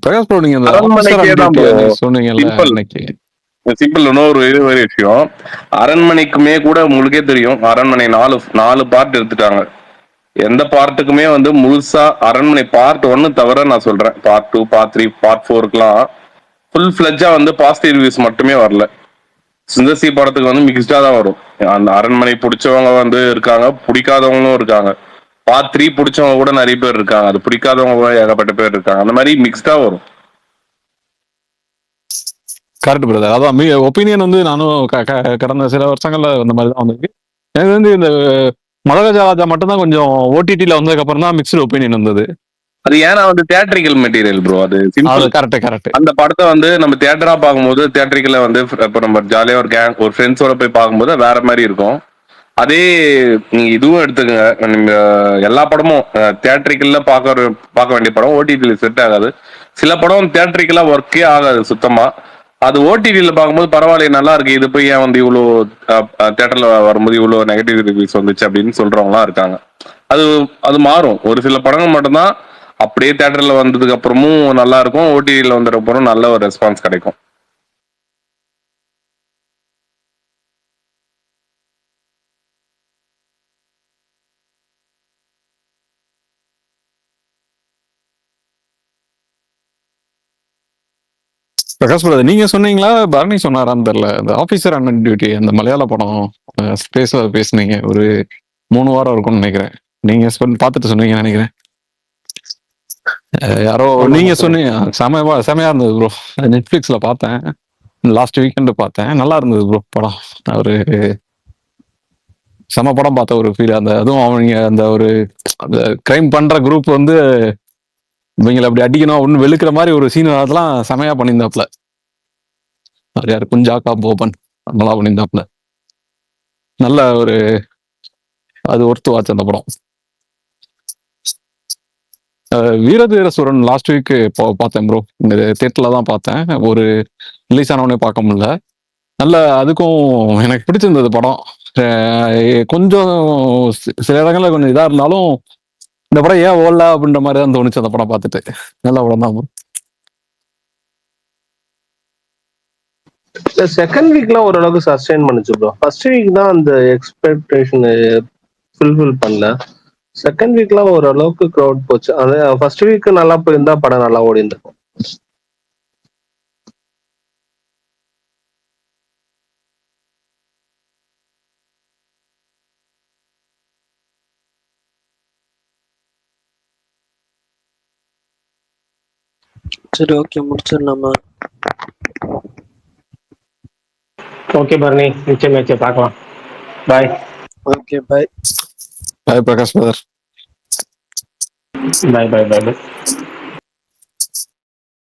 பிரகாஷ் ப்ரோ, நீங்க சிம்பிள் இன்னொரு விஷயம், அரண்மனைக்குமே கூட உங்களுக்கே தெரியும், அரண்மனை 4 பார்ட் எடுத்துட்டாங்க. எந்த பார்ட்டுக்குமே வந்து முழுசா அரண்மனை பார்ட் 1 தவிர நான் சொல்றேன், பார்ட் 2, பார்ட் 3, பார்ட் 4க்குலாம் ஃபுல் ஃபிளட்ஜா வந்து பாசிட்டிவ் ரிவ்யூஸ் மட்டுமே வரல. சுந்தர்சி படத்துக்கு வந்து மிக்ஸ்டா தான் வரும். அந்த அரண்மனை பிடிச்சவங்க வந்து இருக்காங்க, பிடிக்காதவங்களும் இருக்காங்க. பார்ட் 3 பிடிச்சவங்க கூட நிறைய பேர் இருக்காங்க, அது பிடிக்காதவங்க கூட ஏகப்பட்ட பேர் இருக்காங்க. அந்த மாதிரி மிக்ஸ்டா வரும். Correct brother. அதான் ஒப்பீனியன் வந்து நானும் கடந்த சில வருஷங்கள்ல இந்த மாதிரி தான் வந்திருக்கு. எனக்கு வந்து இந்த மதகஜராஜா மட்டும்தான் கொஞ்சம் ஓடிடில வந்ததுக்கு அப்புறம் தான் மிக்ஸ்டு ஒப்பீனியன் வந்தது. அது ஏன்னா வந்து தியேட்டரிக்கல் மெட்டீரியல் ப்ரோ. அது சிம்பிள். கரெக்ட். அந்த படத்தை வந்து நம்ம தியேட்டரா பார்க்கும்போது தியேட்டரிக்கல்ல வந்து இப்போ நம்ம ஜாலியா ஒரு ஃப்ரெண்ட்ஸோட போய் பார்க்கும்போது வேற மாதிரி இருக்கும். அதே நீங்க இதுவும் எடுத்துக்கங்க, நீங்க எல்லா படமும் தியேட்டரிக்கல்ல பார்க்க வேண்டிய படம் ஓடிடில செட் ஆகாது. சில படம் தியேட்டரிக்கலா ஒர்க்கே ஆகாது சுத்தமா. அது ஓடிடில பார்க்கும்போது பரவாயில்ல, நல்லா இருக்கு, இது போய் ஏன் வந்து இவ்வளோ தியேட்டர்ல வரும்போது இவ்வளோ நெகட்டிவ் ரிவ்யூஸ் வந்துச்சு அப்படின்னு சொல்றவங்களாம் இருக்காங்க. அது மாறும். ஒரு சில படங்கள் மட்டும்தான் அப்படியே தியேட்டர்ல வந்ததுக்கு அப்புறமும் நல்லா இருக்கும், ஓடிடில வந்ததுக்கு அப்புறம் நல்ல ஒரு ரெஸ்பான்ஸ் கிடைக்கும். பிரகாஷ் பிரதர், நீங்க சொன்னீங்களா பரணி சொன்னாரான்னு தெரியல, இந்த ஆபீசர் ஆன் டியூட்டி அந்த மலையாள படம் பேசுனீங்க, ஒரு 3 வாரம் இருக்கும்னு நினைக்கிறேன். நீங்க பார்த்துட்டு சொன்னீங்கன்னு நினைக்கிறேன். யாரோ நீங்க சொன்னீங்க, செமையா இருந்தது ப்ரோ. நெட்ஃபிளிக்ஸ்ல பார்த்தேன், லாஸ்ட் வீக்கெண்ட் பார்த்தேன், நல்லா இருந்தது ப்ரோ படம். அவரு செம படம் பார்த்த ஒரு ஃபீல். அந்த அதுவும் அவங்க அந்த ஒரு அந்த கிரைம் பண்ற குரூப் வந்து இவங்களை அப்படி அடிக்கணும் ஒன்னு வெளுக்கிற மாதிரி ஒரு சீன் அதெல்லாம் செமையா பண்ணியிருந்தாப்ல. அது யாரு குஞ்சாக்கா போபன் நல்லா பண்ணியிருந்தாப்ல. நல்ல ஒரு அது ஒர்த்து வாட்ச் அந்த படம். வீரதீர சூரன் லாஸ்ட் வீக் பார்த்தேன் ப்ரோ. இந்த தேட்டர்ல தான் பார்த்தேன். ஒரு ரிலீஸ் ஆனவனே பார்க்க முடியல. நல்ல அதுக்கும் எனக்கு பிடிச்சிருந்தது படம். கொஞ்சம் சில இடங்கள்ல கொஞ்சம் இதா இருந்தாலும் இந்த படம் ஏன் ஓடல அப்படின்ற மாதிரி தான் தோணுச்சு அந்த படம் பார்த்துட்டு. நல்ல படம் தான் ப்ரோ. செகண்ட் வீக்லாம் ஓரளவுக்கு சஸ்டெயின் பண்ணுச்சு ப்ரோ. ஃபர்ஸ்ட் வீக் தான் அந்த எக்ஸ்பெக்டேஷன் ஃபுல்ஃபில் பண்ணல. செகண்ட் வீக்லாம் ஓரளவுக்கு க்ரௌட் போச்சு. அது ஃபர்ஸ்ட் வீக் நல்லா போயிருந்தா படம் நல்லா ஓடி இருந்திருக்கும். சரி, ஓகே, முடிச்சிடலாமா? ஓகே பரணி, நிச்சயம் பார்க்கலாம். பாய். ஓகே, பாய். பிரகாஷ் பிரதர். பாய்.